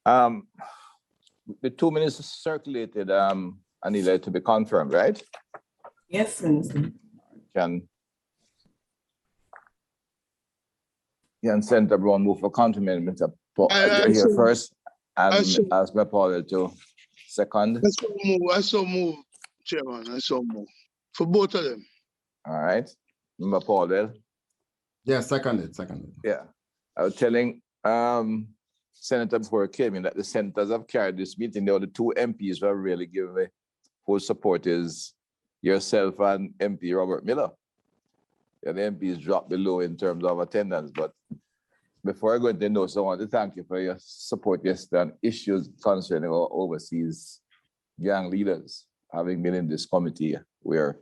The 2 minutes circulated, Anila, to be confirmed, right? Yes, Minister. Can send everyone move for counter amendment here first, and ask my Paul to second. I so move, Chairman. I so move for both of them. All right, remember Paul there? Yeah, seconded. Yeah, I was telling Senator before it came in that the senators have carried this meeting. There were the 2 MPs who have really given me full support is yourself and MP Robert Miller. Yeah, the MPs dropped below in terms of attendance, but before I go into the notes, I want to thank you for your support yesterday on issues concerning our overseas gang leaders. Having been in this committee, where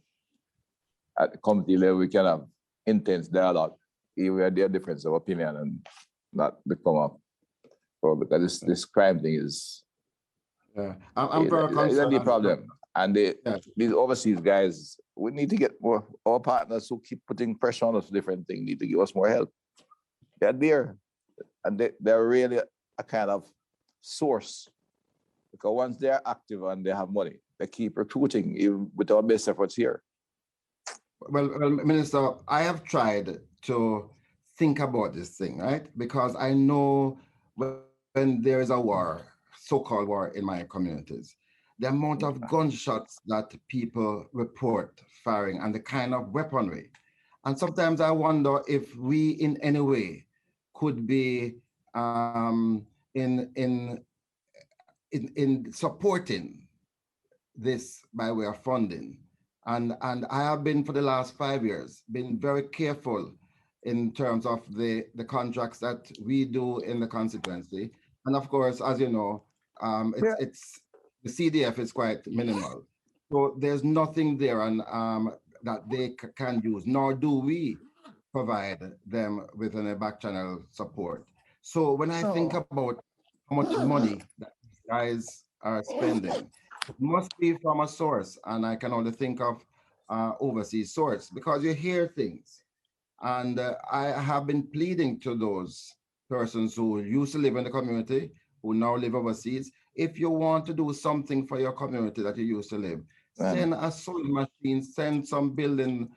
at the committee level we can have intense dialogue, even where there are difference of opinion and not become a problem, because this crime thing is I'm very concerned. The problem. And these overseas guys, we need to get more. Our partners who keep putting pressure on us for different things need to give us more help. They're there, and they're really a kind of source, because once they're active and they have money, they keep recruiting even with our best efforts here. Well, Minister, I have tried to think about this thing, right? Because I know when there is a war, so-called war in my communities, the amount of gunshots that people report firing and the kind of weaponry. And sometimes I wonder if we in any way could be in supporting this by way of funding. And I have been, for the last 5 years, been very careful in terms of the contracts that we do in the constituency. And of course, as you know, it's the CDF is quite minimal. So there's nothing there that they can use, nor do we provide them with any back channel support. So when I think about how much money that these guys are spending, it must be from a source, and I can only think of overseas source, because you hear things. And I have been pleading to those persons who used to live in the community, who now live overseas, if you want to do something for your community that you used to live, send a sewing machine, send some building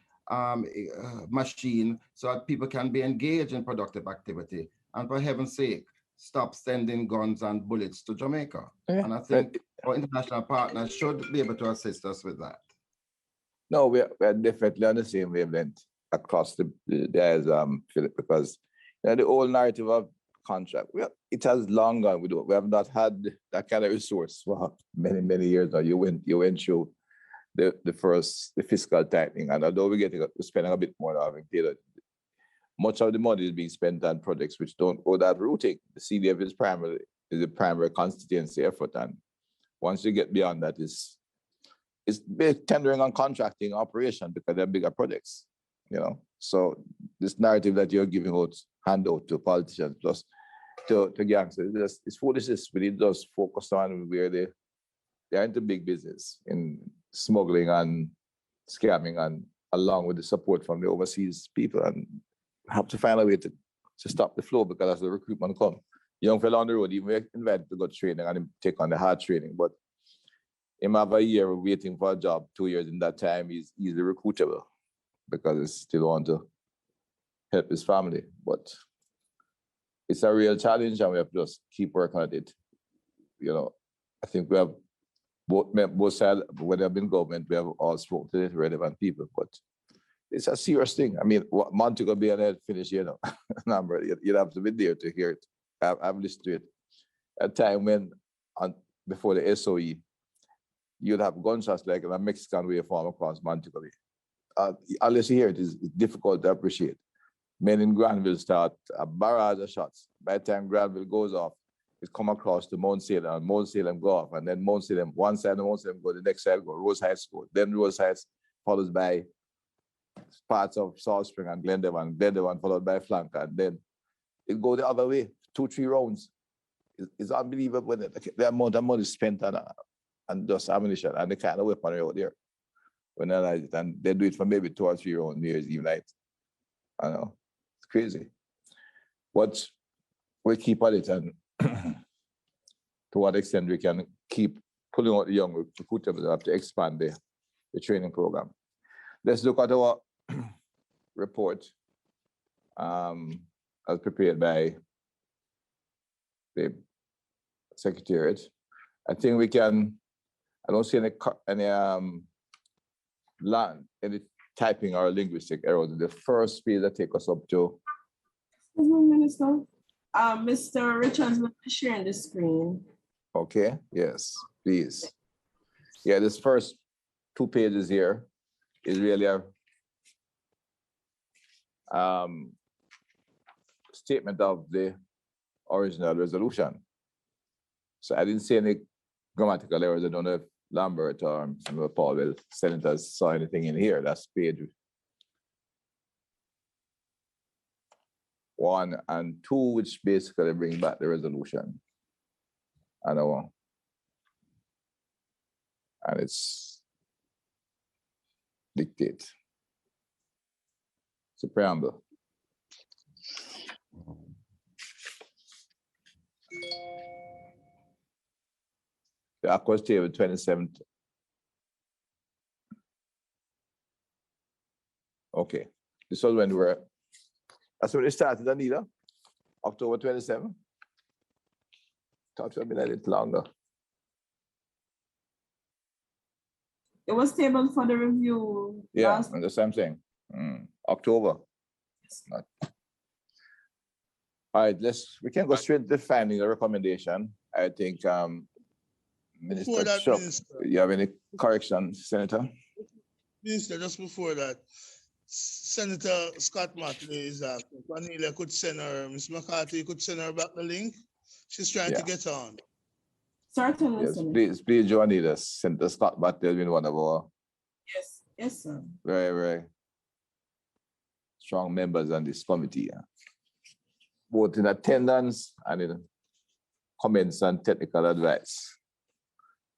machine so that people can be engaged in productive activity. And for heaven's sake, stop sending guns and bullets to Jamaica. And I think our international partners should be able to assist us with that. No, we're definitely on the same wavelength across the days, Philip, because the old narrative of contract, it has long gone. We have not had that kind of resource for many, many years now. You went through the fiscal tightening, and although we're spending a bit more now, much of the money is being spent on projects which don't go that routing. The CDF is a primary constituency effort, and once you get beyond that, it's tendering on contracting operation because they're bigger projects, So this narrative that you're giving out, handout to politicians plus to gangsters, it's foolishness. We need to just focus on where they're into big business in smuggling and scamming, and along with the support from the overseas people, and have to find a way to stop the flow, because as the recruitment come, young fella on the road, even invited to go training and take on the hard training, but him have a year waiting for a job, 2 years in that time, he's easily recruitable because he still want to help his family. But it's a real challenge, and we have to just keep working at it. I think we have both sides, when they have been government, we have all spoken to the relevant people, but it's a serious thing. I mean, Montego Bay and finish, number, you'd have to be there to hear it. I've listened to it. A time when, before the SOE, you'd have gunshots like in a Mexican waveform across Montego Bay. Unless you hear it, it's difficult to appreciate. Men in Granville start a barrage of shots. By the time Granville goes off, it come across to Mount Salem, and Mount Salem go off, and then Mount Salem, one side of Mount Salem go, the next side go, Rose Heights go, then Rose Heights followed by parts of Salt Spring and Glendevon, followed by Flanker, and then it go the other way, 2-3 rounds. It's unbelievable the amount of money spent on just ammunition and the kind of weaponry out there. And they do it for maybe 2 or 3 rounds, New Year's Eve night. I know, it's crazy. But we keep at it, and to what extent we can keep pulling out the young recruiters. We have to expand the training program. Let's look at our report as prepared by the Secretariat. I think we can, I don't see any typing or linguistic errors. The first page that take us up to. Excuse me, Minister. Mr. Richards will be sharing the screen. Okay, yes, please. Yeah, this first 2 pages here is really a statement of the original resolution. So I didn't see any grammatical errors. I don't know if Lambert or Paul will senators saw anything in here. That's page 1 and 2, which basically bring back the resolution. And it's dictate. It's a preamble. The Aquas table 27th. Okay. This was when that's when it started, Anita. October 27th. Thought it would have been a little longer. It was tabled for the review. Yeah, that's what I'm saying. October. Not. All right, we can go straight to the finding, the recommendation. I think Minister Chuck, you have any corrections, Senator? Minister, just before that, Senator Scott Matley is asking, Cornelia could send her, Ms. McCarthy could send her back the link. She's trying to get on. Certainly, yes, please join us. Senator Scott Matley has been one of our yes, sir. Very, very strong members on this committee, both in attendance and in comments and technical advice.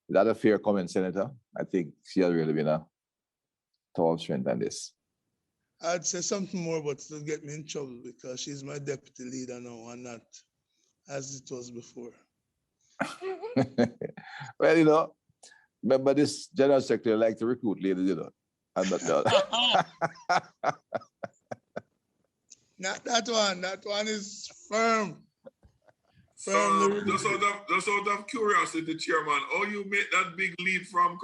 Is that a fair comment, Senator? I think she has really been a tall strength on this. I'd say something more, but it'll get me in trouble because she's my deputy leader now and not as it was before. Well, remember this General Secretary like to recruit ladies, and not Not that one. That one is firm. So just out of curiosity, Chairman, how you make that big leap from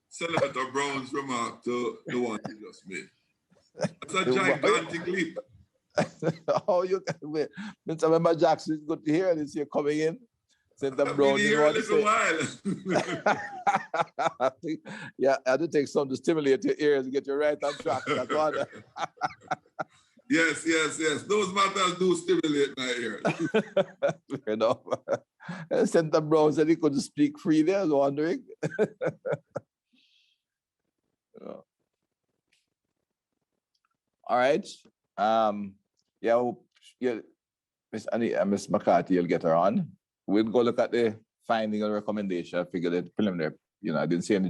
Senator Brown's remark to the one you just made? That's a gigantic leap. Oh, you can wait. Mr. Member Jackson, it's good to hear this. You're coming in. Senator Brown, been here a little while. Yeah, I had to take some to stimulate your ears and get you right on track. That's one. Yes. Those matters do stimulate my ears. Fair enough. Senator Brown said he couldn't speak freely. I was wondering. All right. Miss McCarthy, you'll get her on. We'll go look at the finding and recommendation. I figured the preliminary, I didn't see any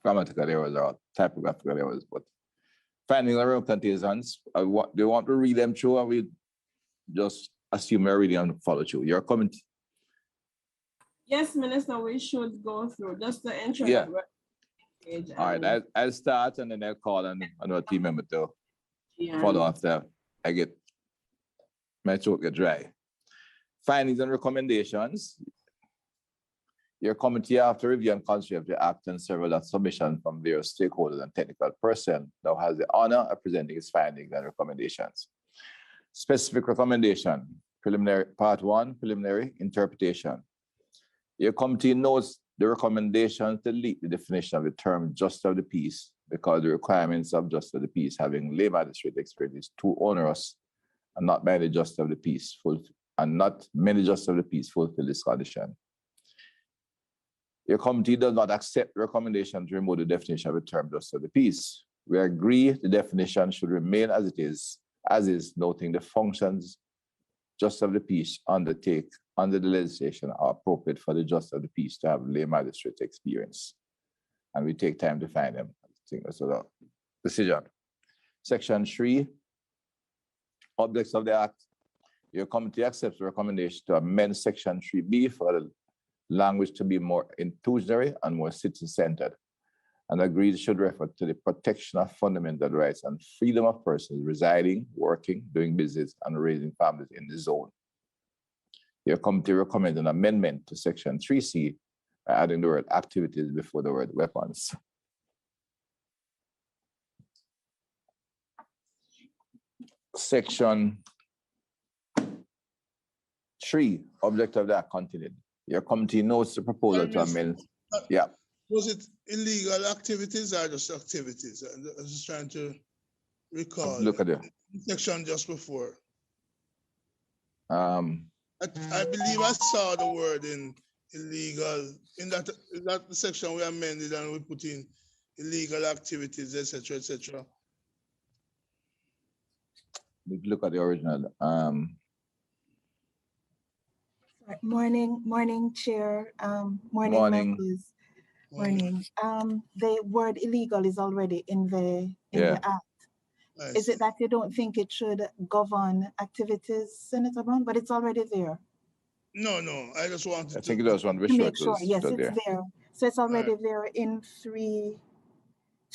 grammatical errors or typographical errors, but finding and recommendations, do you want to read them through, or we just assume we're reading and follow through? Your comment? Yes, Minister, we should go through just the intro. Yeah. All right, I'll start and then I'll call on another team member to follow after I get my throat get dry. Findings and recommendations. Your committee, after review and consider of the act and several submissions from various stakeholders and technical personnel, now has the honor of presenting its findings and recommendations. Specific recommendation, preliminary part 1, preliminary interpretation. Your committee notes the recommendation to delete the definition of the term justice of the peace because the requirements of justice of the peace having lay magistrate experience is too onerous and not many justice of the peace fulfill this condition. Your committee does not accept the recommendation to remove the definition of the term justice of the peace. We agree the definition should remain as it is, noting the functions justice of the peace undertake under the legislation are appropriate for the justice of the peace to have lay magistrate experience. And we take time to find them. I think that's a decision. Section 3, objects of the act. Your committee accepts the recommendation to amend Section 3B for the language to be more inclusionary and more citizen-centered, and agrees should refer to the protection of fundamental rights and freedom of persons residing, working, doing business, and raising families in the zone. Your committee recommends an amendment to Section 3C by adding the word activities before the word weapons. Section 3, object of that continued. Your committee notes the proposal to amend. Yeah. Was it illegal activities or just activities? I was just trying to recall. Look at it. Section just before. I I believe I saw the word in illegal in that section we amended and we put in illegal activities, etc., etc. Look at the original. Morning, Chair. Morning, Morning. members. Morning. The word illegal is already in the act. Is it that you don't think it should govern activities, Senator Brown? But it's already there. No. I just wanted I think it was one to make sure. Yes, it's there. So it's already there in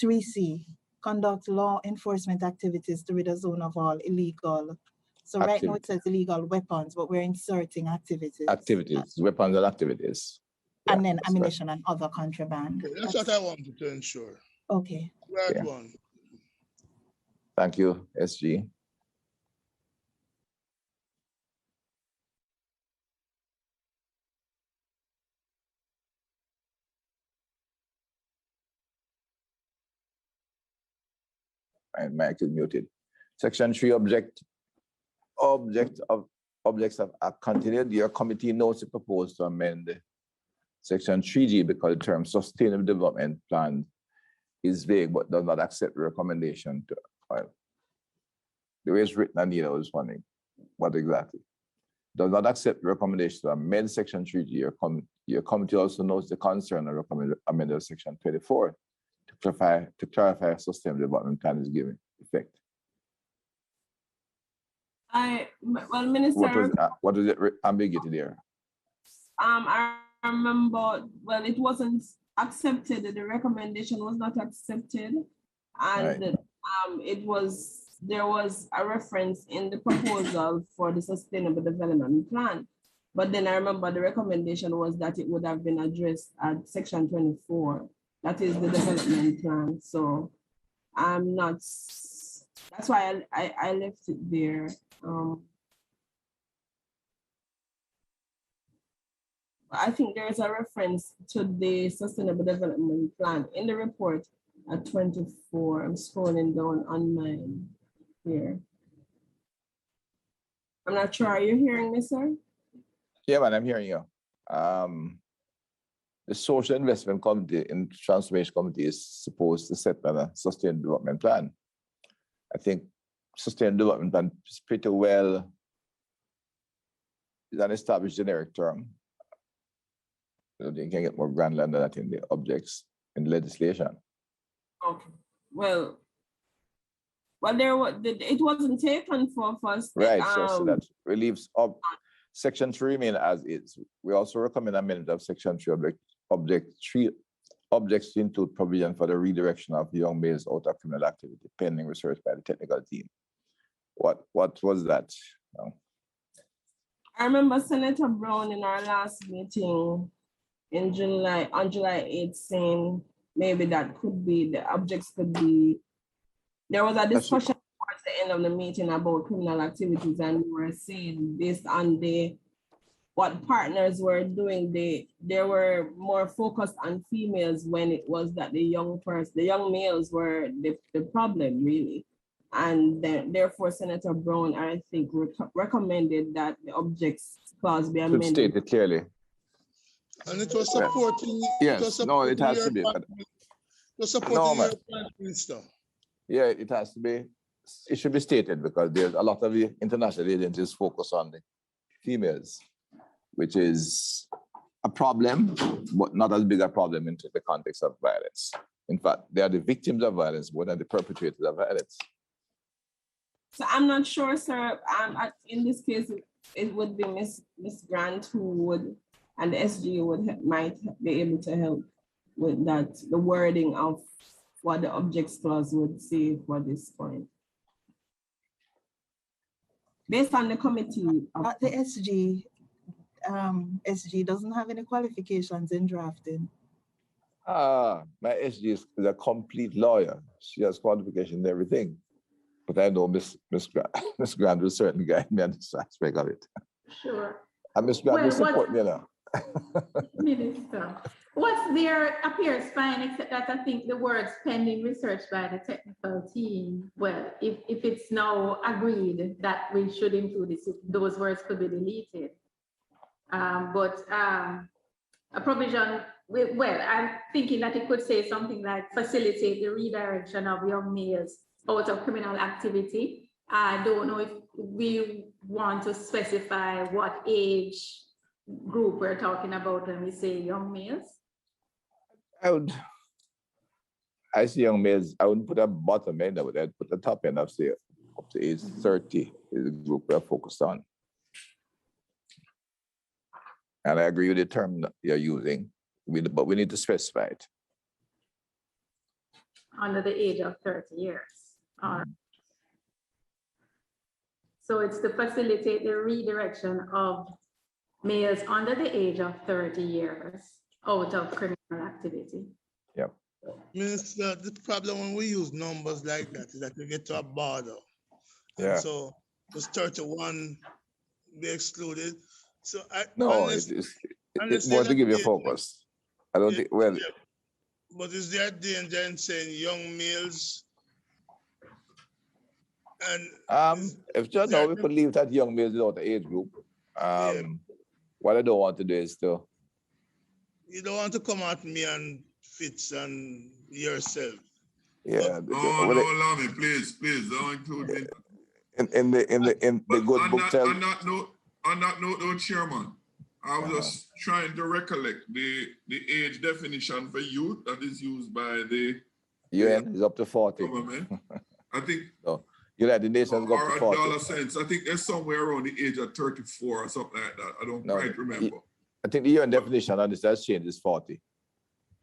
3C. Conduct law enforcement activities to rid a zone of all illegal. So right now it says illegal weapons, but we're inserting activities. Activities, weapons and activities. And then ammunition and other contraband. Okay, that's what I wanted to ensure. Okay. Right one. Thank you, SG. My mic is muted. Section 3, objects of continued. Your committee notes the proposal to amend Section 3G because the term sustainable development plan is vague but does not accept the recommendation to the way it's written, Anita was wondering what exactly. Does not accept the recommendation to amend Section 3G. Your committee also notes the concern and recommend amendment of Section 24 to clarify a sustainable development plan is given effect. Minister. What was it ambiguity there? I remember, well, it wasn't accepted. The recommendation was not accepted, and there was a reference in the proposal for the Sustainable Development Plan. But then I remember the recommendation was that it would have been addressed at Section 24. That is the development plan. So I'm not, that's why I left it there. I think there is a reference to the Sustainable Development Plan in the report at 24. I'm scrolling down on mine here. I'm not sure. Are you hearing me, sir? Yeah, man, I'm hearing you. The Social Investment Committee and Transformation Committee is supposed to set a Sustainable Development Plan. I think Sustainable Development Plan is pretty well, is an established generic term. You can get more granular than that in the objects in legislation. Okay. Well, there was it wasn't taken for first. Right. So that relieves Section 3 remain as is. We also recommend amendment of Section 3 objects to include provision for the redirection of young males out of criminal activity pending research by the technical team. What was that? No. I remember Senator Brown in our last meeting in July, on July 8th, saying maybe that could be, the objects could be, there was a discussion towards the end of the meeting about criminal activities, and we were saying based on what partners were doing, they were more focused on females when it was that the young males were the problem really. And therefore Senator Brown, I think, recommended that the objects clause be amended. Stated clearly. And it was supporting. Yes, no, it has to be. Supporting your Prime Minister. Yeah, it has to be. It should be stated because there's a lot of the international agencies focus on the females, which is a problem, but not as big a problem into the context of violence. In fact, they are the victims of violence more than the perpetrators of violence. So I'm not sure, sir. In this case, it would be Miss Grant who would, and the SG might be able to help with that, the wording of what the objects clause would say for this point. Based on the committee. The SG, SG doesn't have any qualifications in drafting. My SG is a complete lawyer. She has qualification and everything. But I know Miss Grant will certainly guide me on this aspect of it. Sure. And Miss Grant will support me now. Minister, what's there appears fine, except that I think the words pending research by the technical team, well, if it's now agreed that we should include this, those words could be deleted. But a provision, well, I'm thinking that it could say something like facilitate the redirection of young males out of criminal activity. I don't know if we want to specify what age group we're talking about when we say young males. I see young males, I wouldn't put a bottom end of it, I'd put the top end of say up to age 30 is the group we're focused on. And I agree with the term that you're using, but we need to specify it. Under the age of 30 years. All right. So it's to facilitate the redirection of males under the age of 30 years out of criminal activity. Yep. Minister, the problem when we use numbers like that is that we get to a border. Yeah. And so was 31 be excluded? So it's more to give you focus. I don't think, well. Yeah. But is there danger in saying young males? And if just now we could leave that young males without the age group. Yeah. What I don't want to do is to. You don't want to come at me and Fitz and yourself. Yeah. No, allow me, please, don't include me. In the good book tell. On that note, though, Chairman, I was just trying to recollect the age definition for youth that is used by the UN is up to 40. Government. I think. No. United Nations or up to 40. $1 cents. I think there's somewhere around the age of 34 or something like that. I don't quite remember. I think the UN definition on this has changed is 40.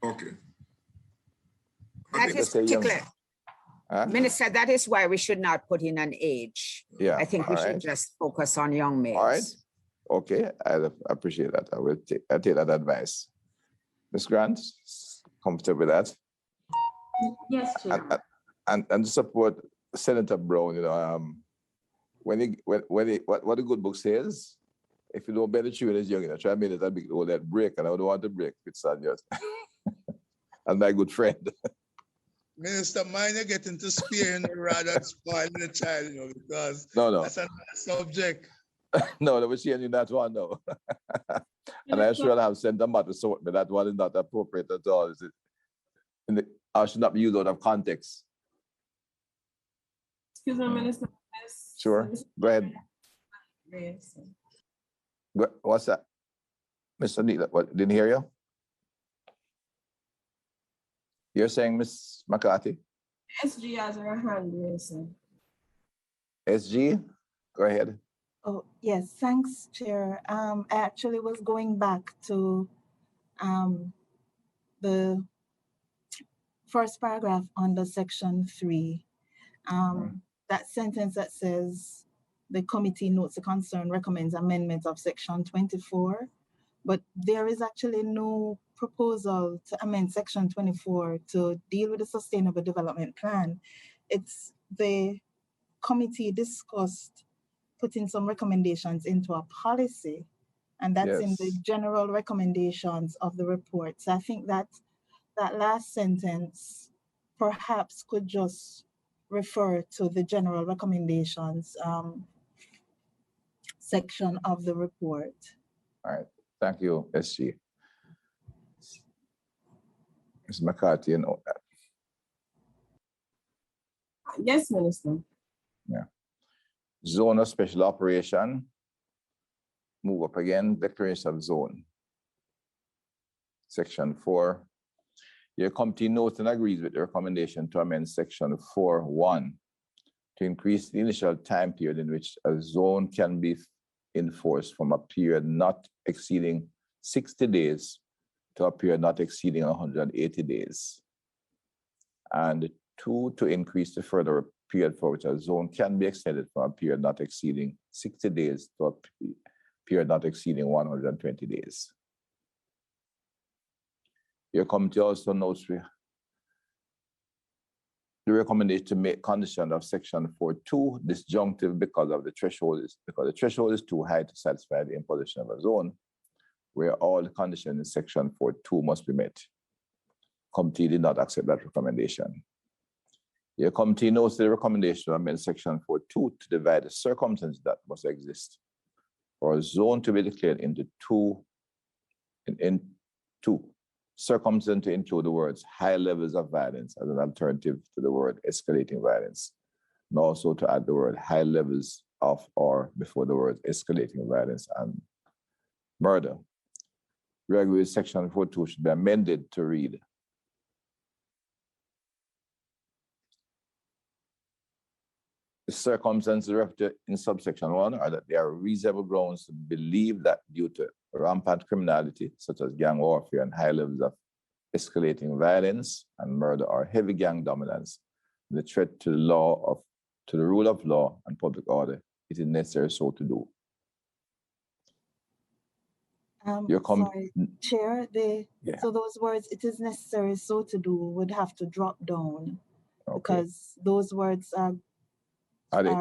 Okay. That is particular. Minister, that is why we should not put in an age. Yeah. I think we should just focus on young males. All right. Okay. I appreciate that. I'll take that advice. Ms. Grant, comfortable with that? Yes, Chair. And to support Senator Brown, you know, what the good book says, if you don't bear the children as young, try to make it a big old that break, and I don't want to break. It's not just. And my good friend. Minister, mine are getting to spearing rather than spoiling the child, you know, because that's another subject. No, we're seeing you that one, no. And I sure have sent them out to sort, but that one is not appropriate at all. Is it? I should not be used out of context. Excuse me, Minister. Sure, go ahead. What's that? Mr. Neela, what, didn't hear you? You're saying, Ms. McCarthy? SG has her hand raised. SG, go ahead. Oh, yes, thanks, Chair. I actually was going back to the first paragraph under section 3. That sentence that says, the committee notes the concern, recommends amendment of section 24, but there is actually no proposal to amend section 24 to deal with the Sustainable Development Plan. It's the committee discussed putting some recommendations into a policy, and that's in the general recommendations of the report. So I think that that last sentence perhaps could just refer to the general recommendations section of the report. All right, thank you, SG. Ms. McCarthy and all that. Yes, Minister. Yeah. Zone of special operation. Move up again, declaration of zone. Section 4. Your committee notes and agrees with the recommendation to amend section 4.1 to increase the initial time period in which a zone can be enforced from a period not exceeding 60 days to a period not exceeding 180 days. And 2, to increase the further period for which a zone can be extended from a period not exceeding 60 days to a period not exceeding 120 days. Your committee also notes the recommendation to make condition of section 4.2 disjunctive because the threshold is too high to satisfy the imposition of a zone, where all conditions in section 4.2 must be met. Committee did not accept that recommendation. Your committee notes the recommendation to amend section 4.2 to divide the circumstances that must exist for a zone to be declared into two circumstances to include the words high levels of violence as an alternative to the word escalating violence, and also to add the word high levels of or before the words escalating violence and murder. We agree with section 4.2 should be amended to read: the circumstances referred in subsection 1 are that there are reasonable grounds to believe that due to rampant criminality, such as gang warfare and high levels of escalating violence and murder or heavy gang dominance, the threat to the rule of law and public order, it is necessary so to do. Sorry, Chair, so those words, it is necessary so to do, would have to drop down, because those words are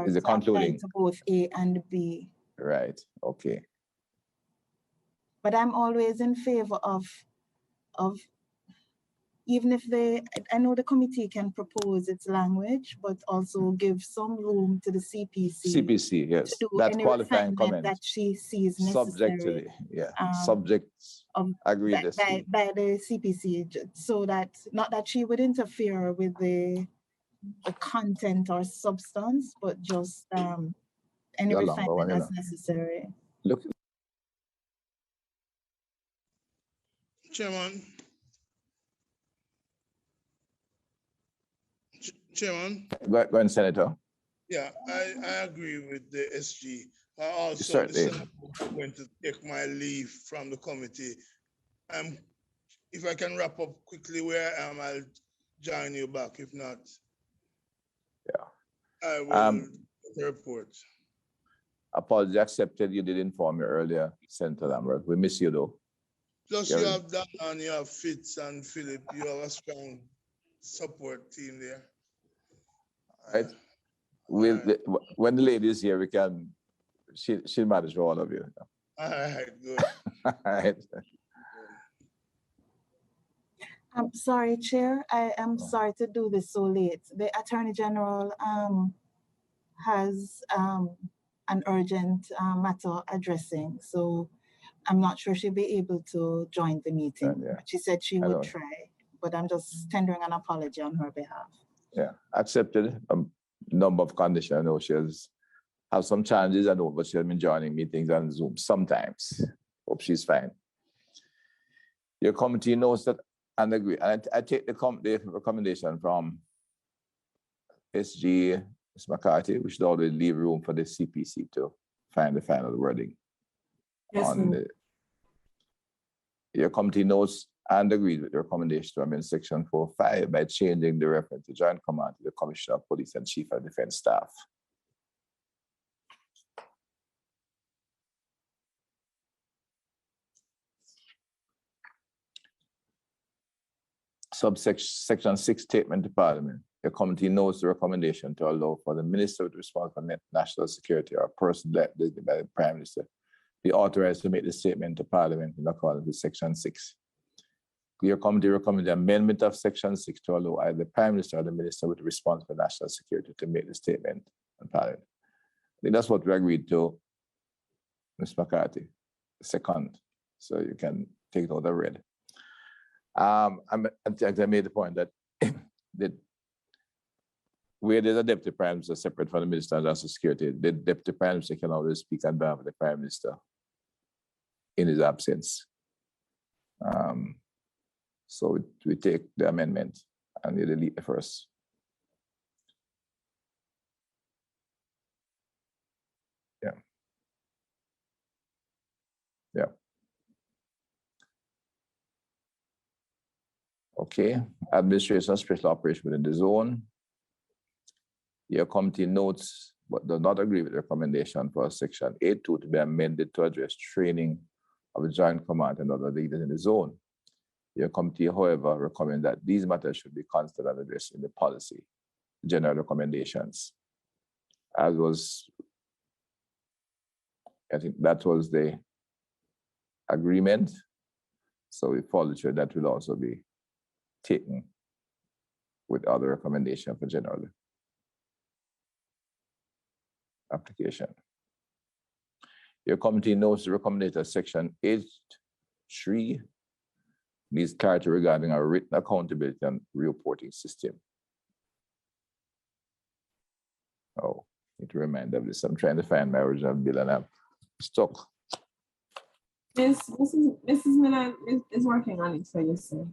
is it concluding to both A and B. Right, okay. But I'm always in favor of even if I know the committee can propose its language, but also give some room to the CPC. CPC, yes. To do That's any qualifying comment. that she sees necessary. Subject to subjects agreed by the CPC, so that not that she would interfere with the content or substance, but just any refinement that's necessary. Look, Chairman. Go ahead, Senator. Yeah, I agree with the SG. I also Certainly. I'm going to take my leave from the committee. If I can wrap up quickly where I am, I'll join you back. If not, I will report. Apology accepted. You did inform me earlier, Senator Lambert. We miss you though. Plus, you have Dan and you have Fitz and Philip. You have a strong support team there. All right. When the lady is here, we can. She'll manage for all of you. All right, good. All right. I'm sorry, Chair. I am sorry to do this so late. The Attorney General has an urgent matter addressing, so I'm not sure she'll be able to join the meeting. She said she would try, but I'm just tendering an apology on her behalf. Yeah, accepted. A number of conditions. I know she has some challenges, I know, but she has been joining meetings on Zoom sometimes. Hope she's fine. Your committee knows that and agree. And I take the recommendation from SG, Ms. McCarthy. We should always leave room for the CPC to find the final wording. Yes, your committee knows and agreed with the recommendation to amend section 4.5 by changing the reference to Joint Command to the Commissioner of Police and Chief of Defense Staff. Subsection 6 statement to Parliament. The committee knows the recommendation to allow for the Minister with responsibility for national security or a person designated by the Prime Minister be authorized to make the statement to Parliament in accordance with Section 6. Your committee recommends the amendment of Section 6 to allow either the Prime Minister or the Minister with responsibility for national security to make the statement in Parliament. I think that's what we agreed to, Ms. McCarthy, second, so you can take it out of red. I made the point that where there's a deputy prime minister separate from the Minister of National Security, the deputy prime minister can always speak on behalf of the Prime Minister in his absence. So we take the amendment and we delete the first. Yeah. Okay, administration of special operation within the zone. Your committee notes but does not agree with the recommendation for section 8.2 to be amended to address training of the joint command and other leaders in the zone. Your committee, however, recommends that these matters should be considered and addressed in the policy, general recommendations. As was, I think that was the agreement. So we follow sure that will also be taken with other recommendation for general application. Your committee notes the recommended section 8.3 needs clarity regarding our written accountability and reporting system. Oh, need to remind of this. I'm trying to find my original bill and I'm stuck. Mrs. Miller is working on it, so you say.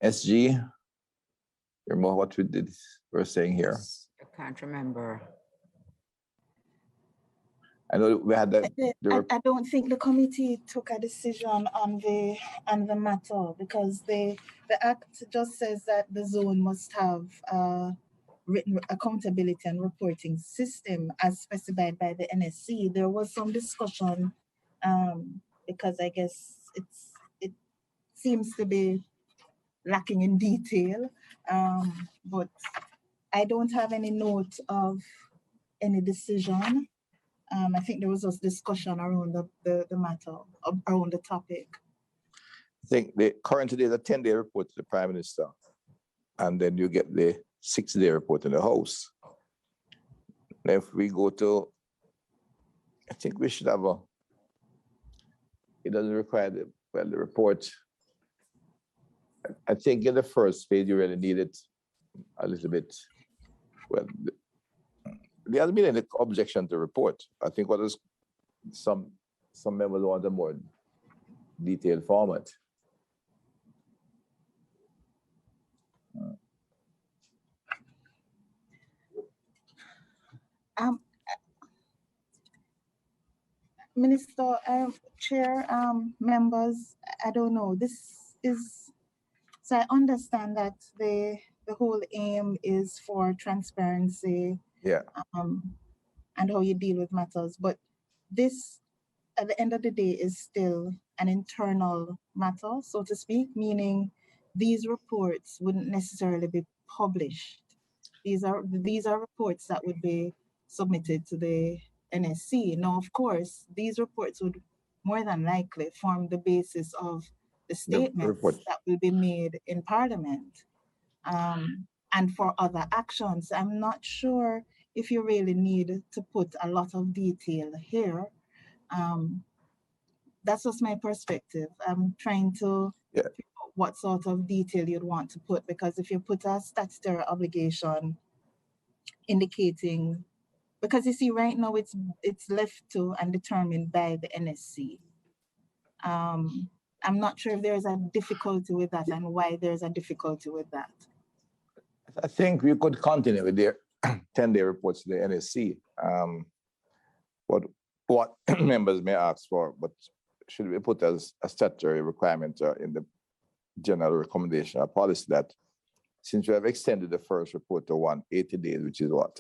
SG, remember what we're saying here? I can't remember. I know we had that. I don't think the committee took a decision on the matter because the act just says that the zone must have written accountability and reporting system as specified by the NSC. There was some discussion because I guess it seems to be lacking in detail, but I don't have any note of any decision. I think there was a discussion around the matter, around the topic. I think currently there's a 10-day report to the Prime Minister, and then you get the 6-day report in the House. Now, if we go to, I think we should have it doesn't require the report. I think in the first phase, you really need it a little bit. Well, there hasn't been any objection to the report. I think what is some members want a more detailed format. Minister, Chair, members, I don't know. This is, so I understand that the whole aim is for transparency. Yeah. And how you deal with matters, but this, at the end of the day, is still an internal matter, so to speak, meaning these reports wouldn't necessarily be published. These are reports that would be submitted to the NSC. Now, of course, these reports would more than likely form the basis of the statements that will be made in Parliament and for other actions. I'm not sure if you really need to put a lot of detail here. That's just my perspective. I'm trying to figure out what sort of detail you'd want to put, because if you put a statutory obligation indicating, because you see right now it's left to and determined by the NSC. I'm not sure if there's a difficulty with that and why there's a difficulty with that. I think we could continue with the 10-day reports to the NSC. What members may ask for, but should we put as a statutory requirement in the general recommendation or policy that since we have extended the first report to 180 days, which is what,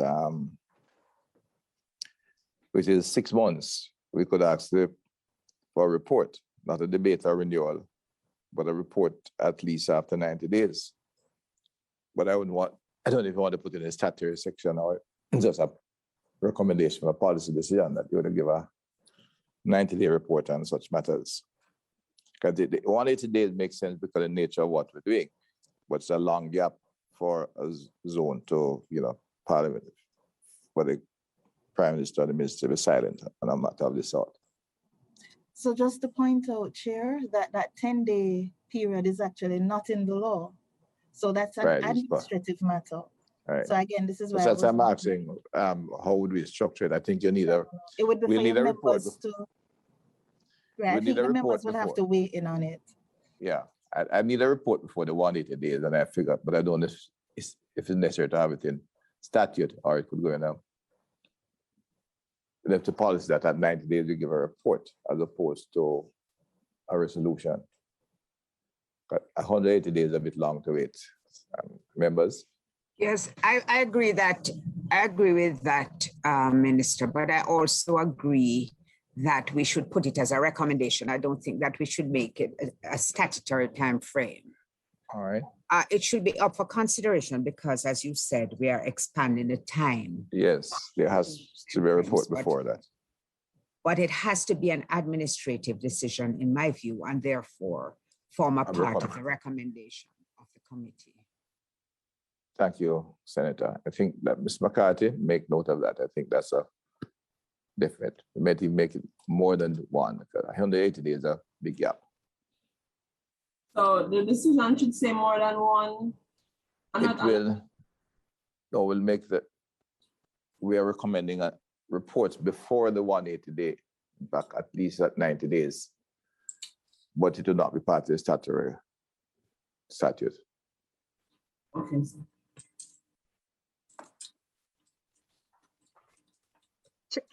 which is 6 months, we could ask for a report, not a debate or renewal, but a report at least after 90 days. But I don't even want to put it in a statutory section or just a recommendation for a policy decision that you would give a 90-day report on such matters. Because the 180 days makes sense because of the nature of what we're doing. But it's a long gap for a zone to, Parliament, for the Prime Minister or the Minister to be silent on a matter of this sort. So just to point out, Chair, that 10-day period is actually not in the law. So that's an administrative matter. Right. So again, this is why that's I'm asking, how would we structure it? I think you need we'll need a report. Right, I think the members will have to weigh in on it. Yeah, I need a report before the 180 days, and I figure, but I don't know if it's necessary to have it in statute or it could go in left the policy that at 90 days we give a report as opposed to a resolution. But 180 days is a bit long to wait. Members? Yes, I agree that, I agree with that, Minister, but I also agree that we should put it as a recommendation. I don't think that we should make it a statutory time frame. All right. It should be up for consideration because, as you said, we are expanding the time. Yes, there has to be a report before that. But it has to be an administrative decision, in my view, and therefore form a part of the recommendation of the committee. Thank you, Senator. I think that Ms. McCarthy, make note of that. I think that's a definite. We might even make it more than one, because 180 days is a big gap. So the decision should say more than one. It will, no, we'll make the, we are recommending reports before the 180 day, in fact, at least at 90 days, but it will not be part of the statutory statute. Okay.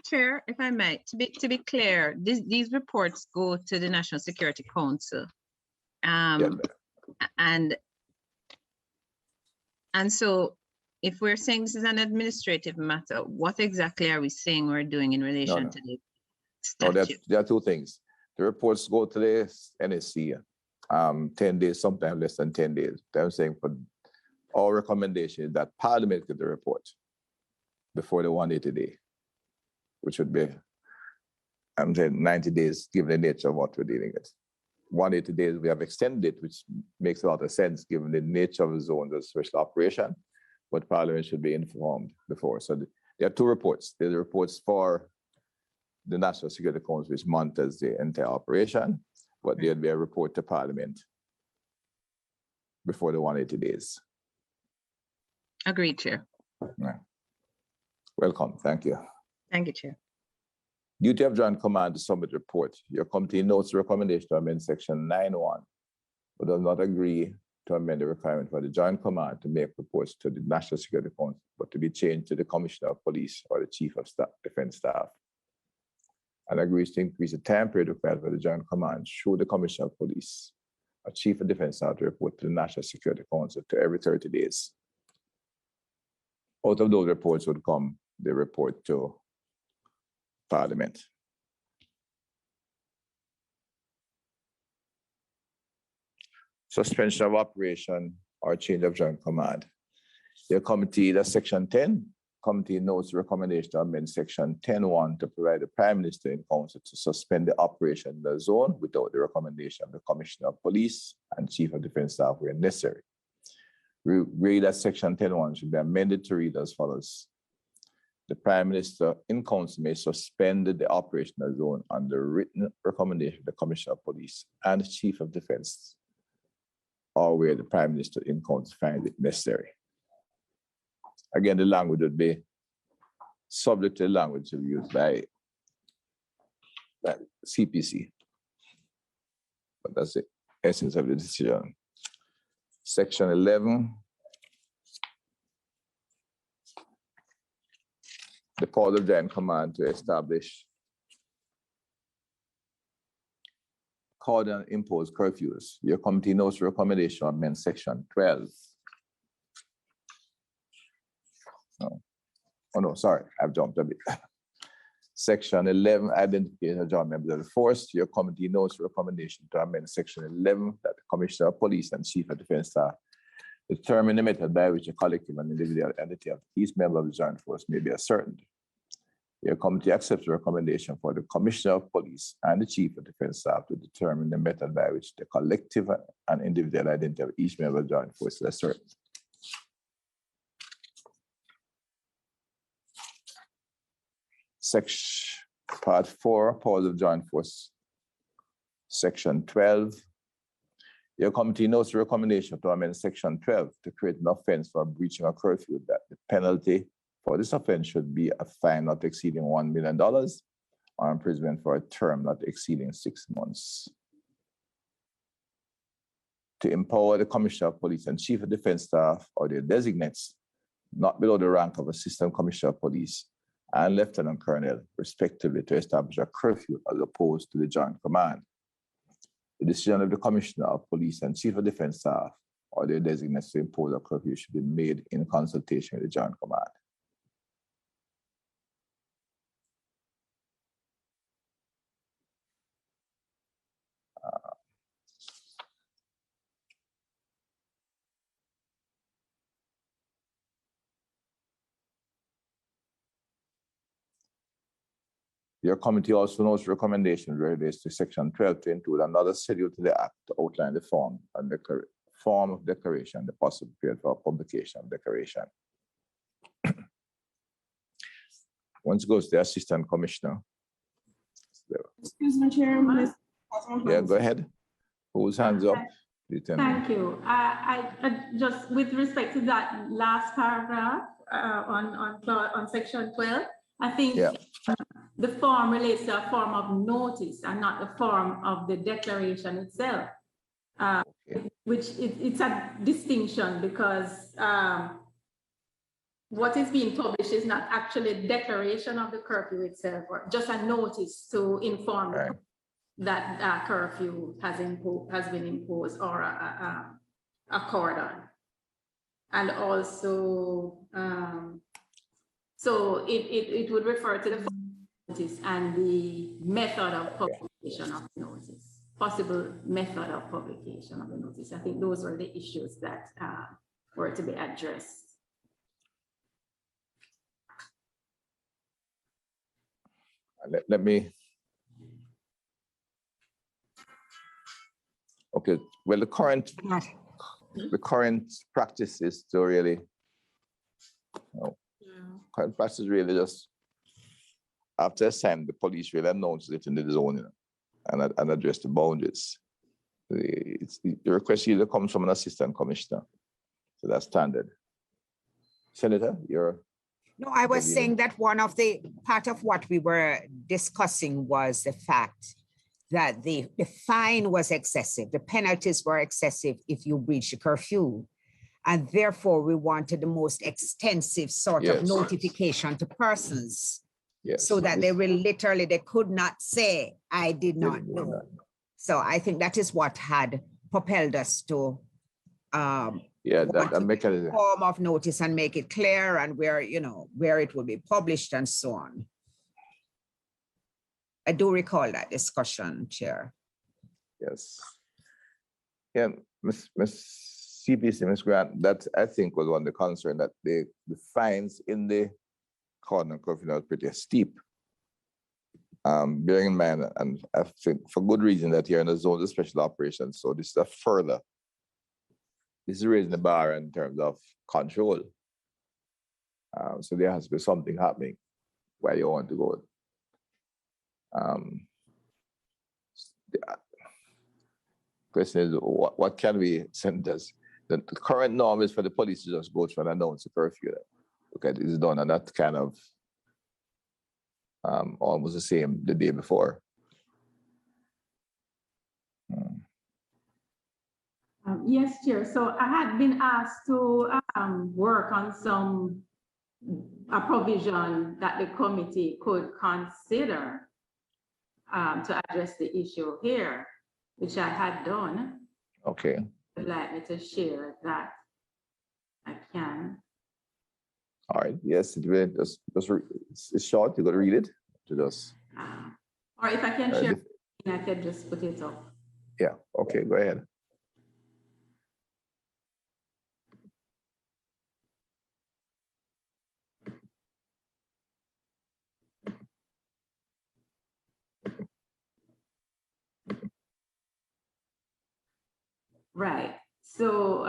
Chair, if I might, to be clear, these reports go to the National Security Council. And so if we're saying this is an administrative matter, what exactly are we saying we're doing in relation to the statute? No, there are two things. The reports go to the NSC, 10 days, sometimes less than 10 days. I'm saying for our recommendation is that Parliament get the report before the 180 day, which would be, I'm saying 90 days, given the nature of what we're dealing with. 180 days, we have extended it, which makes a lot of sense given the nature of the zone as special operation, but Parliament should be informed before. So there are two reports. There's the reports for the National Security Council, which monitors the entire operation, but there'll be a report to Parliament before the 180 days. Agreed, Chair. Yeah. Welcome, thank you. Thank you, Chair. Duty of Joint Command to submit report. Your committee notes the recommendation to amend section 9.1, but does not agree to amend the requirement for the Joint Command to make reports to the National Security Council, but to be changed to the Commissioner of Police or the Chief of Defense Staff, and agrees to increase the time period required for the Joint Command through the Commissioner of Police or Chief of Defense Staff to report to the National Security Council to every 30 days. Out of those reports would come the report to Parliament. Suspension of operation or change of joint command. The committee, that's section 10, committee notes the recommendation to amend section 10.1 to provide the Prime Minister in Council to suspend the operation in the zone without the recommendation of the Commissioner of Police and Chief of Defense Staff where necessary. We agree that section 10.1 should be amended to read as follows. The Prime Minister in Council may suspend the operational zone on the written recommendation of the Commissioner of Police and the Chief of Defense, or where the Prime Minister in Council finds it necessary. Again, the language would be subject to the language to be used by CPC. But that's the essence of the decision. Section 11. The power of Joint Command to establish, cordon and impose curfews. Your committee notes the recommendation of amend section 12. Oh no, sorry, I've jumped a bit. Section 11, identification of joint members of the force. Your committee notes the recommendation to amend section 11 that the Commissioner of Police and Chief of Defense Staff determine the method by which a collective and individual entity of each member of the joint force may be ascertained. Your committee accepts the recommendation for the Commissioner of Police and the Chief of Defense Staff to determine the method by which the collective and individual identity of each member of the joint force is ascertained. Section Part 4, powers of joint force. Section 12. Your committee notes the recommendation to amend section 12 to create an offense for breaching a curfew that the penalty for this offense should be a fine not exceeding $1 million or imprisonment for a term not exceeding 6 months. To empower the Commissioner of Police and Chief of Defense Staff or their designates not below the rank of Assistant Commissioner of Police and lieutenant colonel, respectively, to establish a curfew as opposed to the joint command. The decision of the Commissioner of Police and Chief of Defense Staff or their designates to impose a curfew should be made in consultation with the joint command. Your committee also notes recommendations related to Section 12 to include another schedule to the Act to outline the form and the form of declaration, the possible period for publication of declaration. Once it goes to the Assistant Commissioner. Excuse me, Chair. Yeah, go ahead. Whose hands up? Thank you. I just with respect to that last paragraph on Section 12, I think the form relates to a form of notice and not the form of the declaration itself, which it's a distinction because what is being published is not actually a declaration of the curfew itself, or just a notice to inform that curfew has been imposed or a cordon. And also, so it would refer to the notice and the method of publication of the notice, possible method of publication of the notice. I think those were the issues that were to be addressed. Let me. Okay. Well, the current practice is to really. Current practice really just after a time the police really announces it in the zone, and address the boundaries. The request either comes from an assistant commissioner, so that's standard. Senator, you're. No, I was saying that part of what we were discussing was the fact that the fine was excessive. The penalties were excessive if you breach the curfew. And therefore, we wanted the most extensive sort of notification to persons so that they could not say, I did not know. So I think that is what had propelled us to that mechanism. Form of notice and make it clear and where it will be published and so on. I do recall that discussion, Chair. Yes. Yeah, Miss CPC, Ms. Grant, that I think was one of the concerns, that the fines in the cordon curfew are pretty steep. Bearing in mind, and I think for good reason, that here in the zone of special operations, so this is raising the bar in terms of control. So there has to be something happening where you want to go. The question is, what can we send us? The current norm is for the police to just go through and announce the curfew. Okay, it's done, and that's kind of almost the same the day before. Yes, Chair. So I had been asked to work on a provision that the committee could consider to address the issue here, which I had done. Okay. Would like me to share that? I can. All right. Yes, it's short. You got to read it to just. Or if I can share, I can just put it up. Yeah. Okay. Go ahead. Right. So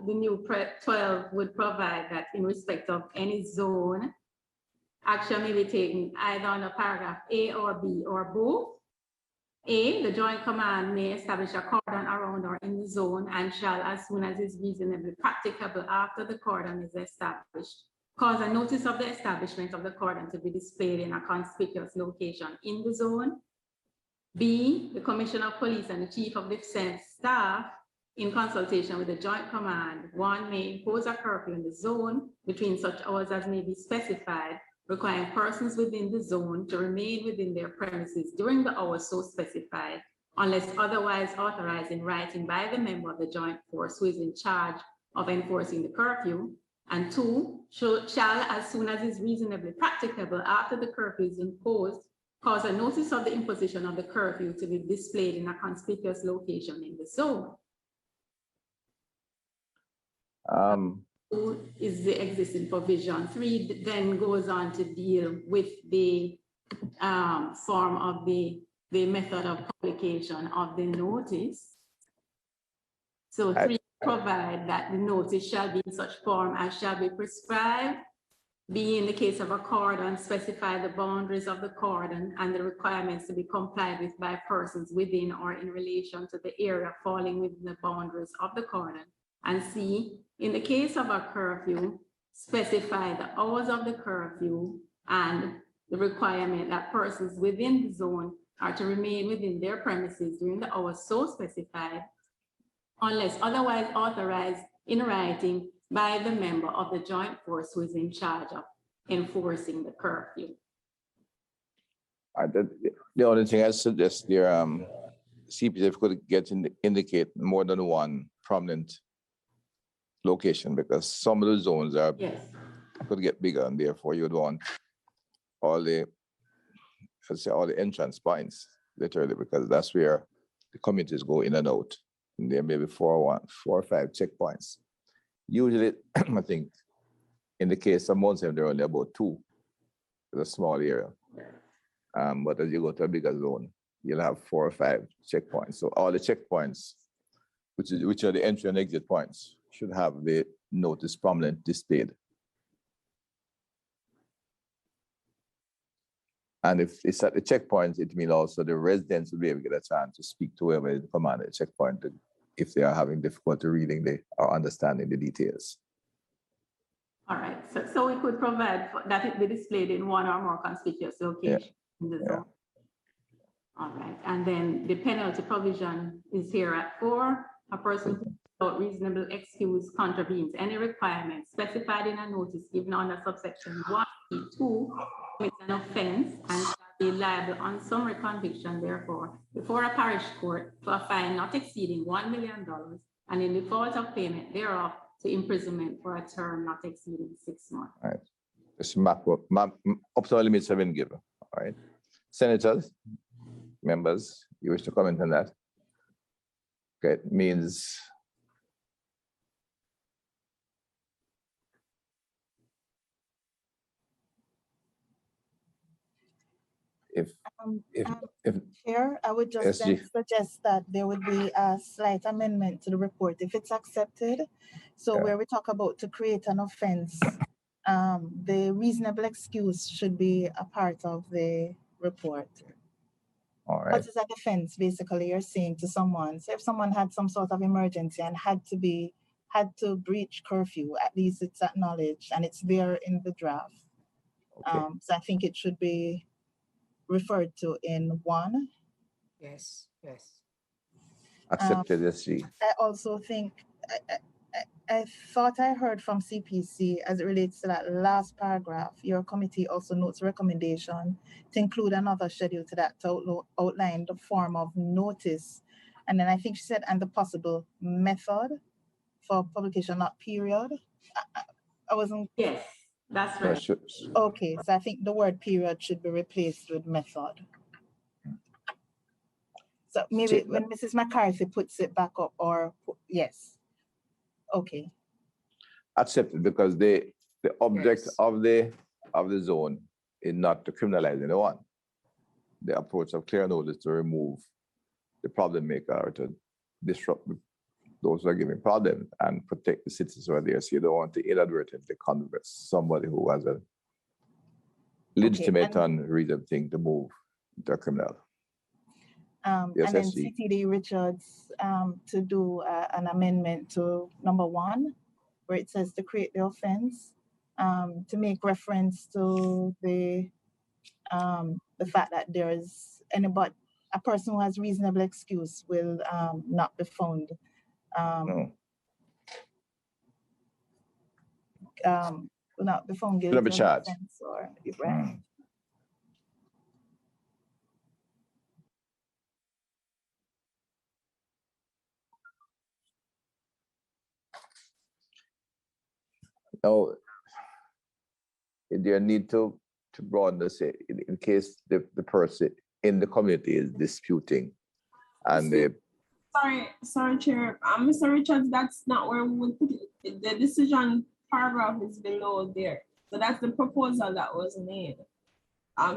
the new 12 would provide that in respect of any zone, action may be taken either under paragraph A or B or both. A, the Joint Command may establish a cordon around or in the zone and shall, as soon as is reasonably practicable after the cordon is established, cause a notice of the establishment of the cordon to be displayed in a conspicuous location in the zone. B, the Commissioner of Police and the Chief of Defense Staff, in consultation with the Joint Command, one may impose a curfew in the zone between such hours as may be specified requiring persons within the zone to remain within their premises during the hours so specified, unless otherwise authorized in writing by the member of the joint force who is in charge of enforcing the curfew. And 2, shall, as soon as is reasonably practicable after the curfew is imposed, cause a notice of the imposition of the curfew to be displayed in a conspicuous location in the zone. 2 is the existing provision. 3 then goes on to deal with the form of the method of publication of the notice. So 3 provide that the notice shall be in such form as shall be prescribed, be in the case of a cordon, specify the boundaries of the cordon and the requirements to be complied with by persons within or in relation to the area falling within the boundaries of the cordon. And C, in the case of a curfew, specify the hours of the curfew and the requirement that persons within the zone are to remain within their premises during the hours so specified, unless otherwise authorized in writing by the member of the joint force who is in charge of enforcing the curfew. The only thing I suggest there, CPF could indicate more than one prominent location, because some of the zones are could get bigger, and therefore you'd want all the entrance points, literally, because that's where the communities go in and out. And there may be 4 or 5 checkpoints. Usually, I think in the case of Mount St. there are only about 2. It's a small area. But as you go to a bigger zone, you'll have 4 or 5 checkpoints. So all the checkpoints, which are the entry and exit points, should have the notice prominent displayed. And if it's at the checkpoints, it means also the residents will be able to get a chance to speak to whoever is the commander at the checkpoint if they are having difficulty reading or understanding the details. All right, so we could provide that it be displayed in one or more conspicuous locations in the zone. All right, and then the penalty provision is here at 4. A person who without reasonable excuse contravenes any requirement specified in a notice given under subsection 1(2) commits an offense and shall be liable on summary conviction, therefore, before a parish court for a fine not exceeding $1 million, and in default of payment thereof, to imprisonment for a term not exceeding 6 months. All right. This map up to the limits have been given. All right. Senators, members, you wish to comment on that? Okay, it means if Chair, I would just then suggest that there would be a slight amendment to the report if it's accepted. So where we talk about to create an offense, the reasonable excuse should be a part of the report. All right. What is a defense? Basically, you're saying to someone, so if someone had some sort of emergency and had to breach curfew, at least it's acknowledged and it's there in the draft. Okay. So I think it should be referred to in 1. Yes. Accepted, SG. I also think, I thought I heard from CPC as it relates to that last paragraph, your committee also notes recommendation to include another schedule to that to outline the form of notice. And then I think she said, and the possible method for publication, not period. I wasn't. Yes, that's right. Okay, so I think the word period should be replaced with method. So maybe when Mrs. McCarthy puts it back up, or yes. Okay. Accepted, because the object of the zone is not to criminalize anyone. The approach of clear notice to remove the problem maker or to disrupt those who are giving problems and protect the citizens who are there. So you don't want to inadvertently convert somebody who has a legitimate and reasonable thing to move to a criminal. And then CTD Richards to do an amendment to number 1, where it says to create the offense, to make reference to the fact that there is a person who has reasonable excuse will not be found will not be found guilty Should not be of charged. offense or right. Now, is there a need to broaden the say in case the person in the community is disputing and they Sorry, Chair. Mr. Richards, that's not where we would put it. The decision paragraph is below there. So that's the proposal that was made.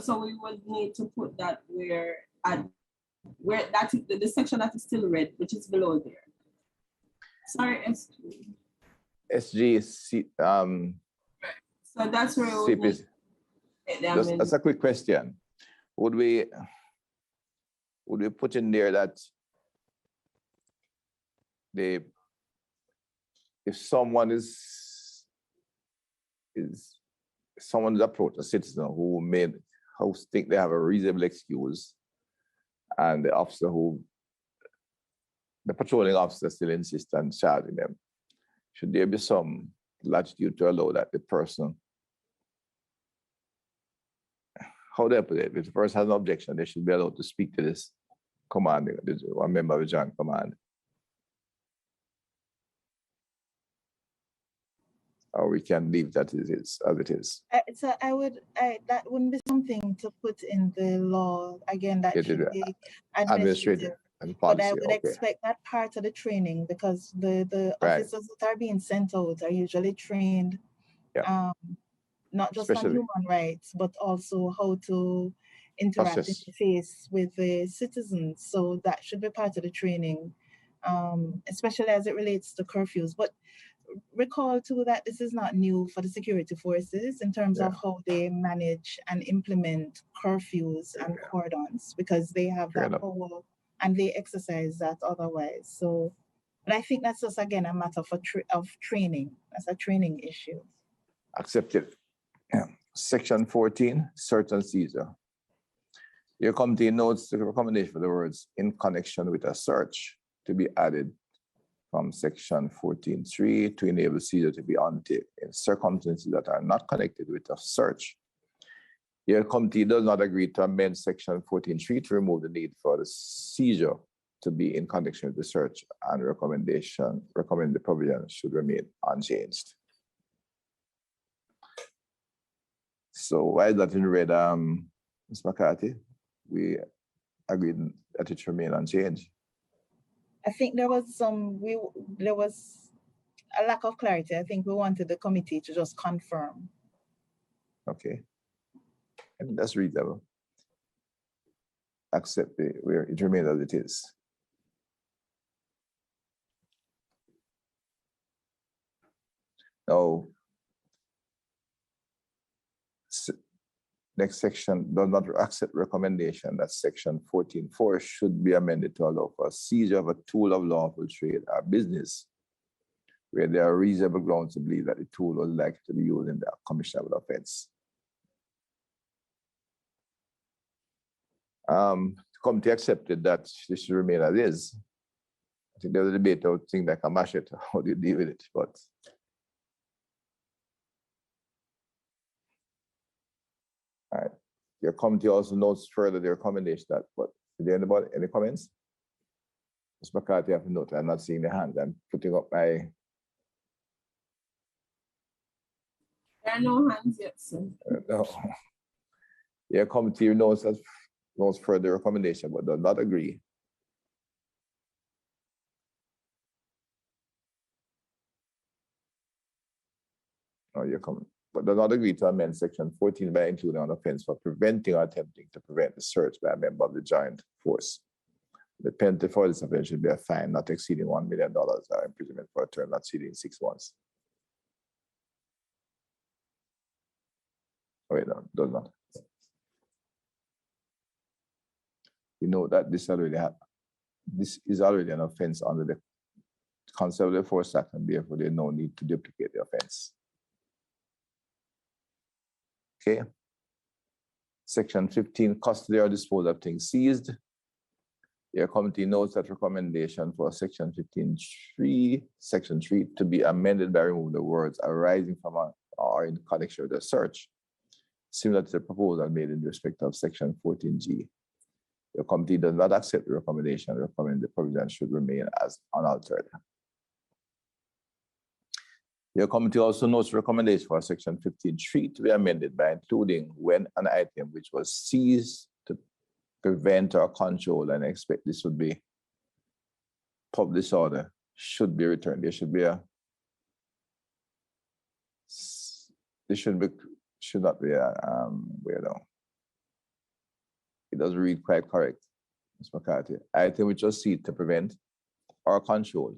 So we would need to put that where that's the section that is still read, which is below there. Sorry, SG. So that's where we would need, that's a quick question. Would we put in there that if someone is approached a citizen who think they have a reasonable excuse, and the patrolling officer still insists on charging them, should there be some latitude to allow that the person, how do I put it? If the person has an objection, they should be allowed to speak to this command, one member of the joint command. Or we can leave that as it is. So that wouldn't be something to put in the law. Again, that should be administrative. And policy, but I would expect that part of the training, because the officers that are being sent out are usually trained, not just on human rights, but also how to interact interface with the citizens. So that should be part of the training, especially as it relates to curfews. But recall too that this is not new for the security forces in terms of how they manage and implement curfews and cordons, because they have that power and they exercise that otherwise. So, but I think that's just again a matter of training. That's a training issue. Accepted. Section 14, search and seizure. Your committee notes the recommendation for the words "in connection with a search" to be added from section 14.3 to enable seizure to be undertaken in circumstances that are not connected with a search. Your committee does not agree to amend section 14.3 to remove the need for the seizure to be in connection with the search, and recommend the provision should remain unchanged. So why is that in red, Ms. McCarthy? We agreed that it should remain unchanged. I think there was a lack of clarity. I think we wanted the committee to just confirm. Okay, and that's reasonable. Accept where it remains as it is. Now, next section does not accept recommendation that section 14.4 should be amended to allow for seizure of a tool of lawful trade or business where there are reasonable grounds to believe that the tool was likely to be used in the commission of an offense. The committee accepted that this should remain as is. I think there's a debate of things like a machete, how do you deal with it, but all right. Your committee also notes further the recommendation that, but is there anybody, any comments? Ms. McCarthy, I have to note, I'm not seeing the hands. I'm putting up my. There are no hands yet, sir. No. Your committee notes further recommendation, but does not agree. No, your comment. But does not agree to amend section 14 by including an offense for preventing or attempting to prevent the search by a member of the joint force. The penalty for this offense should be a fine not exceeding $1 million or imprisonment for a term not exceeding 6 months. Oh, wait, no, does not. We know that this is already an offense under the Conservative Force Act, and therefore there's no need to duplicate the offense. Okay. Section 15, custody or disposal of things seized. Your committee notes that recommendation for section 15.3, section 3 to be amended by removing the words arising from or in connection with the search, similar to the proposal made in respect of Section 14G. The committee does not accept the recommendation and recommend the provision should remain as unaltered. Your committee also notes recommendation for Section 15.3 to be amended by including when an item which was seized to prevent or control, and I expect this would be public disorder, should be returned. There should be a, this should not be a, weirdo. It doesn't read quite correct, Ms. McCarthy. Item which was seized to prevent or control.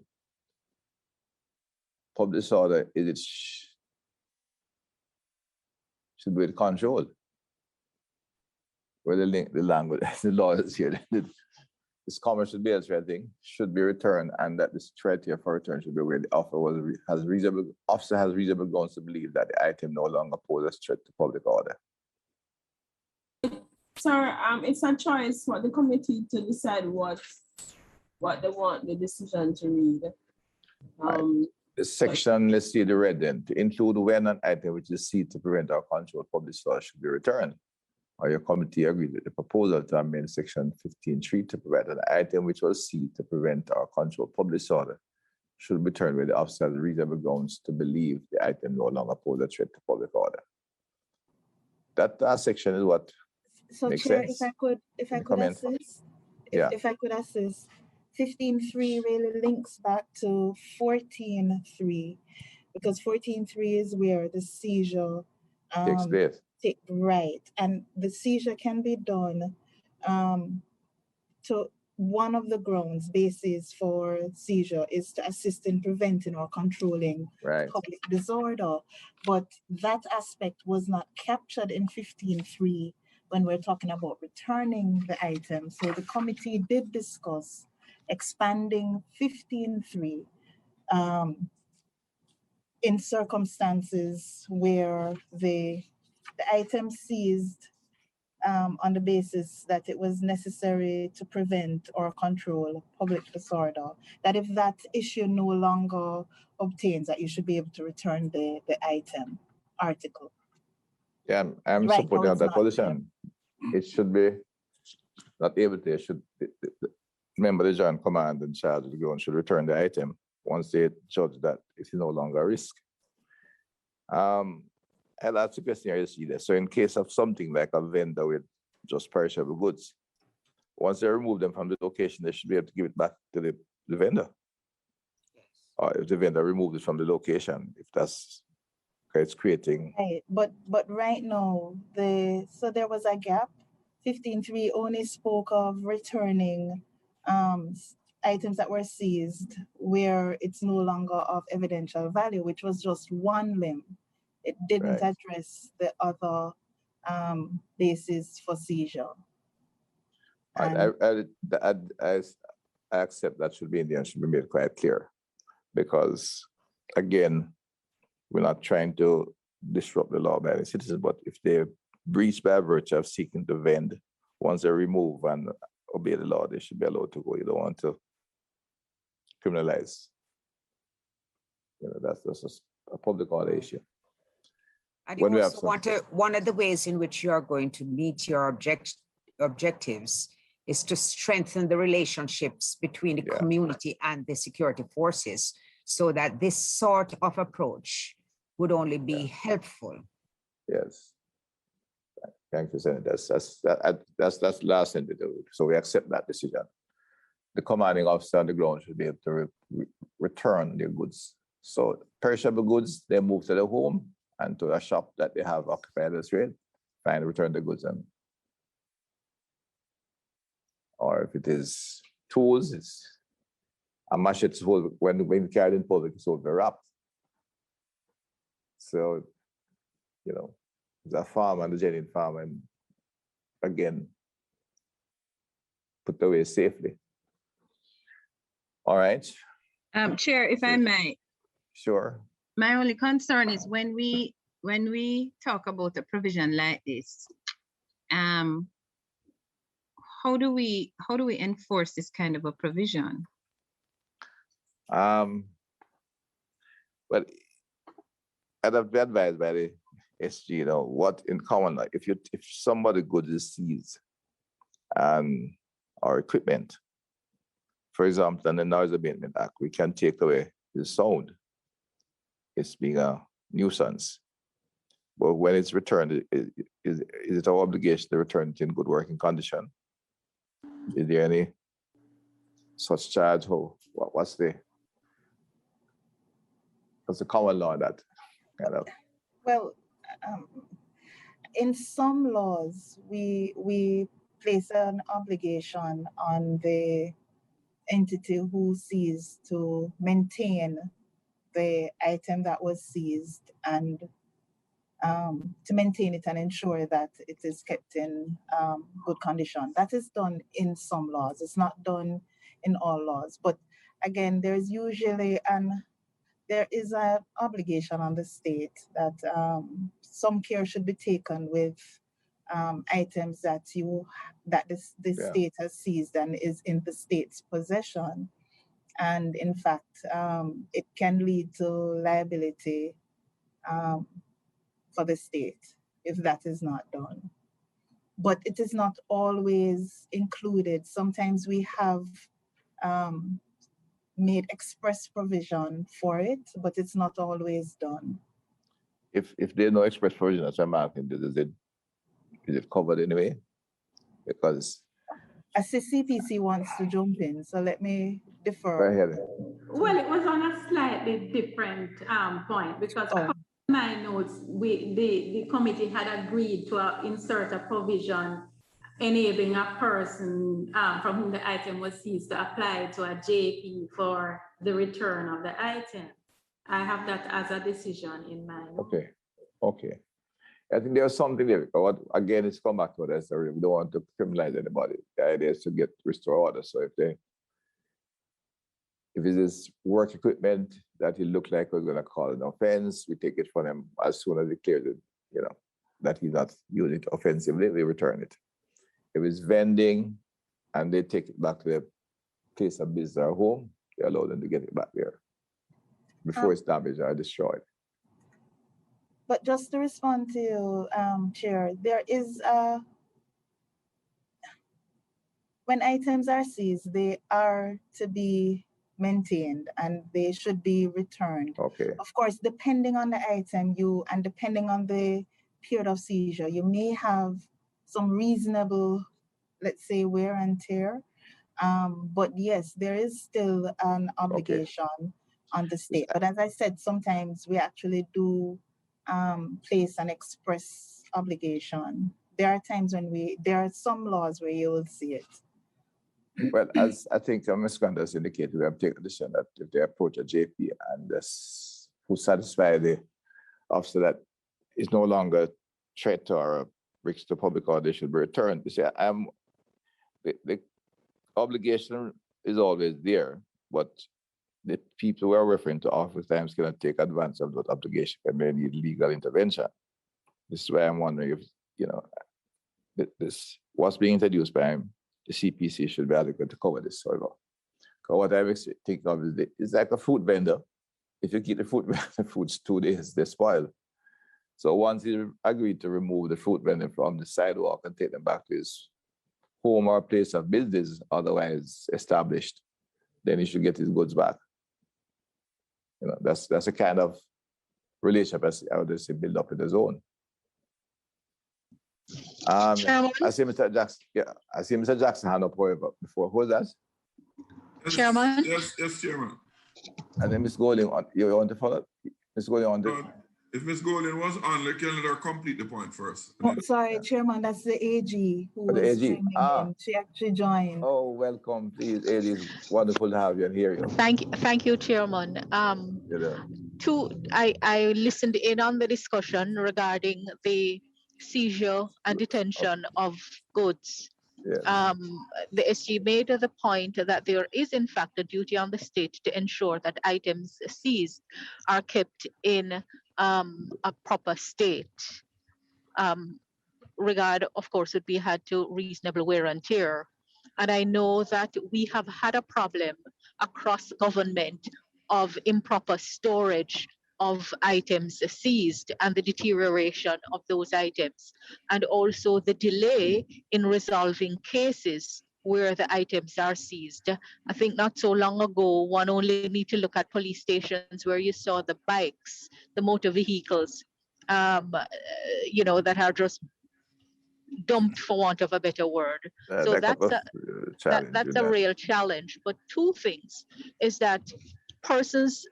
Public disorder is it should be with control. Where the language, the law is here. This comment should be as thing should be returned, and that this criteria for return should be where the officer has reasonable grounds to believe that the item no longer poses a threat to public order. Sir, it's a choice for the committee to decide what they want the decision to read. The section, let's see the red then, to include when an item which is seized to prevent or control public disorder should be returned. Or your committee agreed with the proposal to amend Section 15.3 to provide an item which was seized to prevent or control public disorder should be returned where the officer has reasonable grounds to believe the item no longer poses a threat to public order. That section is what so makes Chair, sense. if I could assist, if I could assist, 15.3 really links back to 14.3 because 14.3 is where the seizure takes place. Right, and the seizure can be done to one of the grounds basis for seizure is to assist in preventing or controlling public disorder, but that aspect was not captured in 15.3 when we're talking about returning the item. So the committee did discuss expanding 15.3 in circumstances where the item seized on the basis that it was necessary to prevent or control public disorder, that if that issue no longer obtains, that you should be able to return the item, article. Yeah, I'm supporting that position. It should be not able to, remember the joint command in charge of the ground should return the item once they judge that it's no longer a risk. I'll ask the question here, you see this. So in case of something like a vendor with just perishable goods, once they remove them from the location, they should be able to give it back to the vendor. Yes. Or if the vendor removes it from the location, if that's, it's creating. Right, but right now, so there was a gap. 15.3 only spoke of returning items that were seized where it's no longer of evidential value, which was just one limb. It didn't address the other basis for seizure. I accept that should be in there and should be made quite clear, because again, we're not trying to disrupt the law by the citizens, but if they breach by virtue of seeking to vend, once they remove and obey the law, they should be allowed to go. You don't want to criminalize. You know, that's just a public order issue. And you also want to, one of the ways in which you are going to meet your objectives is to strengthen the relationships between the community and the security forces, so that this sort of approach would only be helpful. Yes. Thank you, Senator. That's the last thing to do. So we accept that decision. The commanding officer on the ground should be able to return their goods. So perishable goods, they move to the home and to a shop that they have occupied as trade, find return the goods. And or if it is tools, it's a machete when carried in public, it's over wrapped. So, you know, the farm and the genuine farm, and again, put away safely. All right. Chair, if I may. Sure. My only concern is when we talk about a provision like this, how do we enforce this kind of a provision? Well, I'd have been advised by the SG, you know, what in common, like if somebody goods is seized or equipment, for example, in the Noise Abatement Act, we can take away the sound. It's being a nuisance. But when it's returned, is it our obligation to return it in good working condition? Is there any such charge? What's the common law that kind of? Well, in some laws, we place an obligation on the entity who seized to maintain the item that was seized and to maintain it and ensure that it is kept in good condition. That is done in some laws. It's not done in all laws. But again, there is an obligation on the state that some care should be taken with items that the state has seized and is in the state's possession. And in fact, it can lead to liability for the state if that is not done. But it is not always included. Sometimes we have made express provision for it, but it's not always done. If there's no express provision, as I'm asking, is it covered anyway? Because I see CPC wants to jump in, so let me defer. Go ahead. Well, it was on a slightly different point because my notes, the committee had agreed to insert a provision enabling a person from whom the item was seized to apply to a JP for the return of the item. I have that as a decision in mind. Okay. I think there's something there. But again, it's come back to us. We don't want to criminalize anybody. The idea is to restore order. So if it is work equipment that it looked like was going to cause an offense, we take it from him as soon as he clears it, you know, that he's not using it offensively, we return it. If it's vending and they take it back to their place of business or home, they allow them to get it back there before it's damaged or destroyed. But just to respond to you, Chair, there is when items are seized, they are to be maintained and they should be returned. Okay. Of course, depending on the item and depending on the period of seizure, you may have some reasonable, let's say, wear and tear. But yes, there is still an obligation on the state. But as I said, sometimes we actually do place an express obligation. There are times when there are some laws where you will see it. Well, as I think Ms. Grant has indicated, we have taken the decision that if they approach a JP and who satisfy the officer that is no longer a threat or a risk to public order, they should be returned. You see, the obligation is always there, but the people we are referring to oftentimes cannot take advantage of that obligation and may need legal intervention. This is why I'm wondering if, you know, this what's being introduced by the CPC should be adequate to cover this sort of. Because what I think of is it's like a food vendor. If you keep the foods 2 days, they spoil. So once he agreed to remove the fruit vendor from the sidewalk and take them back to his home or place of business, otherwise established, then he should get his goods back. You know, that's a kind of relationship I would say build up in the zone. I see Mr. Jackson. Yeah, I see Mr. Jackson hand up before. Who was that? Chairman. Yes, Chairman. And then Ms. Golding, you want to follow? Ms. Golding on the. If Ms. Golding was on, let her complete the point first. Oh, sorry, Chairman, that's the AG who was streaming in. She actually joined. Oh, welcome, please. It is wonderful to have you and hear you. Thank you, Chairman. I listened in on the discussion regarding the seizure and detention of goods. Yes. The SG made the point that there is in fact a duty on the state to ensure that items seized are kept in a proper state. Regard, of course, would be had to reasonable wear and tear. And I know that we have had a problem across government of improper storage of items seized and the deterioration of those items, and also the delay in resolving cases where the items are seized. I think not so long ago, one only need to look at police stations where you saw the bikes, the motor vehicles, that are just dumped, for want of a better word. So that's a real challenge. But two things is that persons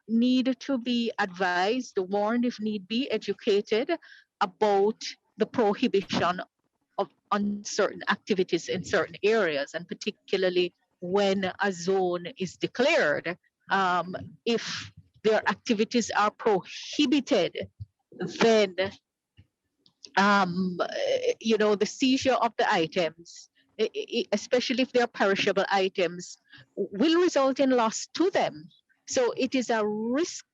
need to be advised, warned if need be, educated about the prohibition on certain activities in certain areas, and particularly when a zone is declared. If their activities are prohibited, then the seizure of the items, especially if they're perishable items, will result in loss to them. So it is a risk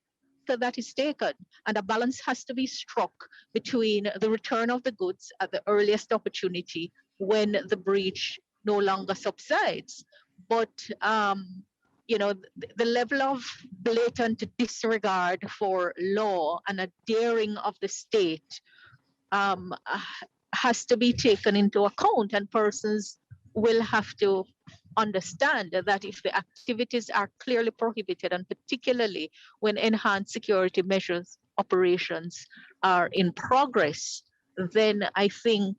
that is taken, and a balance has to be struck between the return of the goods at the earliest opportunity when the breach no longer subsides. But the level of blatant disregard for law and a daring of the state has to be taken into account, and persons will have to understand that if the activities are clearly prohibited, and particularly when enhanced security measures operations are in progress, then I think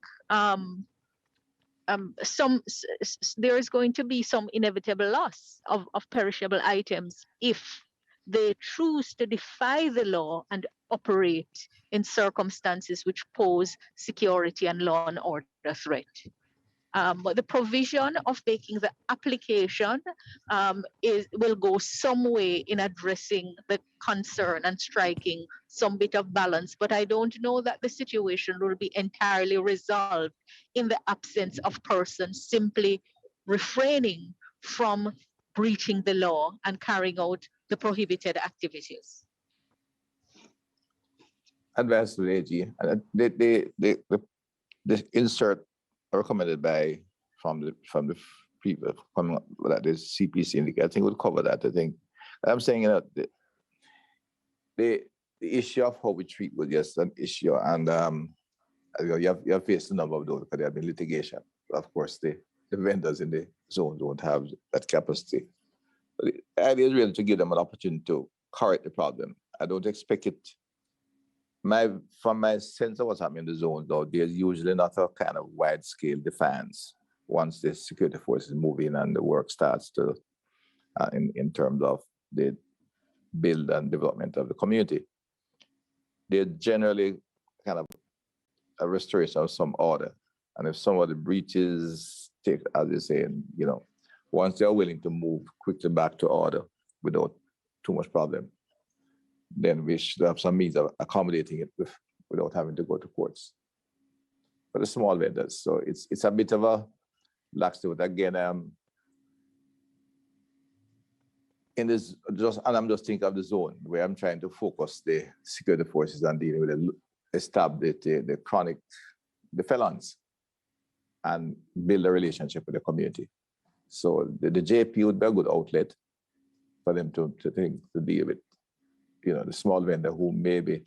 there is going to be some inevitable loss of perishable items if they choose to defy the law and operate in circumstances which pose security and law and order threat. But the provision of making the application will go some way in addressing the concern and striking some bit of balance. But I don't know that the situation will be entirely resolved in the absence of persons simply refraining from breaching the law and carrying out the prohibited activities. Advice to the AG. The insert recommended from the people coming up that is CPC indicate, I think we'll cover that. I think I'm saying the issue of how we treat was just an issue, and you have faced a number of those because there have been litigation. Of course, the vendors in the zone don't have that capacity. But the idea is really to give them an opportunity to correct the problem. I don't expect it. From my sense of what's happening in the zone, though, there's usually not a kind of wide-scale defense once the security forces move in and the work starts to, in terms of the build and development of the community. They're generally kind of a restoration of some order. And if some of the breaches take, as you say, once they're willing to move quickly back to order without too much problem, then we should have some means of accommodating it without having to go to courts. For the small vendors, so it's a bit of a lax to it. Again, and I'm just thinking of the zone where I'm trying to focus the security forces on dealing with the chronic, the felons, and build a relationship with the community. So the JP would be a good outlet for them to deal with, the small vendor who maybe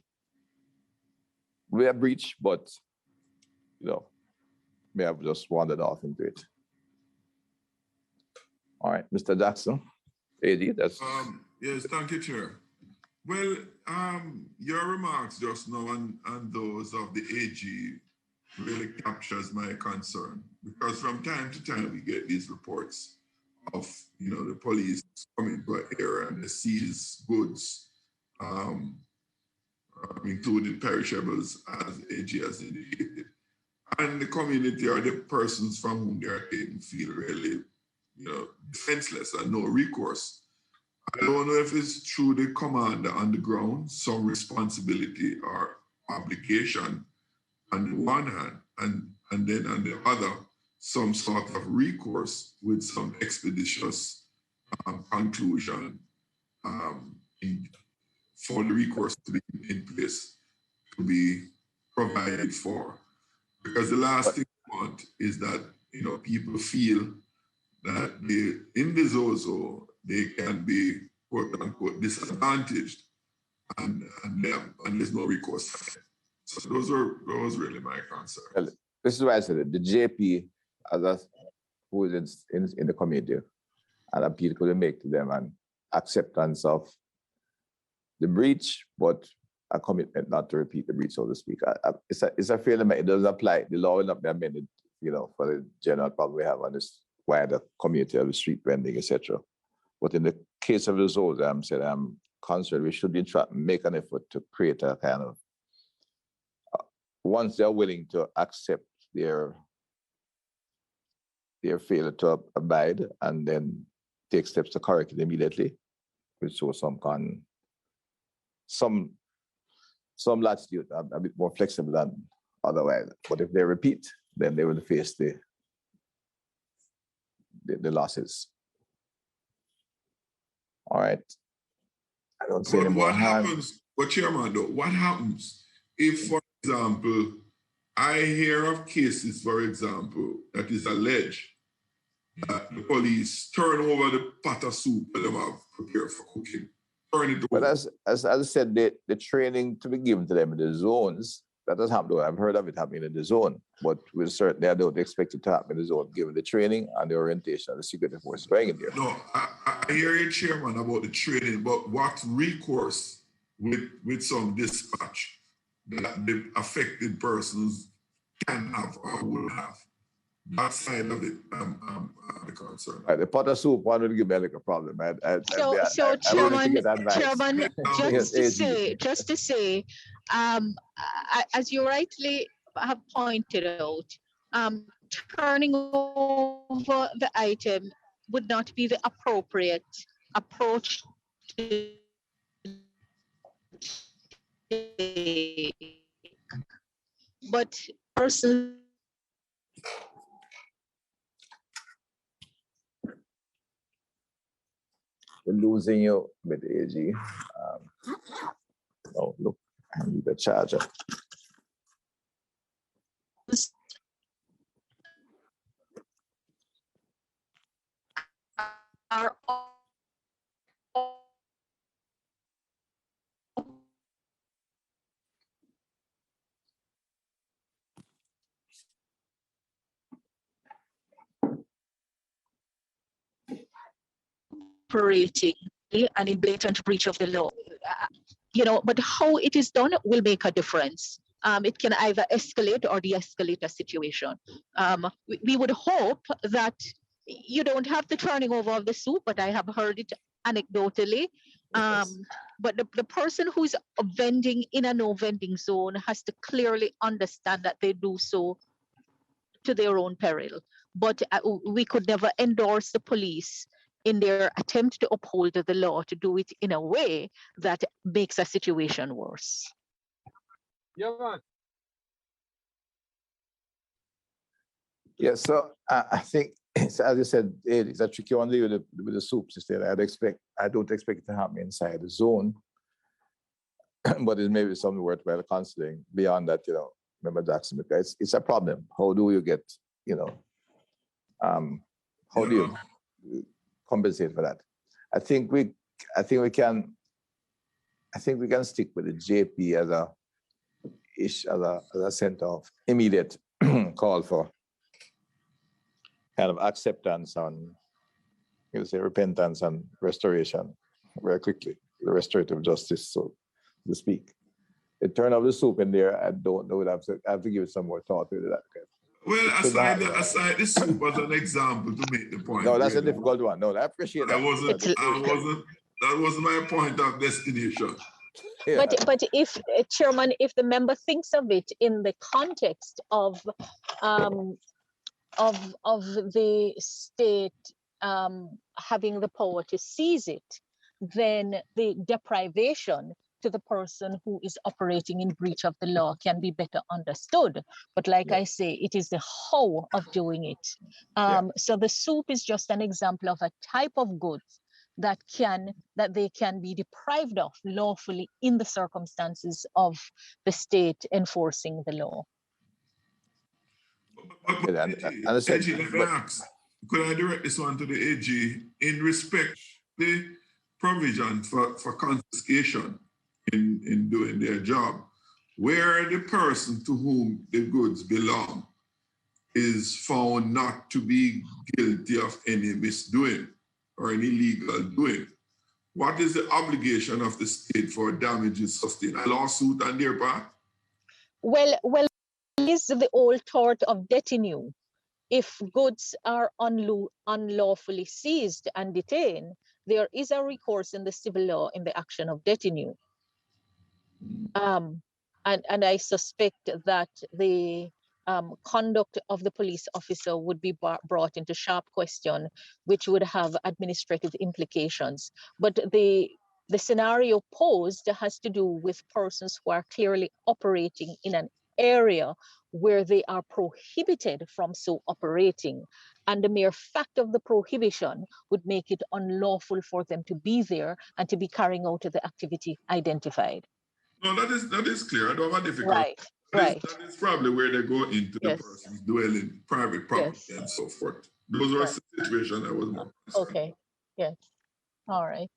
we have breached, but may have just wandered off into it. All right, Mr. Jackson, AD, that's yes, thank you, Chair. Well, your remarks just now and those of the AG really captures my concern, because from time to time we get these reports of the police coming to an area and they seize goods, including perishables, as AG has indicated, and the community or the persons from whom they are taken feel really defenseless and no recourse. I don't know if it's through the commander on the ground, some responsibility or obligation on the one hand, and then on the other, some sort of recourse with some expeditious conclusion for the recourse to be in place, to be provided for. Because the last thing we want is that people feel that in the ZOSO, they can be quote unquote disadvantaged and there's no recourse. So those really my concern. Well, this is why I said it. The JP, who is in the community, and appeal could make to them an acceptance of the breach, but a commitment not to repeat the breach, so to speak. It's a fair limit. It doesn't apply. The law will not be amended, for the general problem we have on this wider community of the street vending, etc. But in the case of the ZOSO, I'm concerned we should make an effort to create a kind of, once they're willing to accept their failure to abide and then take steps to correct it immediately, which shows some latitude, a bit more flexible than otherwise. But if they repeat, then they will face the losses. All right. I don't see any more. What happens, but Chairman, though, what happens if, for example, I hear of cases, for example, that is alleged that the police turn over the pot of soup that they have prepared for cooking? But as I said, the training to be given to them in the zones, that does happen. I've heard of it happening in the zone, but we certainly I don't expect it to happen in the zone, given the training and the orientation of the security force going in there. No, I hear you, Chairman, about the training, but what recourse with some dispatch that the affected persons can have or will have? That side of it, I'm the concern. The pot of soup one would give me like a problem. So Chairman, just to say, as you rightly have pointed out, turning over the item would not be the appropriate approach to take. But person. We're losing you with AG. Oh, look, I need the charger. Are operating and in blatant breach of the law. But how it is done will make a difference. It can either escalate or de-escalate a situation. We would hope that you don't have the turning over of the soup, but I have heard it anecdotally. But the person who's vending in a no vending zone has to clearly understand that they do so to their own peril. But we could never endorse the police in their attempt to uphold the law to do it in a way that makes a situation worse. Yeah, so I think, as you said, it's a tricky one with the soup system. I don't expect it to happen inside the zone, but it may be something worthwhile considering beyond that, Member Jackson, because it's a problem. How do you get, how do you compensate for that? I think we can stick with the JP as a center of immediate call for kind of acceptance and repentance and restoration very quickly, the restorative justice, so to speak. The turn of the soup in there, I don't know. I have to give it some more thought to that. Well, aside the soup as an example to make the point. No, that's a difficult one. No, I appreciate that. That wasn't my point of destination. Yeah. But if Chairman, if the member thinks of it in the context of the state having the power to seize it, then the deprivation to the person who is operating in breach of the law can be better understood. But like I say, it is the how of doing it. So the soup is just an example of a type of goods that they can be deprived of lawfully in the circumstances of the state enforcing the law. But AG, let me ask, could I direct this one to the AG in respect the provision for confiscation in doing their job, where the person to whom the goods belong is found not to be guilty of any misdoing or any illegal doing. What is the obligation of the state for damages sustained? A lawsuit on their part? Well, is the old tort of detenue. If goods are unlawfully seized and detained, there is a recourse in the civil law in the action of detenue. And I suspect that the conduct of the police officer would be brought into sharp question, which would have administrative implications. But the scenario posed has to do with persons who are clearly operating in an area where they are prohibited from so operating. And the mere fact of the prohibition would make it unlawful for them to be there and to be carrying out the activity identified. No, that is clear. I don't have a difficulty. Right. That is probably where they go into the person's dwelling, private property, and so forth. Those are situations I was more concerned. Okay. Yes. All right.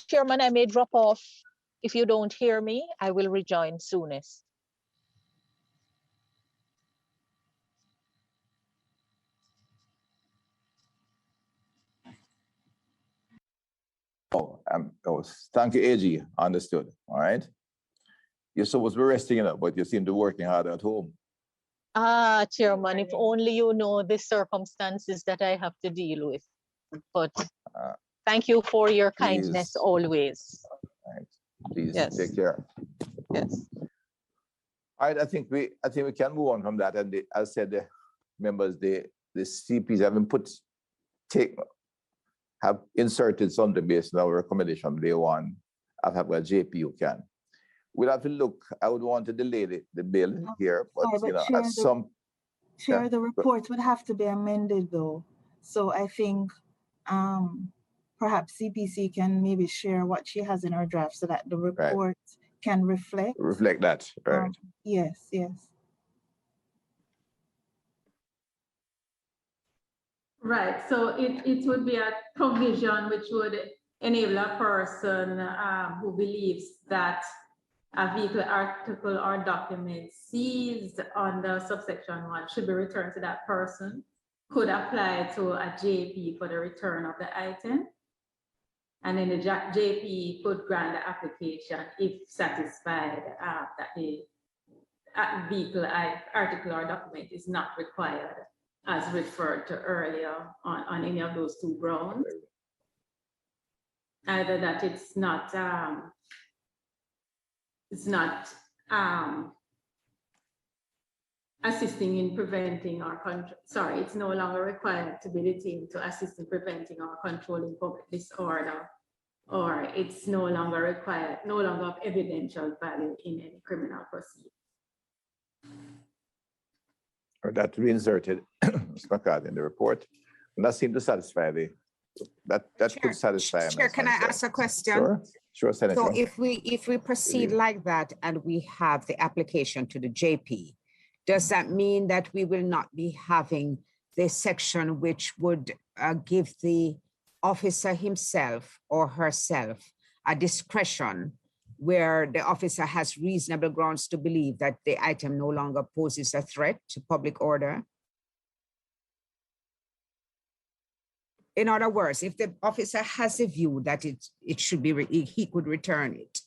Chairman, I may drop off. If you don't hear me, I will rejoin soonest. Thank you, AG. Understood. All right. You're supposed to be resting up, but you seem to be working hard at home. Chairman, if only you know the circumstances that I have to deal with. But thank you for your kindness always. Right. Please take care. Yes. All right. I think we can move on from that. And as I said, the members, the CPs have inserted something based on our recommendation. They want to have a JP who can. We'll have to look. I would want to delay the bill here, but the report would have to be amended though. So I think perhaps CPC can maybe share what she has in her draft so that the report can reflect that. Right. Yes. Right. So it would be a provision which would enable a person who believes that a vehicle, article, or document seized under subsection 1 should be returned to that person, could apply to a JP for the return of the item. And then the JP could grant the application if satisfied that the vehicle, article, or document is not required as referred to earlier on any of those two grounds. Either that it's not assisting in preventing or it's no longer required to be detained to assist in preventing or controlling public disorder, or it's no longer of evidential value in any criminal proceeding. Or that reinserted Ms. McCarthy in the report. And that seemed to satisfy that could satisfy. Chair, can I ask a question? Sure, Senator. So if we proceed like that and we have the application to the JP, does that mean that we will not be having this section which would give the officer himself or herself a discretion where the officer has reasonable grounds to believe that the item no longer poses a threat to public order? In other words, if the officer has a view that it should be, he could return it,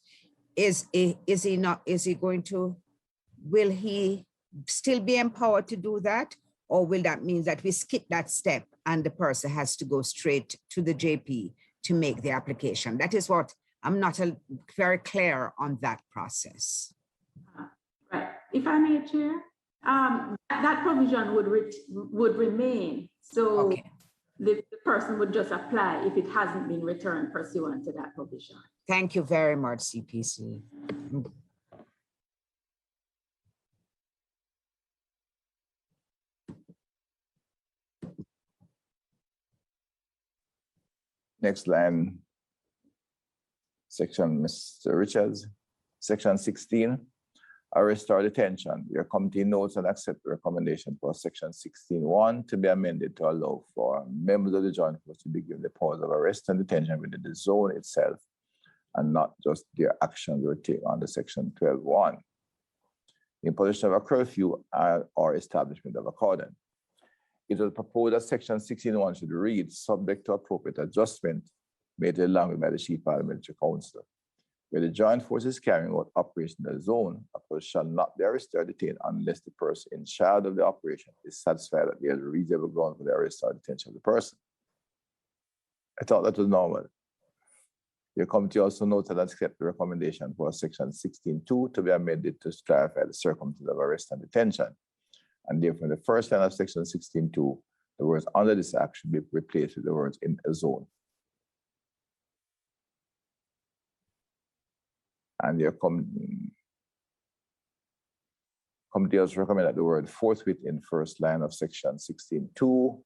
will he still be empowered to do that? Or will that mean that we skip that step and the person has to go straight to the JP to make the application? That is what I'm not very clear on that process. Right. If I may, Chair, that provision would remain. So the person would just apply if it hasn't been returned pursuant to that provision. Thank you very much, CPC. Next line, section, Mr. Richards, section 16, arrest or detention. Your committee notes and accept the recommendation for section 16.1 to be amended to allow for members of the joint force to be given the powers of arrest and detention within the zone itself and not just their actions were taken under Section 12.1. Imposition of a curfew or establishment of a cordon. It was proposed that Section 16.1 should read, subject to appropriate adjustment made to the language by the Chief Parliamentary Council. Where the joint forces carrying out operation in the zone, a person shall not be arrested or detained unless the person in charge of the operation is satisfied that there is a reasonable ground for the arrest or detention of the person. I thought that was normal. The committee also noted and accepted the recommendation for Section 16.2 to be amended to clarify the circumstances of arrest and detention. And therefore, in the first line of Section 16.2, the words under this act should be replaced with the words in a zone. And the committee also recommended that the word forthwith in first line of Section 16.2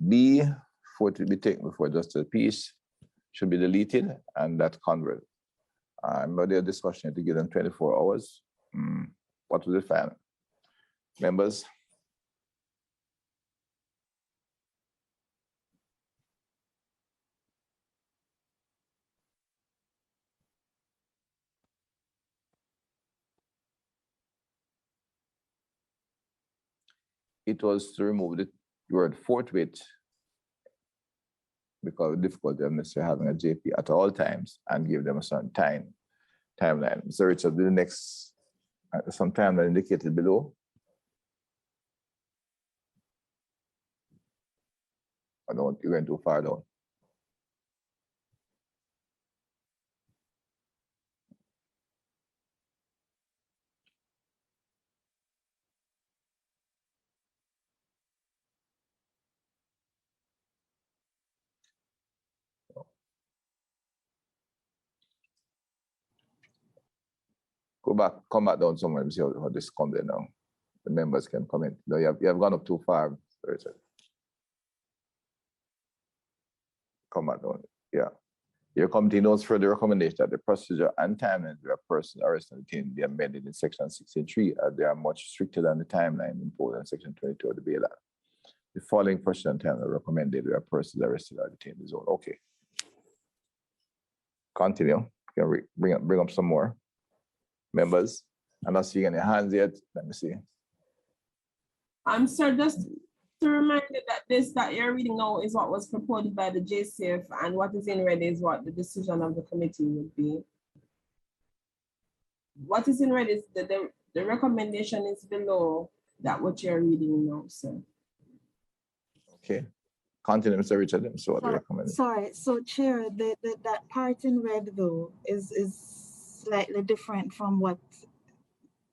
B, forthwith be taken before justice of the peace, should be deleted, and that convert. Remember their discussion to give them 24 hours. What was the final? Members? It was to remove the word forthwith because of the difficulty of necessarily having a JP at all times and give them a certain timeline. Mr. Richard, the next, some timeline indicated below. I don't want you going too far down. Come back down somewhere and see how this comes in now. The members can comment. No, you have gone up too far, Mr. Richard. Come back down. Yeah. Your committee notes further recommendation that the procedure and timeline where a person arrested and detained be amended in Section 16.3 as they are much stricter than the timeline imposed in Section 22 of the Bail Act. The following procedure and timeline are recommended where a person is arrested or detained in the zone. Okay. Continue. You can bring up some more. Members, I'm not seeing any hands yet. Let me see. Sir, just to remind you that this that you're reading now is what was proposed by the JCF, and what is in red is what the decision of the committee would be. What is in red is the recommendation is below that what you're reading now, sir. Okay. Continue, Mr. Richard. So what recommend? Sorry, so Chair, that part in red though is slightly different from what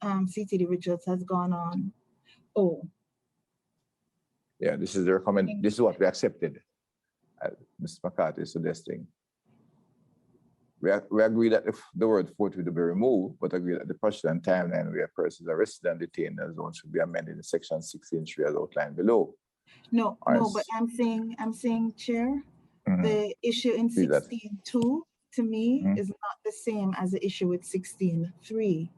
CTD Richards has gone on. Oh. Yeah, this is the recommend. This is what we accepted. Mr. McCarthy is suggesting. We agree that if the word forthwith will be removed, but agree that the procedure and timeline where a person is arrested and detained in a zone should be amended in Section 16.3 as outlined below. No, but I'm saying, Chair, the issue in 16.2 to me is not the same as the issue with 16.3.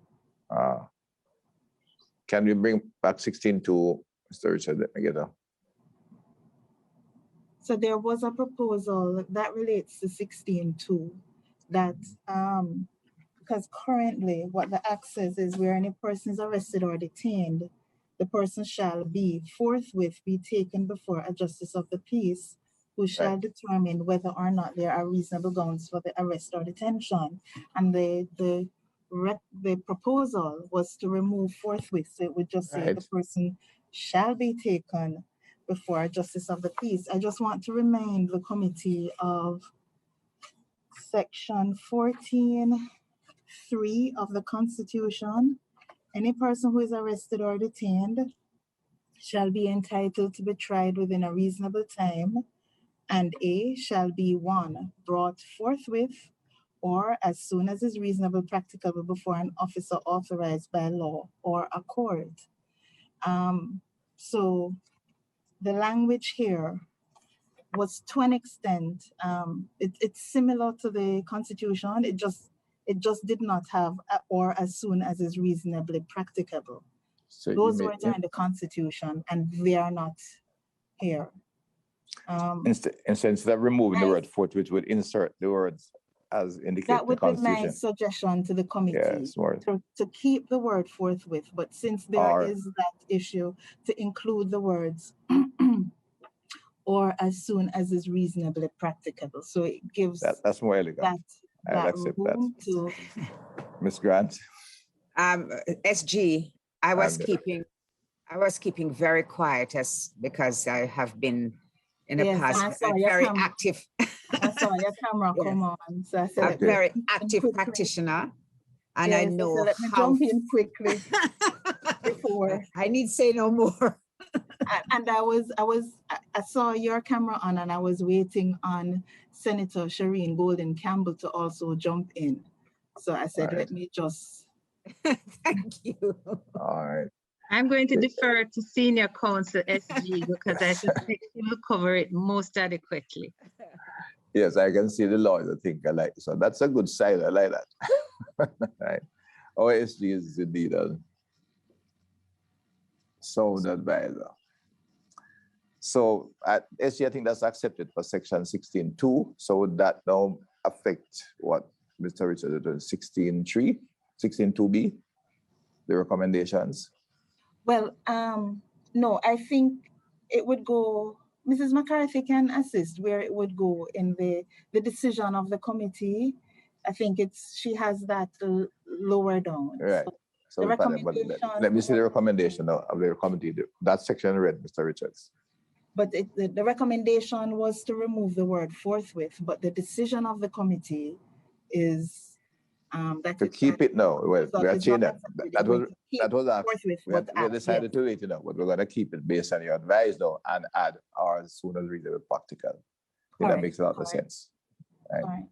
Can we bring back 16.2, Mr. Richard? Let me get a. So there was a proposal that relates to 16.2 that because currently what the act says is where any person is arrested or detained, the person shall be forthwith be taken before a justice of the peace who shall determine whether or not there are reasonable grounds for the arrest or detention. And the proposal was to remove forthwith. So it would just say the person shall be taken before a justice of the peace. I just want to remind the committee of Section 14(3) of the Constitution. Any person who is arrested or detained shall be entitled to be tried within a reasonable time, and A shall be 1, brought forthwith or as soon as is reasonable practicable before an officer authorized by law or a court. So the language here was to an extent, it's similar to the Constitution. It just did not have or as soon as is reasonably practicable. So those words are in the Constitution and they are not here. Instead of removing the word forthwith, would insert the words as indicated That in the would be my Constitution. suggestion to the committee, Yes, to keep the word forthwith, but since there is that issue, to include the words or as soon as is reasonably practicable. So it gives that's more elegant. I'll accept that. To Ms. Grant. SG, I was keeping very quiet because I have been in the past very active. I saw your camera come on. So I said, a very active practitioner. And I know so let me jump in quickly before. I need say no more. And I saw your camera on, and I was waiting on Senator Shireen Golden Campbell to also jump in. So I said, let me just. Thank you. All right. I'm going to defer to Senior Counsel SG because I suspect he will cover it most adequately. Yes, I can see the lawyers think I like. So that's a good side. I like that. Right. OSG is indeed a sound advisor. So at SG, I think that's accepted for section 16.2. So would that now affect what Mr. Richard did, 16.3, 16.2B, the recommendations? Well, no, I think it would go, Mrs. McCarthy can assist where it would go in the decision of the committee. I think she has that lower down. Right. So the recommendation, let me see the recommendation of the committee. That section read, Mr. Richards. But the recommendation was to remove the word forthwith, but the decision of the committee is to keep it now. Well, we are changing that. That was after we decided to wait, but we're going to keep it based on your advice now and add or as soon as reasonable practical. I think that makes a lot of sense. Right.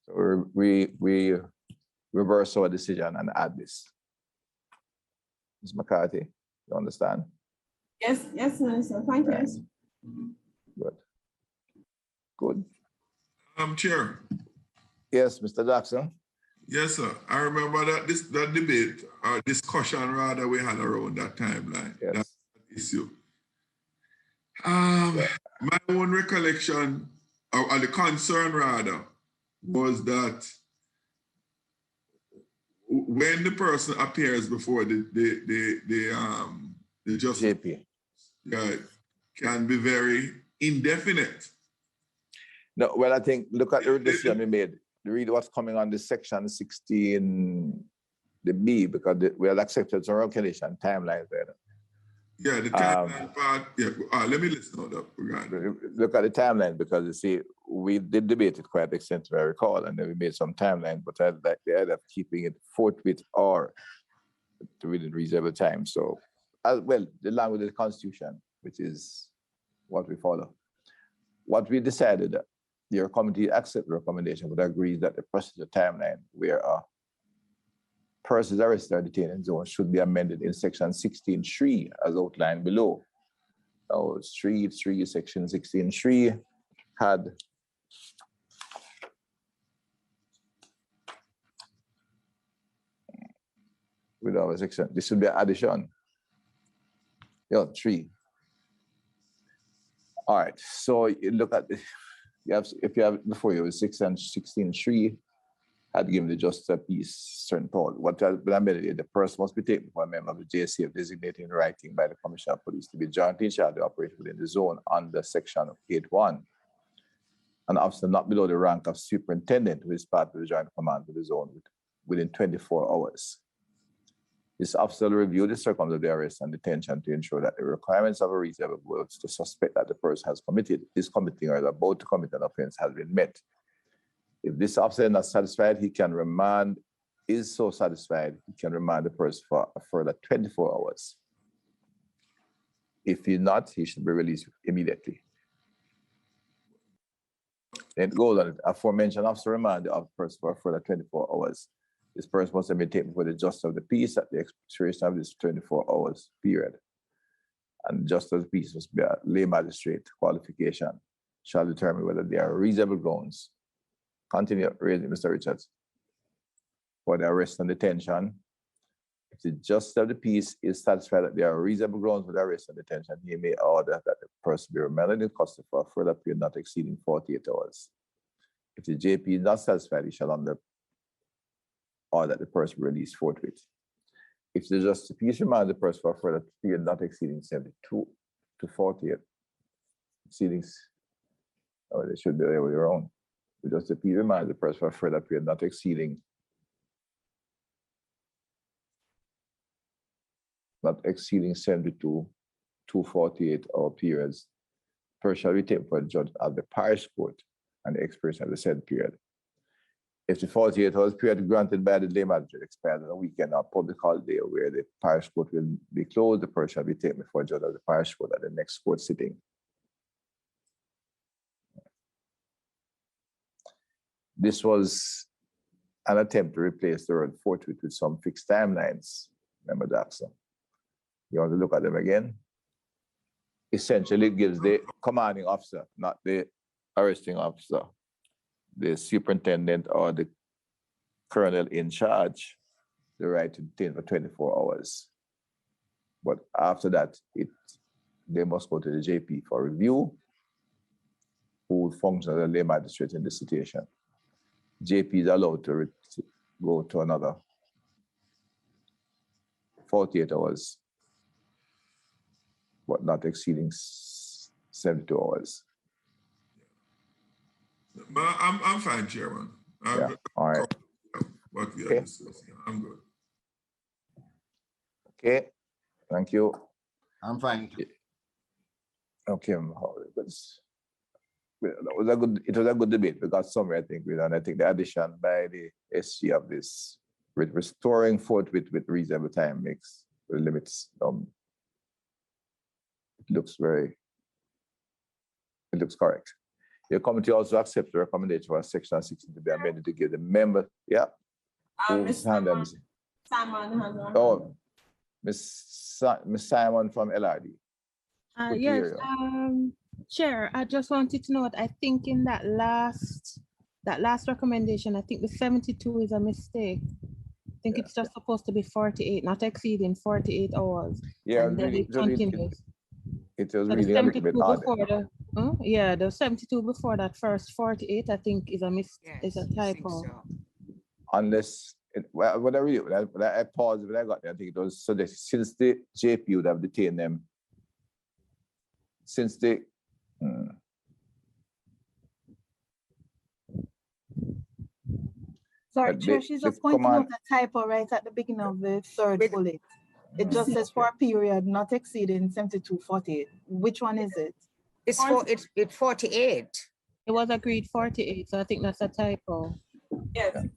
So we reverse our decision and add this. Ms. McCarthy, you understand? Yes, Minister. Thank you. Good. Chair. Yes, Mr. Jackson. Yes, sir. I remember that that debate or discussion rather we had around that timeline, that issue. My own recollection, or the concern rather, was that when the person appears before the justice, can be very indefinite. No, well, I think look at the decision we made. Read what's coming on this section 16, the B, because we had accepted some recognition timelines there. Yeah, the timeline part. Yeah, let me listen on that. Look at the timeline because you see, we did debate it quite extensively, I recall, and then we made some timeline, but I like the idea of keeping it forthwith or within reasonable time. So, as well, the language of the Constitution, which is what we follow. What we decided, your committee accept the recommendation, but agrees that the procedure timeline where a persons arrested or detained in zone should be amended in section 16.3 as outlined below. Now, section 16.3 had with our section, this should be an addition. Yeah, 3. All right, so you look at this. If you have before you, section 16.3 had given the justice of peace certain power. What has been amended, the person must be taken for a member of the JSC designated in writing by the Commissioner of Police to be jointly in charge of the operation within the zone under section 8.1. An officer not below the rank of superintendent who is part of the joint command of the zone within 24 hours. This officer will review the circumstances of the arrest and detention to ensure that the requirements of a reasonable words to suspect that the person is committing or is about to commit an offense has been met. If this officer is not satisfied, he can remand, is so satisfied, he can remand the person for a further 24 hours. If he's not, he should be released immediately. Then it goes on, aforementioned officer remand the person for a further 24 hours. This person must have been taken for the justice of the peace at the expiration of this 24 hours period. And justice of the peace must be a lay magistrate qualification, shall determine whether there are reasonable grounds. Continue raising, Mr. Richards. For the arrest and detention, If the justice of the peace is satisfied that there are reasonable grounds for the arrest and detention, he may order that the person be remanded in custody for a further period not exceeding 48 hours. If the JP is not satisfied, he shall order that the person be released forthwith. If the justice of the peace remands the person for a further period not exceeding 72 to 48, exceedings, or they should be the other way around. The justice of the peace remands the person for a further period not exceeding 72 to 48-hour periods, person shall be taken for the judge of the parish court and the expiration of the said period. If the 48 hours period granted by the lay magistrate expires on a weekend or public holiday where the parish court will be closed, the person shall be taken before the judge of the parish court at the next court sitting. This was an attempt to replace the word forthwith with some fixed timelines. Remember that, so you want to look at them again? Essentially, it gives the commanding officer, not the arresting officer, the superintendent or the colonel in charge, the right to detain for 24 hours. But after that, they must go to the JP for review, who functions as a lay magistrate in the situation. JP is allowed to go to another 48 hours, but not exceeding 72 hours. But I'm fine, Chairman. All right. What we are discussing. I'm good. Okay. Thank you. I'm fine. Okay. It was a good debate. We got somewhere, I think, and I think the addition by the SG of this with restoring forthwith with reasonable time makes the limits. It looks correct. Your committee also accepts the recommendation for section 16 to be amended to give the member, yeah. Simon. Oh, Miss Simon from LRD. Yes, Chair, I just wanted to note, I think in that last recommendation, I think the 72 is a mistake. I think it's just supposed to be 48, not exceeding 48 hours. Yeah, and then it continues. It was really a little bit odd. Yeah, the 72 before that first 48, I think is a is a typo. So. Unless, when I paused, when I got there, I think it was suggested since the JP would have detained them, since they, Sorry, Chair, she's just pointing out a typo right at the beginning of the third bullet. It just says for a period not exceeding 72, 48. Which one is it? It's 48. It was agreed 48, so I think that's a typo. Yes.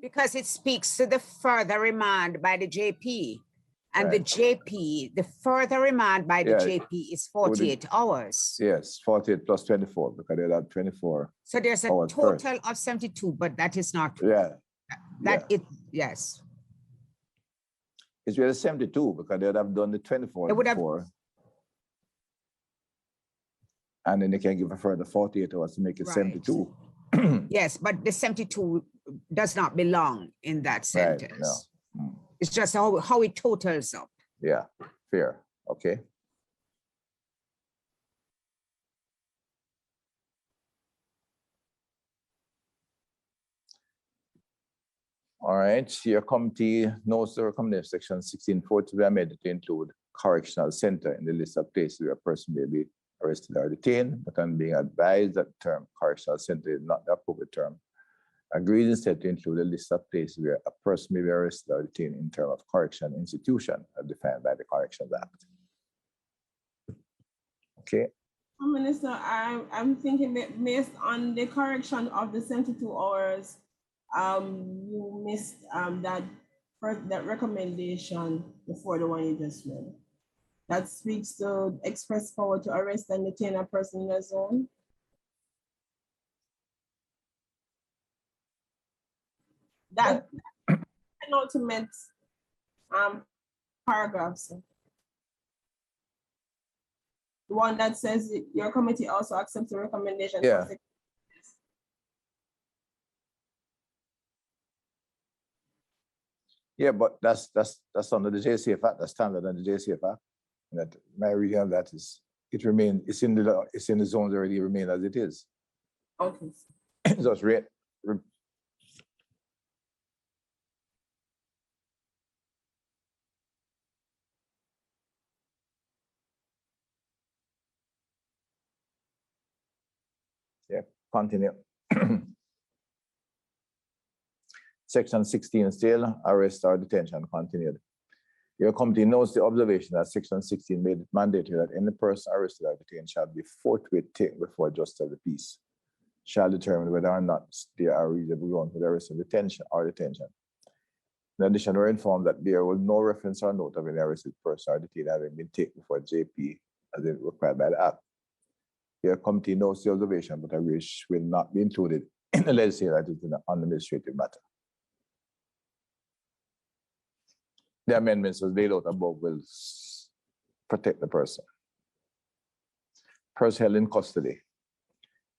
Because it speaks to the further remand by the JP. And the JP, the further remand by the JP is 48 hours. Yes, 48 plus 24, because they have 24. So there's a total of 72, but that is not. Yes. It's really 72, because they would have done the 24 before. And then they can give a further 48 hours to make it 72. Yes, but the 72 does not belong in that sentence. No. It's just how it totals up. Yeah, fair. Okay. All right, your committee notes the recommendation section 16.4 to be amended to include correctional center in the list of places where a person may be arrested or detained, but on being advised that the term correctional center is not the appropriate term. Agreed instead to include a list of places where a person may be arrested or detained in terms of correction institution as defined by the Corrections Act. Okay. Minister, I'm thinking that based on the correction of the 72 hours, you missed that recommendation before the one you just read. That speaks to express power to arrest and detain a person in a zone. That penultimate paragraph, so. The one that says your committee also accepts the recommendation. Yeah. Yeah, but that's under the JSC Act. That's standard under the JSC Act. And that my reading of that is it's in the zones already remain as it is. Okay. So it's yeah, continue. Section 16 still, arrest or detention continued. Your committee notes the observation that Section 16 made it mandatory that any person arrested or detained shall be forthwith taken before a justice of the peace shall determine whether or not there are reasonable grounds for the arrest or detention. In addition, we're informed that there was no reference or note of any arrested person or detained having been taken before JP as it required by the Act. Your committee notes the observation, but a wish will not be included in the legislation that is an administrative matter. The amendments as laid out above will protect the person. Person held in custody.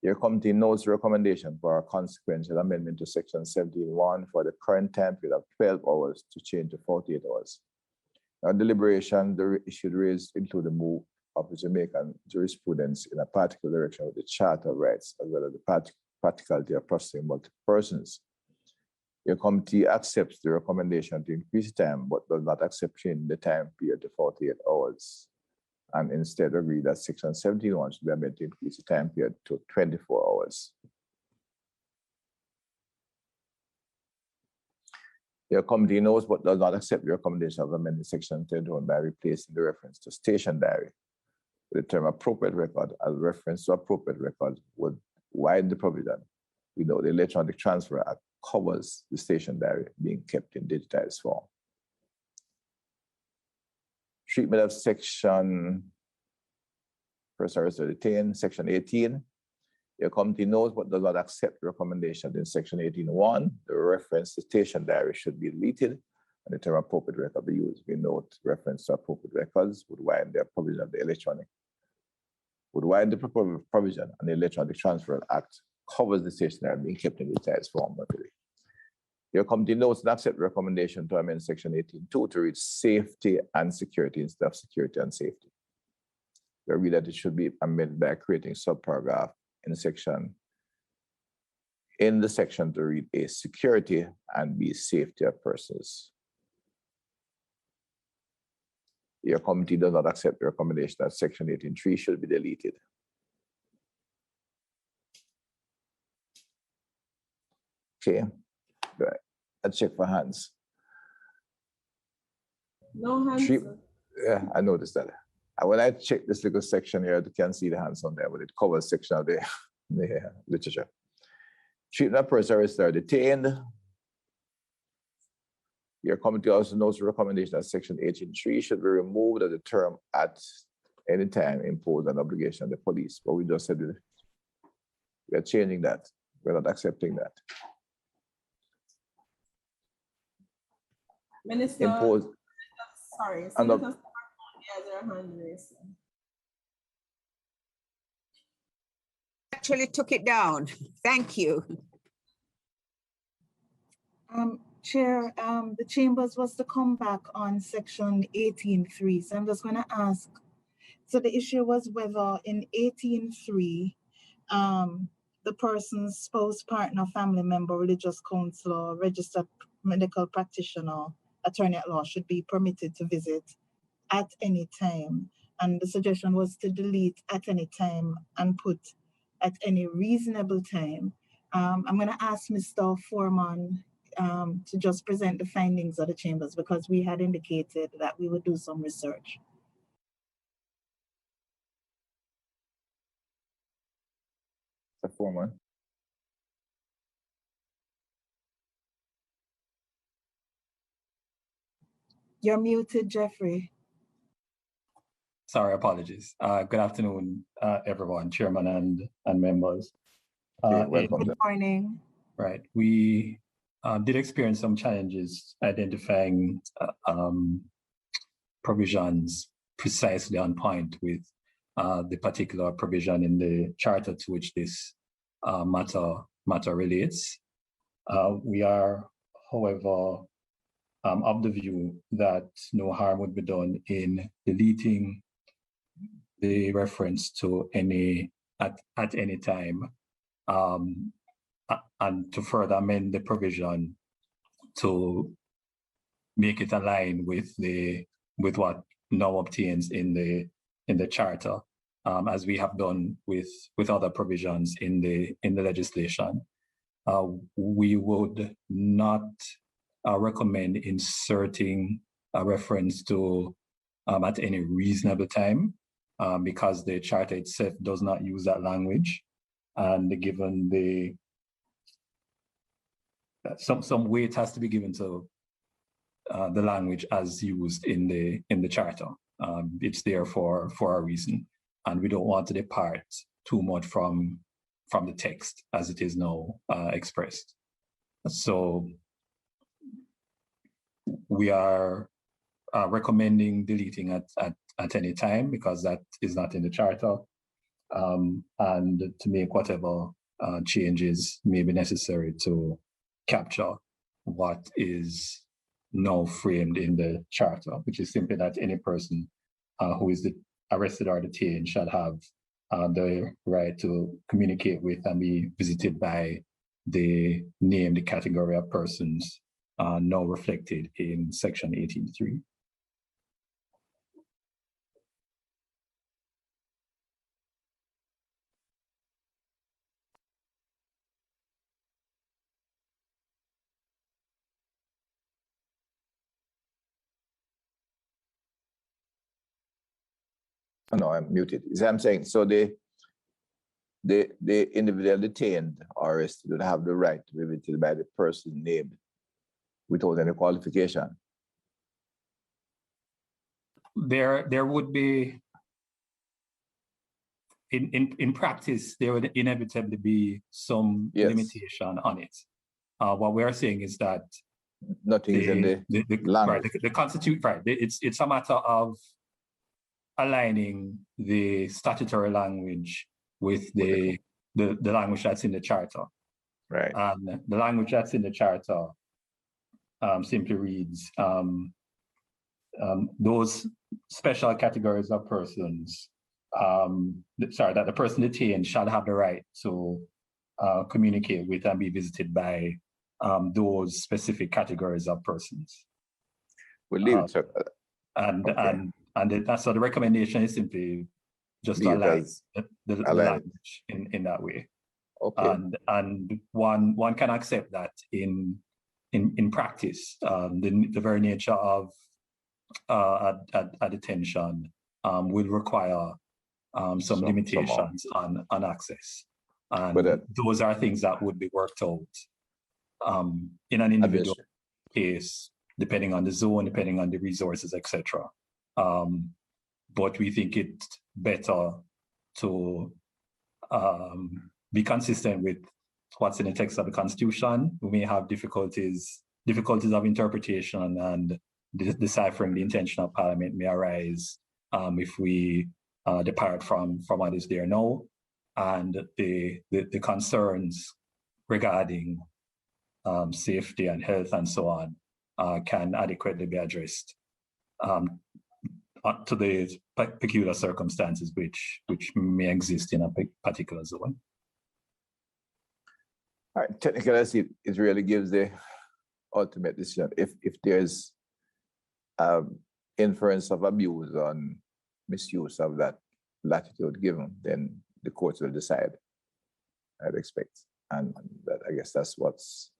Your committee notes the recommendation for a consequential amendment to Section 17(1) for the current time period of 12 hours to change to 48 hours. Now, deliberation, the issue raised include the move of the Jamaican jurisprudence in a particular direction with the Charter of Rights, as well as the practicality of processing multiple persons. Your committee accepts the recommendation to increase time, but does not accept changing the time period to 48 hours. And instead agree that Section 17(1) should be amended to increase the time period to 24 hours. Your committee knows but does not accept the recommendation of amending Section 10(1) by replacing the reference to station diary with the term appropriate record, as reference to appropriate record would widen the provision. We know the Electronic Transfer Act covers the station diary being kept in digitized form. Treatment of Section Person Arrested or Detained, Section 18. Your committee knows but does not accept the recommendation in Section 18(1). The reference to station diary should be deleted and the term appropriate record be used. We note reference to appropriate records would widen the provision of the provision and the Electronic Transfer Act covers the station diary being kept in digitized form. Your committee notes and accept the recommendation to amend Section 18(2) to read safety and security instead of security and safety. We read that it should be amended by creating subparagraph in the section to read A, security, and B, safety of persons. Your committee does not accept the recommendation that Section 18(3) should be deleted. Okay, right. Let's check for hands. No hands. Yeah, I noticed that. And when I check this little section here, you can see the hands on there, but it covers section of the literature. Treatment of persons arrested or detained. Your committee also notes the recommendation that Section 18(3) should be removed as the term at any time impose an obligation on the police. But we just said we are changing that. We're not accepting that. Minister, impose. Sorry, Actually took it down. Thank you. Chair, the chambers was to come back on Section 18(3). So I'm just going to ask. So the issue was whether in 18(3), the person's spouse, partner, family member, religious counselor, registered medical practitioner, attorney at law should be permitted to visit at any time. And the suggestion was to delete at any time and put at any reasonable time. I'm going to ask Mr. Foreman to just present the findings of the chambers because we had indicated that we would do some research. Mr. Foreman. You're muted, Jeffrey. Sorry, apologies. Good afternoon, everyone, chairman and members. Welcome. Good morning. Right, we did experience some challenges identifying provisions precisely on point with the particular provision in the charter to which this matter relates. We are, however, of the view that no harm would be done in deleting the reference to any at any time, and to further amend the provision to make it align with what now obtains in the charter, as we have done with other provisions in the legislation. We would not recommend inserting a reference to at any reasonable time, because the charter itself does not use that language, and given some weight has to be given to the language as used in the charter. It's there for a reason, and we don't want to depart too much from the text as it is now expressed. So we are recommending deleting at any time, because that is not in the charter, and to make whatever changes may be necessary to capture what is now framed in the charter, which is simply that any person who is arrested or detained shall have the right to communicate with and be visited by the named category of persons now reflected in section 18.3. Oh, no, I'm muted. Is I'm saying, so the individual detained or arrested would have the right to be visited by the person named without any qualification. There would be, in practice, there would inevitably be some limitation on it. What we are saying is that nothing is in the language. Right, the constitute, right? It's a matter of aligning the statutory language with the language that's in the charter. Right. And the language that's in the charter simply reads, those special categories of persons, that the person detained shall have the right to communicate with and be visited by those specific categories of persons. We'll leave it. So the recommendation is simply just to align the language in that way. Okay. And one can accept that in practice, the very nature of a detention will require some limitations on access. And those are things that would be worked out in an individual case, depending on the zone, depending on the resources, etc. But we think it's better to be consistent with what's in the text of the Constitution. We may have difficulties of interpretation, and deciphering the intention of Parliament may arise if we depart from what is there now, and the concerns regarding safety and health and so on can adequately be addressed to the peculiar circumstances which may exist in a particular zone. All right, technically, it really gives the ultimate decision. If there's inference of abuse and misuse of that latitude given, then the courts will decide, I'd expect. And that, I guess that's what's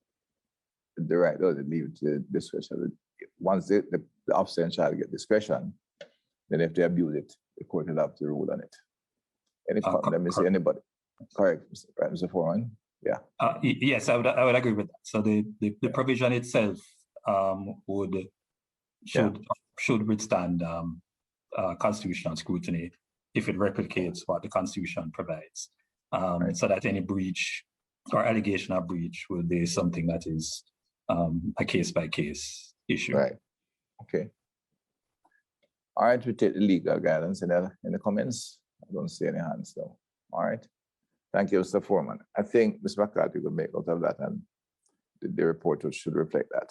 the right, or they leave it to discretion. Once the officer in charge get discretion, then if they abuse it, the court will have to rule on it. Let me see anybody. Correct, Mr. Foreman. Yeah. Yes, I would agree with that. So the provision itself should withstand constitutional scrutiny if it replicates what the Constitution provides. So that any breach or allegation of breach will be something that is a case-by-case issue. Right. Okay. All right, we take the legal guidance in the comments. I don't see any hands though. All right. Thank you, Mr. Foreman. I think Ms. McCarthy will make out of that, and the report should reflect that.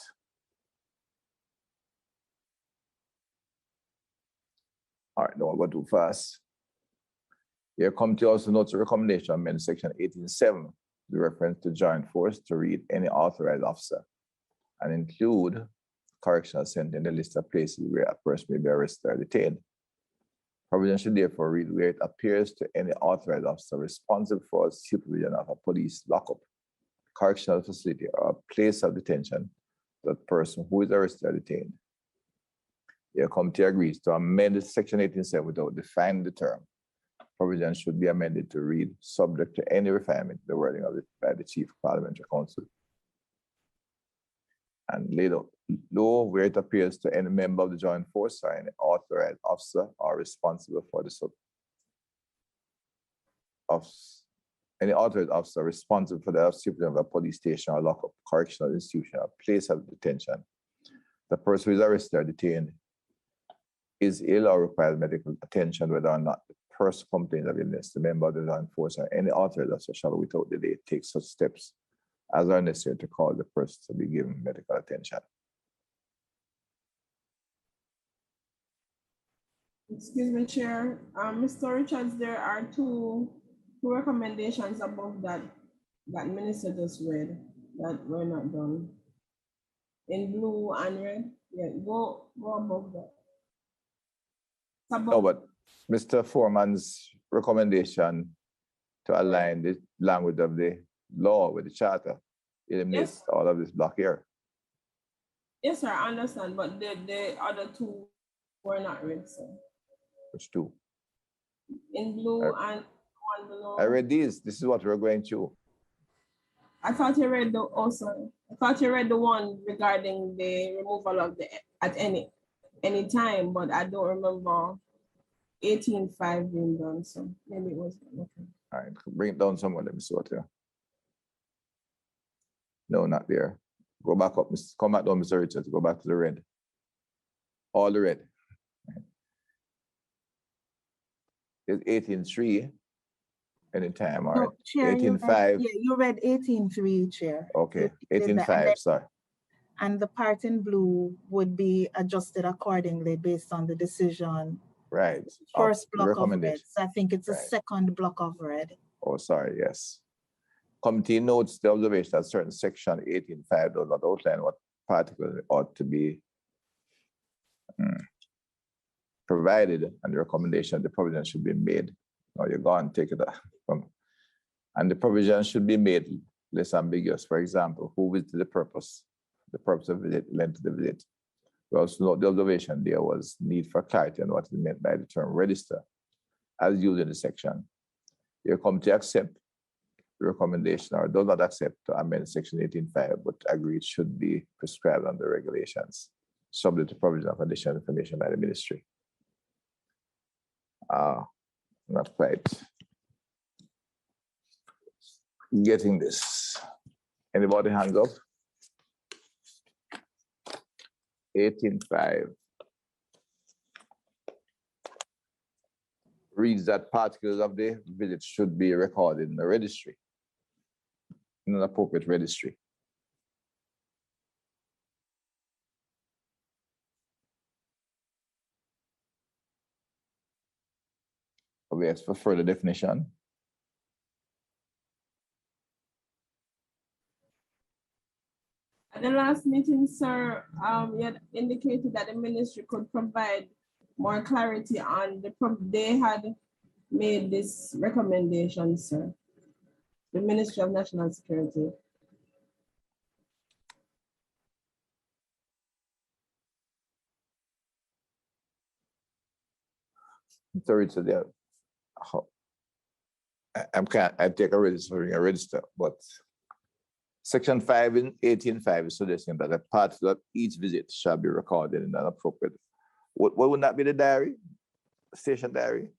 All right, now I'll go too fast. Your committee also notes a recommendation amend section 18.7, the reference to joint force to read any authorized officer and include correctional center in the list of places where a person may be arrested or detained. Provision should therefore read where it appears to any authorized officer responsible for supervision of a police lockup, correctional facility, or a place of detention that person who is arrested or detained. Your committee agrees to amend section 18.7 without defining the term. Provision should be amended to read subject to any refinement, the wording of it by the Chief Parliamentary Council. And laid out law where it appears to any member of the joint force or any authorized officer are responsible for the any authorized officer responsible for the supervision of a police station or lockup, correctional institution, or place of detention. The person who is arrested or detained is ill or requires medical attention, whether or not the person complains of illness, the member of the joint force or any authorized officer shall without delay take such steps as are necessary to call the person to be given medical attention. Excuse me, Chair. Mr. Richards, there are two recommendations above that Minister just read that were not done. In blue and red. Yeah, go above that. No, but Mr. Foreman's recommendation to align the language of the law with the charter eliminates all of this block here. Yes, sir, I understand, but the other two were not read, sir. Which two? In blue and one below. I read these. This is what we're going through. I thought you read the I thought you read the one regarding the removal of the at any time, but I don't remember 18.5 being done. So maybe it was okay. All right, bring it down somewhere. Let me see what here. No, not there. Go back up. Come back down, Mr. Richards. Go back to the red. All the red. It's 18.3 anytime, all right? No, 18.5. Yeah, you read 18.3, Chair. Okay, 18.5, sorry. And the part in blue would be adjusted accordingly based on the decision. Right. First block of red. So I think it's a second block of red. Oh, sorry, yes. Committee notes the observation that certain section 18.5 does not outline what particularly ought to be provided, and the recommendation the provision should be made. Now you go and take it from, and the provision should be made less ambiguous. For example, who visited the purpose of visit, length of the visit. We also note the observation there was need for clarity on what is meant by the term register as used in the section. Your committee accept the recommendation or does not accept to amend section 18.5, but agree it should be prescribed under regulations, subject to provision of additional information by the ministry. Not quite getting this. Anybody hands up? 18.5 reads that particulars of the visit should be recorded in the registry, in an appropriate registry. We ask for further definition. At the last meeting, sir, you had indicated that the ministry could provide more clarity on they had made this recommendation, sir. The Ministry of National Security. Sorry to that. I take a register, but section 5 in 18.5 is suggesting that a part of each visit shall be recorded in an appropriate. What would that be, the diary? Station diary?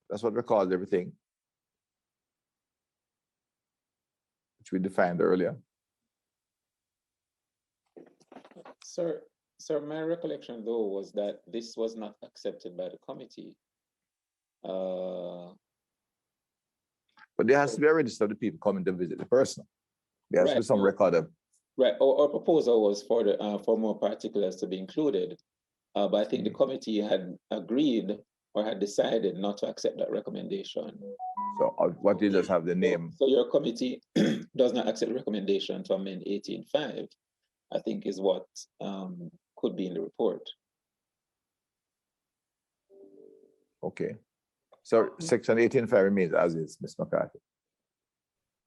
That's what records everything, which we defined earlier. Sir, my recollection though was that this was not accepted by the committee. But there has to be a register of the people coming to visit the person. There has to be some record of Right. Our proposal was for the for more particulars to be included, but I think the committee had agreed or had decided not to accept that recommendation. So what you just have the name. So your committee does not accept the recommendation to amend 18.5, I think is what could be in the report. Okay. So section 18.5 remains as is, Ms. McCarthy.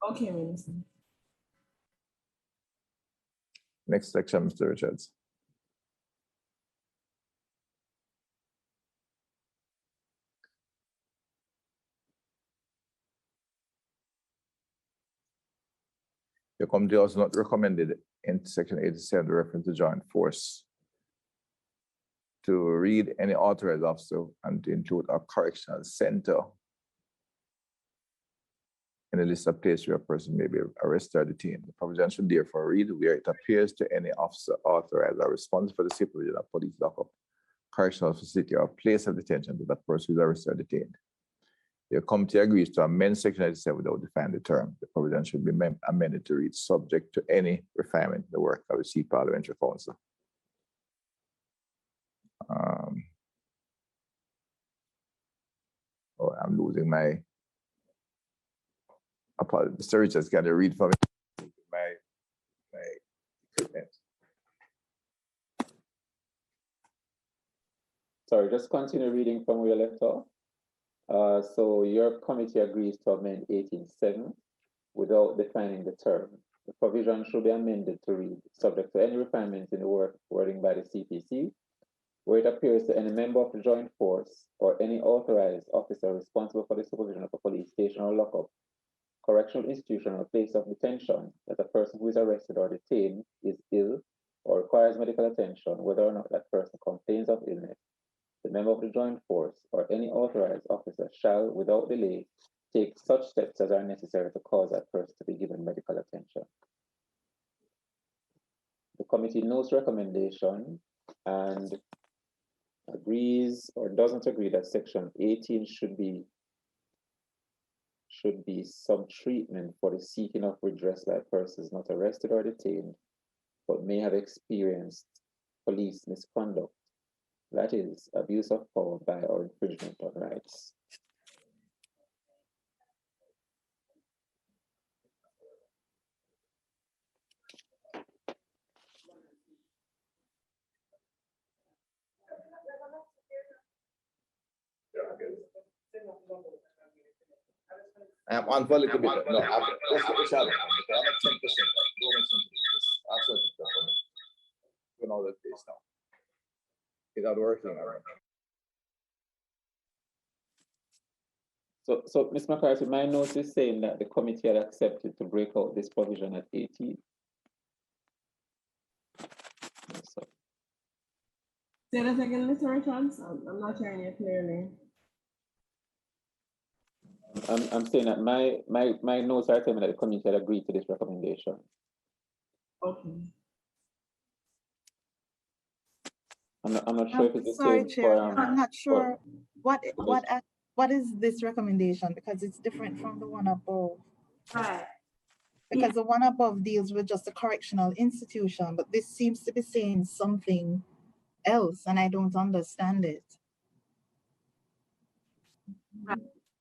Okay, Minister. Next section, Mr. Richards. Your committee also not recommended in section 87, reference to joint force, to read any authorized officer and to include a correctional center in a list of places where a person may be arrested or detained. The provision should therefore read where it appears to any officer authorized or responsible for the supervision of police lockup, correctional facility, or place of detention that that person is arrested or detained. Your committee agrees to amend section 87 without defining the term. The provision should be amended to read subject to any refinement in the work of the C Parliamentary Council. Oh, I'm losing my apologies. Mr. Richards, can you read for me my equipment? Sorry, just continue reading from where you left off. So your committee agrees to amend 18.7 without defining the term. The provision should be amended to read, subject to any refinements in the wording by the CPC, where it appears to any member of the joint force or any authorized officer responsible for the supervision of a police station or lockup, correctional institution or place of detention, that a person who is arrested or detained is ill or requires medical attention, whether or not that person complains of illness. The member of the joint force or any authorized officer shall, without delay, take such steps as are necessary to cause that person to be given medical attention. The committee notes recommendation and agrees or doesn't agree that section 18 should be some treatment for the seeking of redress by persons not arrested or detained, but may have experienced police misconduct, that is, abuse of power by or infringement of rights. I'm on for a little bit. No, I'm just I'm at 10%. Don't mention this. Absolutely. You know that this now. It's not working. So Ms. McCarthy, my note is saying that the committee had accepted to break out this provision at 18. So. Say that again, Mr. Richards. I'm not hearing you clearly. I'm saying that my notes are telling me that the committee had agreed to this recommendation. Okay. I'm not sure if it's the sorry, same Chair. for, I'm not sure what is this recommendation, because it's different from the one above. Right. Because the one above deals with just a correctional institution, but this seems to be saying something else, and I don't understand it. Right.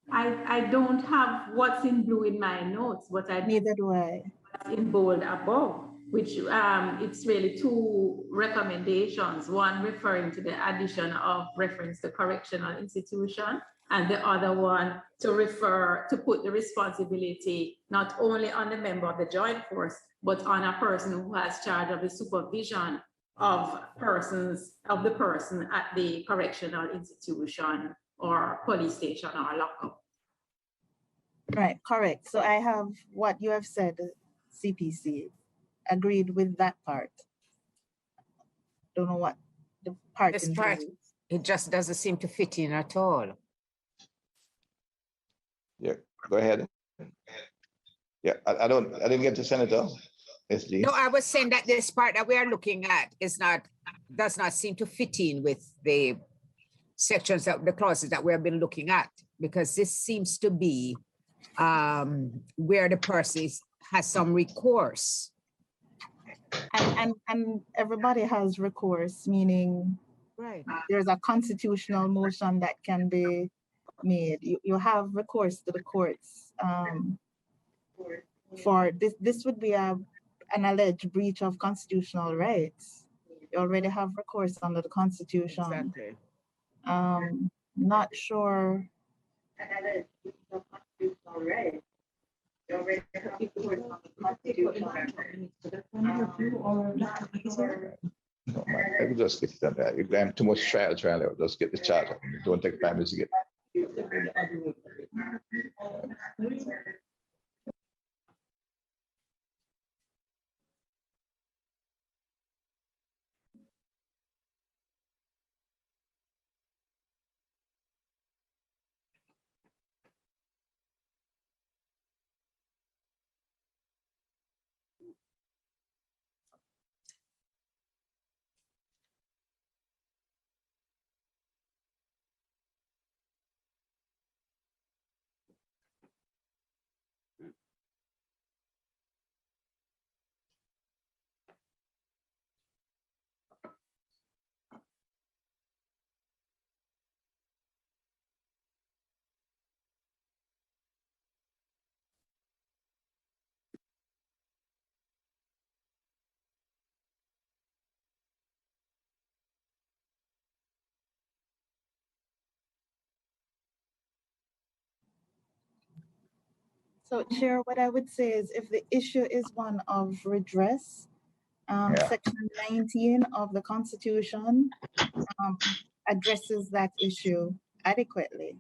I don't have what's in blue in my notes, but neither do I. In bold above, which it's really two recommendations, one referring to the addition of reference to correctional institution, and the other one to refer to put the responsibility not only on the member of the joint force, but on a person who has charge of the supervision of the person at the correctional institution or police station or lockup. Right, correct. So I have what you have said, CPC, agreed with that part. Don't know what the part this part, it just doesn't seem to fit in at all. Yeah, go ahead. Yeah, I didn't get to Senator SG. No, I was saying that this part that we are looking at does not seem to fit in with the sections the clauses that we have been looking at, because this seems to be where the person has some recourse. And everybody has recourse, meaning there's a constitutional motion that can be made. You have recourse to the courts for this. This would be an alleged breach of constitutional rights. You already have recourse under the Constitution. Exactly. Not sure. An alleged breach of constitutional rights. You already have recourse under the Constitution. No, man, I could just get that. If I have too much trial, just get the charge. Don't take time to get. So, Chair, what I would say is if the issue is one of redress, Section 19 of the Constitution addresses that issue adequately.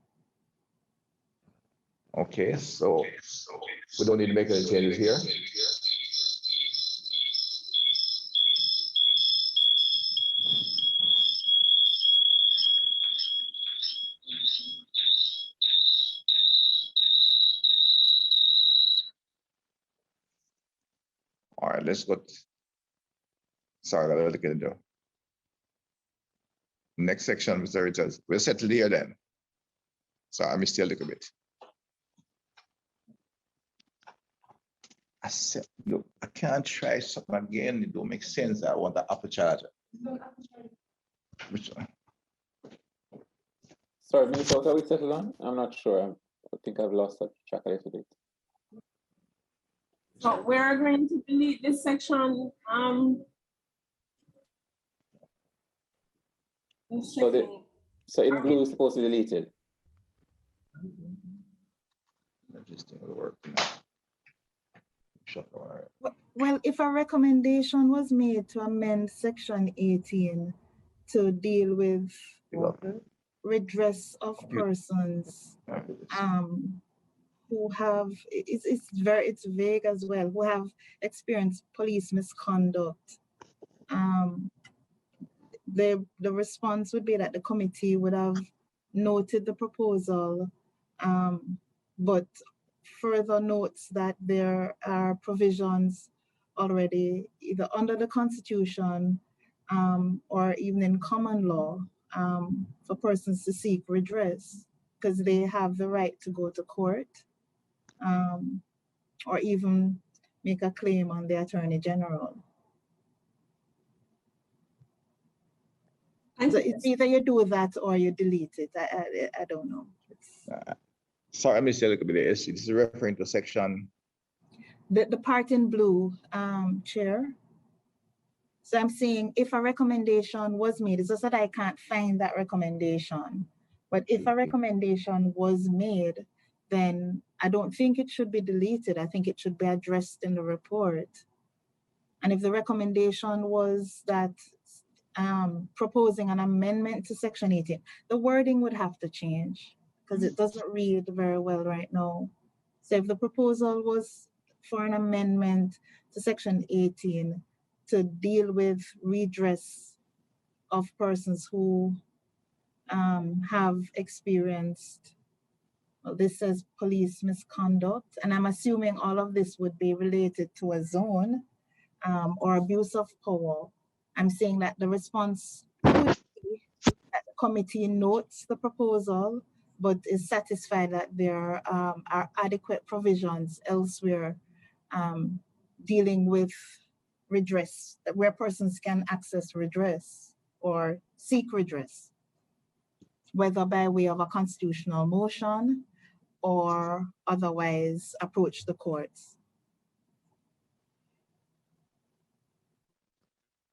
Okay, so we don't need to make any changes here. All right, let's go. Sorry, I gotta look at it. Next section, Mr. Richards. We'll settle here then. So I missed you a little bit. I said, look, I can't try something again. It don't make sense. I want the upper charger. Which one? Sorry, Minister, what are we settled on? I'm not sure. I think I've lost track a little bit. So we're going to delete this section. So in blue is supposed to be deleted. Well, if a recommendation was made to amend Section 18 to deal with redress of persons who have, it's vague as well, who have experienced police misconduct, the response would be that the committee would have noted the proposal, but further notes that there are provisions already either under the Constitution or even in common law for persons to seek redress because they have the right to go to court or even make a claim on the Attorney General. So it's either you do that or you delete it. I don't know. Sorry, I missed a little bit. This is referring to section. The part in blue, Chair. So I'm saying if a recommendation was made, it's just that I can't find that recommendation. But if a recommendation was made, then I don't think it should be deleted. I think it should be addressed in the report. And if the recommendation was that proposing an amendment to Section 18, the wording would have to change because it doesn't read very well right now. So if the proposal was for an amendment to Section 18 to deal with redress of persons who have experienced, well, this says police misconduct, and I'm assuming all of this would be related to a zone or abuse of power. I'm saying that the response could be that the committee notes the proposal, but is satisfied that there are adequate provisions elsewhere dealing with redress, where persons can access redress or seek redress, whether by way of a constitutional motion or otherwise approach the courts.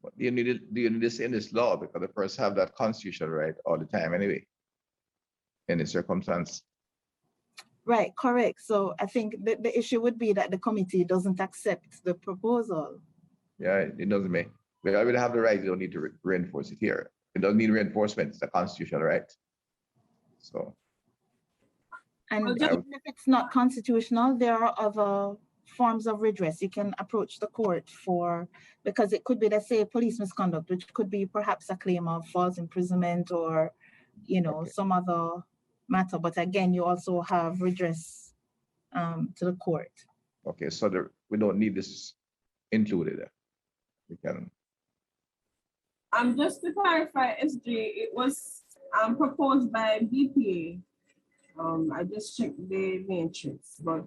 But do you need this in this law? Because the person have that constitutional right all the time anyway, in this circumstance. Right, correct. So I think the issue would be that the committee doesn't accept the proposal. Yeah, it doesn't make, we already have the right, you don't need to reinforce it here. It doesn't need reinforcement, it's a constitutional right. So. And even if it's not constitutional, there are other forms of redress. You can approach the court for, because it could be, let's say, police misconduct, which could be perhaps a claim of false imprisonment or, you know, some other matter. But again, you also have redress to the court. Okay, so we don't need this included. We can. Just to clarify, SJ, it was proposed by BPA. I just checked the matrix, but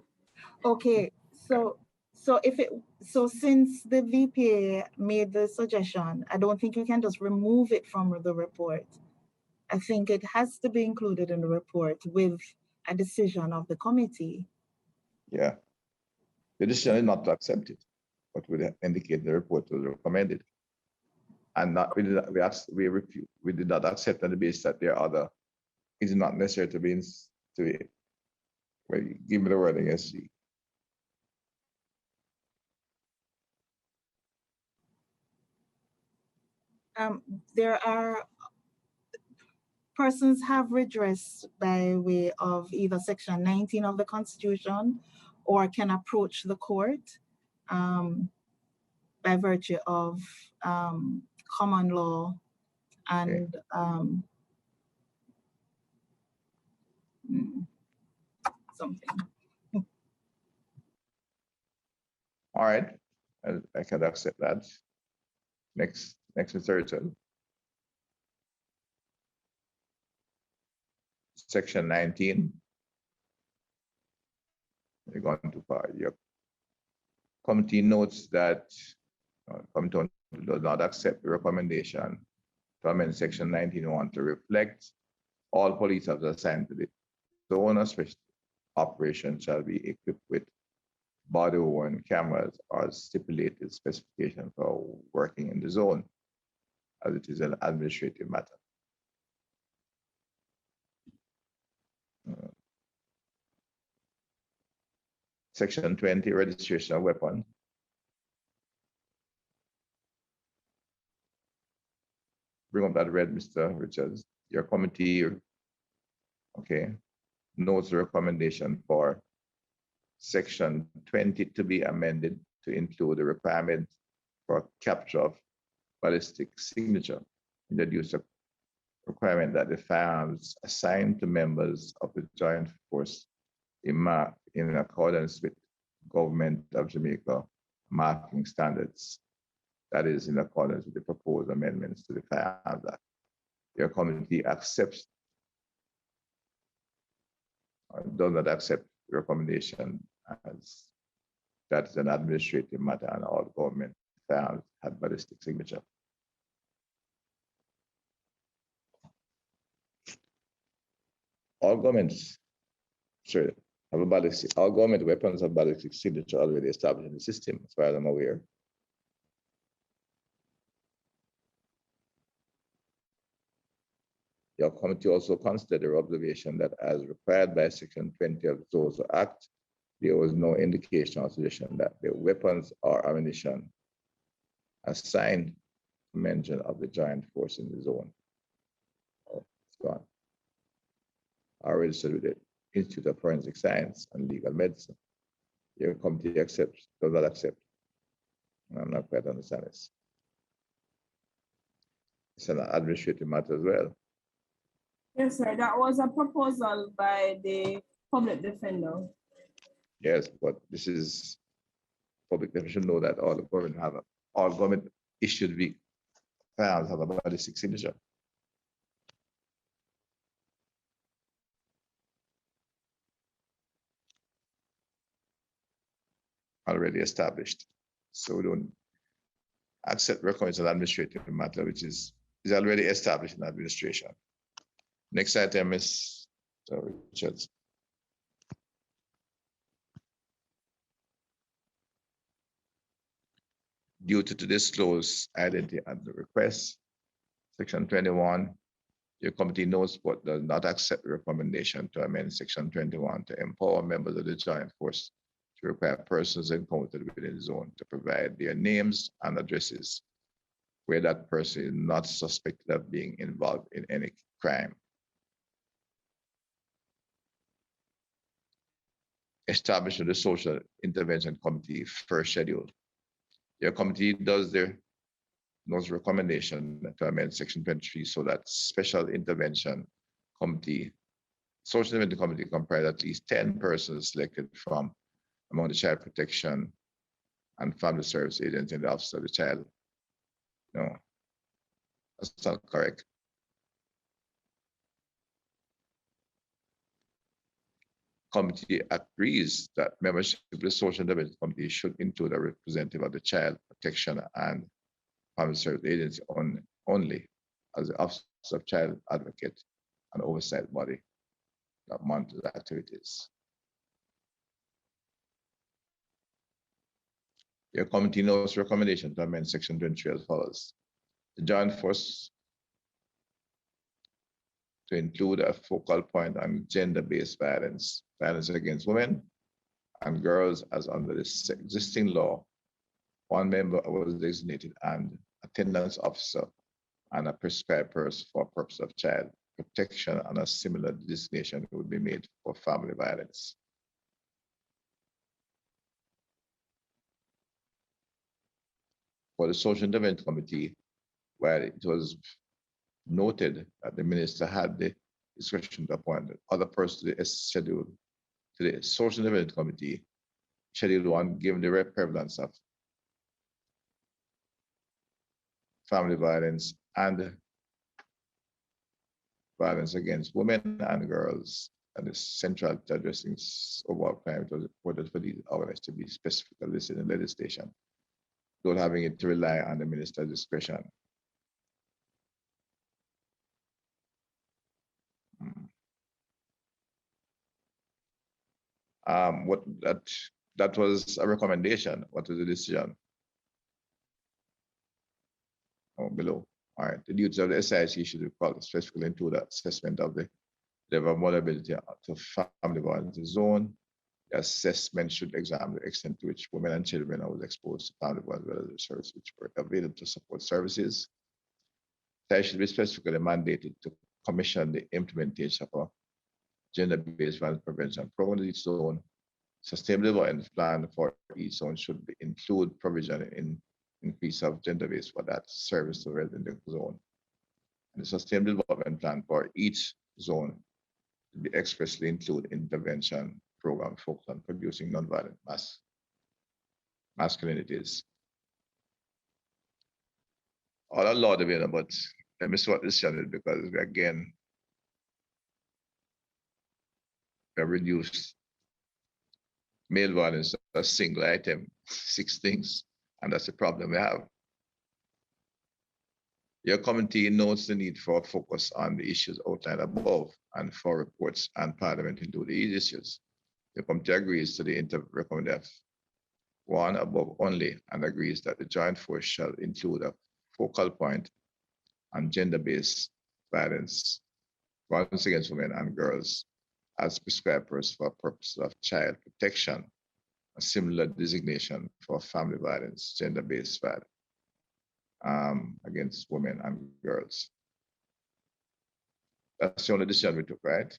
okay. So since the VPA made the suggestion, I don't think you can just remove it from the report. I think it has to be included in the report with a decision of the committee. Yeah, the decision is not to accept it, but would indicate the report was recommended, and not we did not accept on the basis that there are other. It's not necessary to be well, give me the wording, SC. There are persons have redress by way of either section 19 of the Constitution or can approach the court by virtue of common law and something. All right, I can accept that. Next assertion. Section 19. We're going too far. Your committee notes that committee does not accept the recommendation to amend section 19.1 to reflect all police officers assigned to the zone of special operation shall be equipped with body-worn cameras or stipulated specification for working in the zone, as it is an administrative matter. Section 20, registration of weapon. Bring up that red, Mr. Richards. Your committee, okay, notes the recommendation for section 20 to be amended to include the requirement for capture of ballistic signature. Introduce a requirement that the firearms assigned to members of the joint force in accordance with government of Jamaica marking standards, that is in accordance with the proposed amendments to the Firearms Act. Your committee accepts or does not accept the recommendation as that is an administrative matter and all government firearms had ballistic signature. All governments, sorry, have a ballistic, all government weapons have ballistic signature already established in the system, as far as I'm aware. Your committee also considered your observation that as required by Section 20 of the ZOSO Act, there was no indication or suggestion that the weapons or ammunition assigned mention of the joint force in the zone. Oh, it's gone. Are registered with the Institute of Forensic Science and Legal Medicine. Your committee accepts, does not accept. I'm not quite understanding this. It's an administrative matter as well. Yes, sir. That was a proposal by the public defender. Yes, but this is public defender should know that all government issued firearms have a ballistic signature. Already established. So we don't, accept recommendation of administrative matter, which is already established in administration. Next item is Richards. Duty to disclose identity at the request. Section 21, your committee notes but does not accept the recommendation to amend Section 21 to empower members of the joint force to require persons encountered within the zone to provide their names and addresses where that person is not suspected of being involved in any crime. Establish the Social Intervention Committee first schedule. Your committee does their recommendation to amend Section 23 so that Special Intervention Committee, Social Intervention Committee comprises at least 10 persons selected from among the child protection and family service agents and the office of the child. No, that's not correct. Committee agrees that membership of the Social Intervention Committee should include a representative of the child protection and family service agency only as the Office of Child Advocate and oversight body that monitors activities. Your committee notes recommendation to amend Section 23 as follows. The joint force to include a focal point on gender-based violence, violence against women and girls as under this existing law. One member was designated and attendance officer and a prescribed person for purpose of child protection, and a similar designation would be made for family violence. For the Social Intervention Committee, where it was noted that the minister had the discretion to appoint other persons to the schedule to the Social Intervention Committee, Schedule 1, given the prevalence of family violence and violence against women and girls, and the central to addressing overall crime, it was important for these organizations to be specifically listed in legislation, without having it to rely on the minister's discretion. That was a recommendation. What was the decision? Oh, below. All right. The duties of the SIC should be specifically include the assessment of the level of vulnerability to family violence zone. The assessment should examine the extent to which women and children are exposed to family violence services which were available to support services. They should be specifically mandated to commission the implementation of a gender-based violence prevention program in each zone. Sustainable development plan for each zone should include provision in increase of gender-based for that service to resident zone. And the sustainable development plan for each zone should be expressly include intervention program focused on producing nonviolent masculinities. All allowed available, but let me see what this is because again, we have reduced male violence to a single item, 6 things, and that's the problem we have. Your committee notes the need for focus on the issues outlined above and for reports and parliament into these issues. The committee agrees to the recommendation 1 above only and agrees that the joint force shall include a focal point on gender-based violence against women and girls as prescribed for purposes of child protection, a similar designation for family violence, gender-based violence against women and girls. That's the only decision we took, right?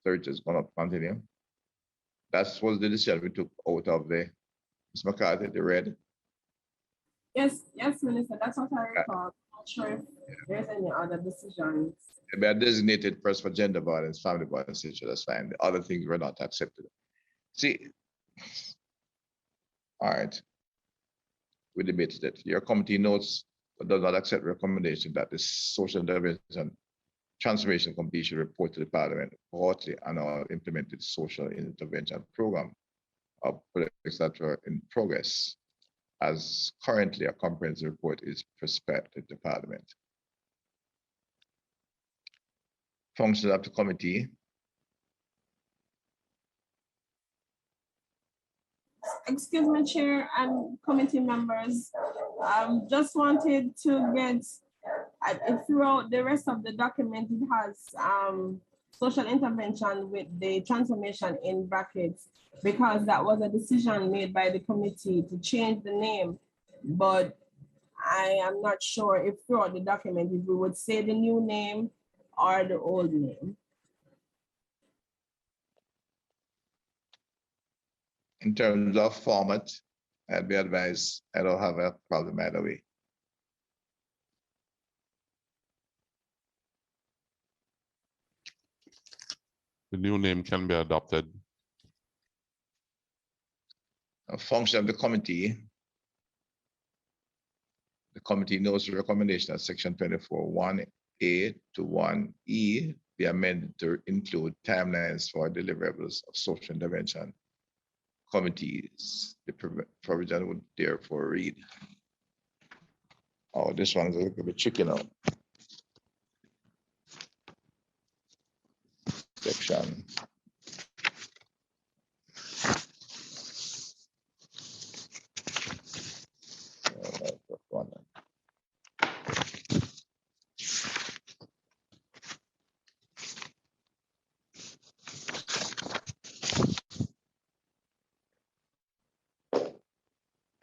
So it's just gonna continue. That was the decision we took out of the Ms. McCarthy, the red. Yes, Minister, that's what I recall. I'm not sure if there's any other decisions. Be a designated person for gender violence, family violence, that's fine. The other things were not accepted. See, all right. We debated it. Your committee notes but does not accept recommendation that the Social Intervention Transformation Committee should report to the Parliament quarterly on our implemented social intervention program. of projects that are in progress, as currently a comprehensive report is prospected to Parliament. Function of the committee. Excuse me, Chair and committee members. Just wanted to get, throughout the rest of the document, it has social intervention with the transformation in brackets, because that was a decision made by the committee to change the name. But I am not sure if throughout the document, if we would say the new name or the old name. In terms of format, I'd be advised, I don't have a problem either way. The new name can be adopted. A function of the committee knows the recommendation of section 24(1)(a) to 1(e) be amended to include timelines for deliverables of social intervention committees. The provision would therefore read. Oh, this one's a little bit tricky now. Section. One.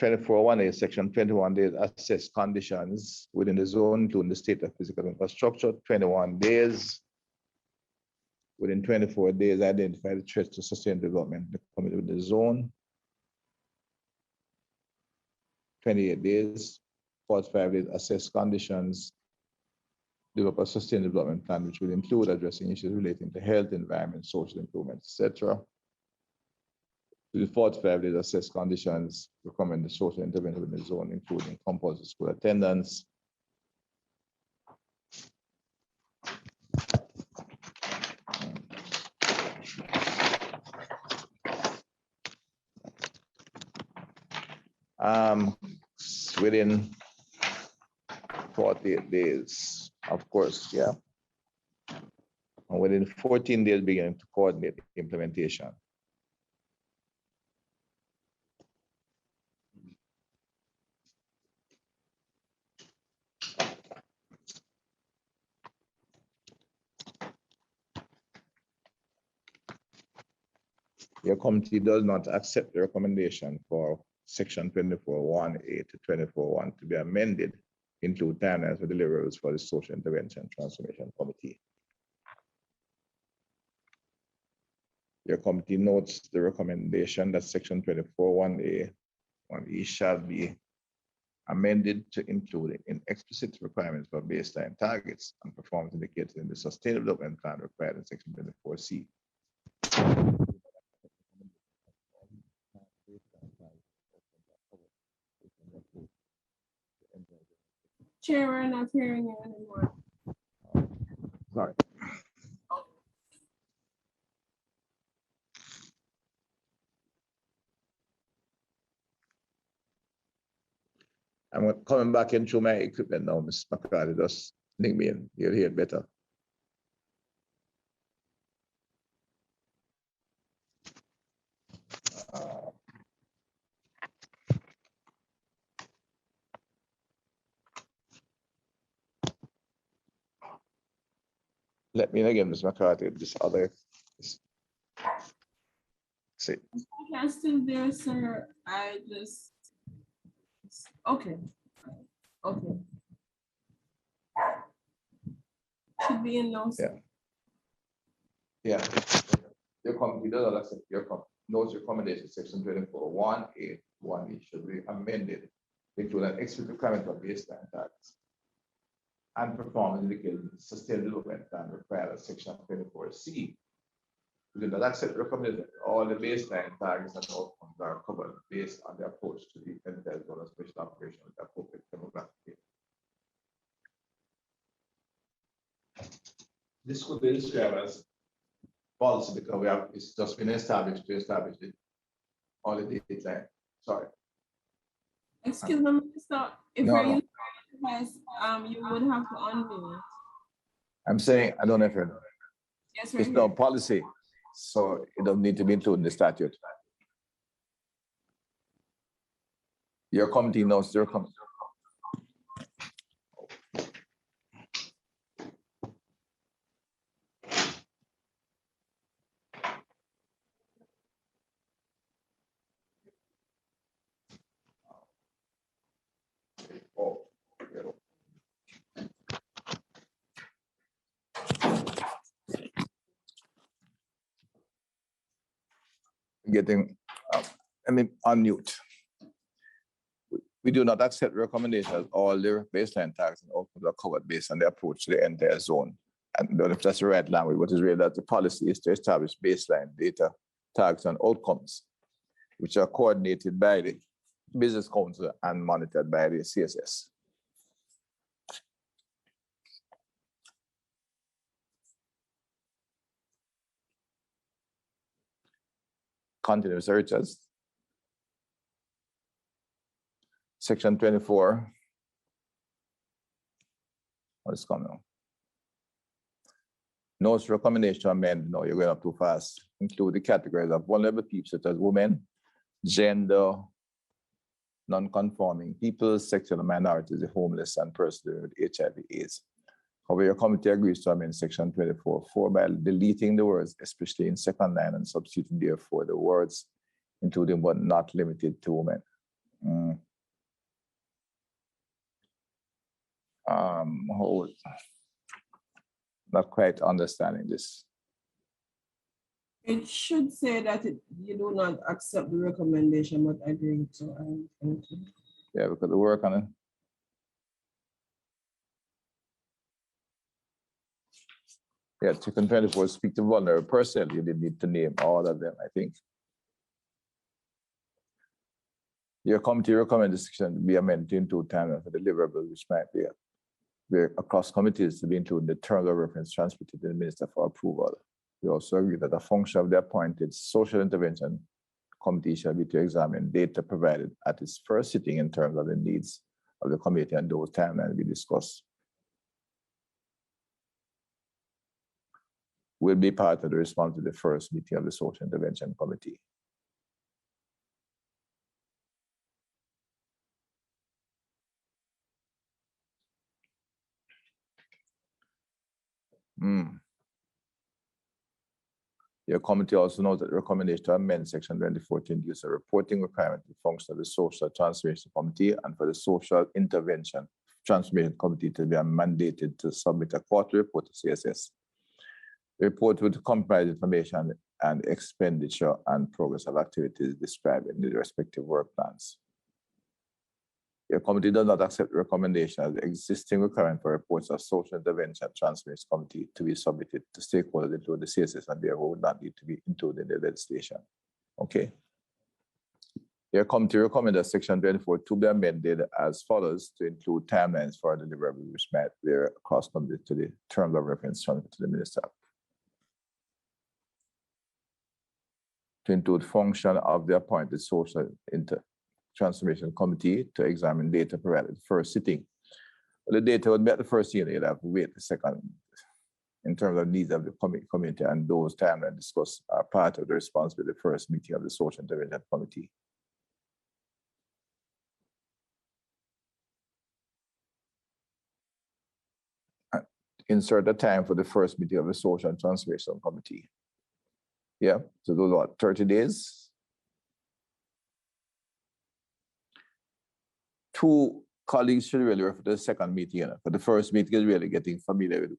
24(1)(a), section 21 days, assess conditions within the zone, including the state of physical infrastructure. 21 days. Within 24 days, identify the threats to sustained development coming with the zone. 28 days. 45 days, assess conditions, develop a sustained development plan, which will include addressing issues relating to health, environment, social improvement, etc. Within 45 days, assess conditions, recommend the social intervention within the zone, including compulsory school attendance. Within 48 days, of course, yeah. And within 14 days, beginning to coordinate the implementation. Your committee does not accept the recommendation for section 24(1)(a) to 24(1) to be amended, include timelines for deliverables for the social intervention transformation committee. Your committee notes the recommendation that section 24(1)(a) 1(e) shall be amended to include in explicit requirements for baseline targets and performance indicators in the sustainable development plan required in section 24(c). Chair, we're not hearing you anymore. Sorry. I'm coming back into my equipment now, Ms. McCarthy. Just link me in. You'll hear it better. Let me in again, Ms. McCarthy. This other. See. I'm still there, sir. I just. Okay. Okay. Should be in notes. Yeah. Yeah. Your committee does not accept your notes recommendation section 24(1)(a) 1(e) should be amended into an explicit requirement for baseline targets and performance indicators in the sustainable development plan required at section 24(c). We do not accept recommendation all the baseline targets and outcomes are covered based on the approach to the entitled zone special operation with appropriate demographic. This could be described as policy because it's just been established to establish the all the deadline. Sorry. Excuse me, Minister. If No, you're no. using your device, you would have to unmute. I'm saying, I don't know if you know. Yes, It's no policy, so it doesn't need to be included in the statute. Your committee knows your committee. Getting, unmute. We do not accept recommendations. All the baseline tags and outcomes are covered based on the approach to the entire zone. And if that's the right language, what is really that the policy is to establish baseline data, tags, and outcomes, which are coordinated by the Business Council and monitored by the CSS. Continuous searches. Section 24. What's coming on? Notes recommendation to amend. No, you're going up too fast. Include the categories of vulnerable people such as women, gender, non-conforming people, sexual minorities, the homeless, and persons with HIV/AIDS. However, your committee agrees to amend section 24.4 by deleting the words, especially in second line, and substituting therefore the words, including but not limited to women. Not quite understanding this. It should say that you do not accept the recommendation, but agree to. Yeah, because the work on it. Yeah, section 24 speak to vulnerable person. You didn't need to name all of them, I think. Your committee recommends the section be amended to include time for deliverables, which might be across committees to be included in the terms of reference transmitted to the minister for approval. We also agree that the function of the appointed social intervention committee shall be to examine data provided at its first sitting in terms of the needs of the committee and those timelines we discussed. Will be part of the response to the first meeting of the social intervention committee. Your committee also notes that the recommendation to amend section 24 to introduce a reporting requirement to function of the social transformation committee and for the social intervention transformation committee to be mandated to submit a quarterly report to CSS. The report would comprise information and expenditure and progress of activities described in the respective work plans. Your committee does not accept the recommendation of the existing requirement for reports of social intervention transformation committee to be submitted to stakeholders including the CSS and therefore would not need to be included in the legislation. Okay. Your committee recommends that section 24 to be amended as follows to include timelines for deliverables which might vary across committees to the terms of reference transmitted to the minister. To include function of the appointed social transformation committee to examine data provided first sitting. Well, the data would be at the first sitting, you'd have to wait the second in terms of needs of the community, and those timelines discussed are part of the responsibility of the first meeting of the social intervention committee. Insert a time for the first meeting of the social and transformation committee. Yeah, so those are 30 days. 2 colleagues should really refer to the second meeting. But the first meeting is really getting familiar with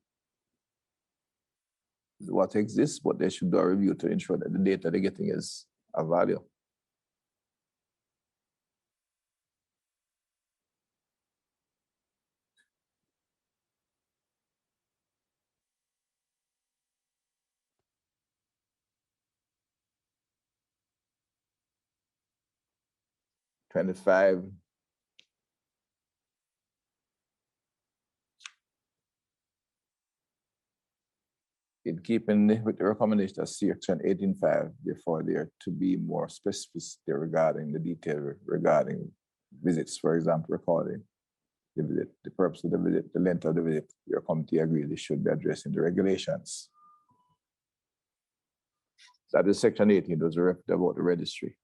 what exists, but they should do a review to ensure that the data they're getting is of value. $25. in keeping with the recommendation of section 18.5, therefore there to be more specificity regarding the detail regarding visits, for example, recording the visit, the purpose of the visit, the length of the visit. Your committee agrees this should be addressed in the regulations. That is section 18, those are about the registry.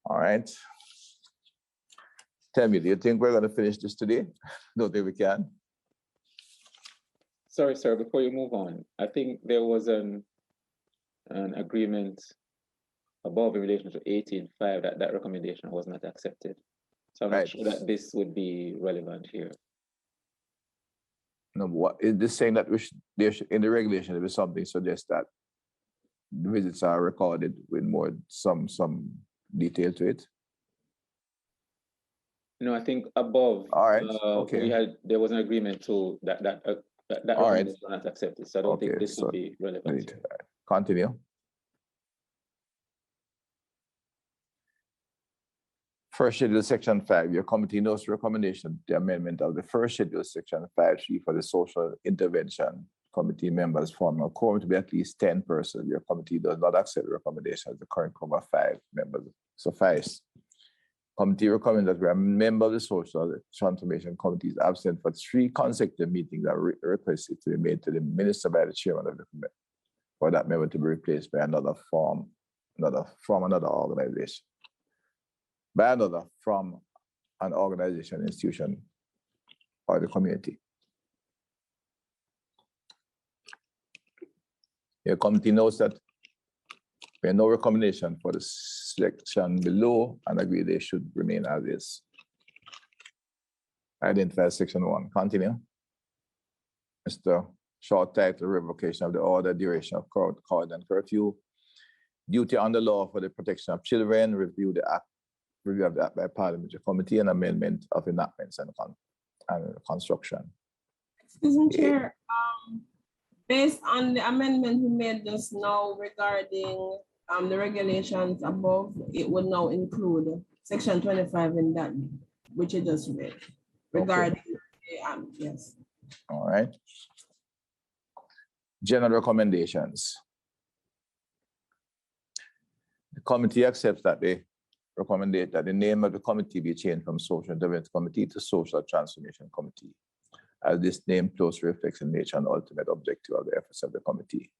All right. Tell me, do you think we're going to finish this today? Don't think we can. Sorry, sir, before you move on, I think there was an agreement above in relation to 18.5 that recommendation was not accepted. So I'm not sure that this would be relevant here. No, what is this saying that there should, in the regulation, there is something suggests that the visits are recorded with more some detail to it? No, I think above. All right. Okay. There was an agreement to that recommendation was not accepted. So I don't think this would be relevant. Continue. First schedule, section 5, your committee notes recommendation, the amendment of the first schedule, section 5.3 for the social intervention committee members forming a quorum to be at least 10 persons. Your committee does not accept the recommendation as the current quorum of 5 members suffice. Committee recommends that where a member of the social transformation committee is absent for 3 consecutive meetings that requested to be made to the minister by the chairman of the committee, for that member to be replaced by another from another organization. By another from an organization, institution, or the community. Your committee notes that there are no recommendation for the section below and agree they should remain as is. Identify section 1. Continue. Mr. Short title, revocation of the order, duration of court and curfew, duty under law for the protection of children, review of the act by parliamentary committee and amendment of enactments and construction. Excuse me, Chair. Based on the amendment we made just now regarding the regulations above, it would now include section 25 in that, which you just read, regarding yes. All right. General recommendations. The committee accepts that they recommend that the name of the committee be changed from Social Intervention Committee to Social Transformation Committee, as this name closely reflects the nature and ultimate objective of the efforts of the committee.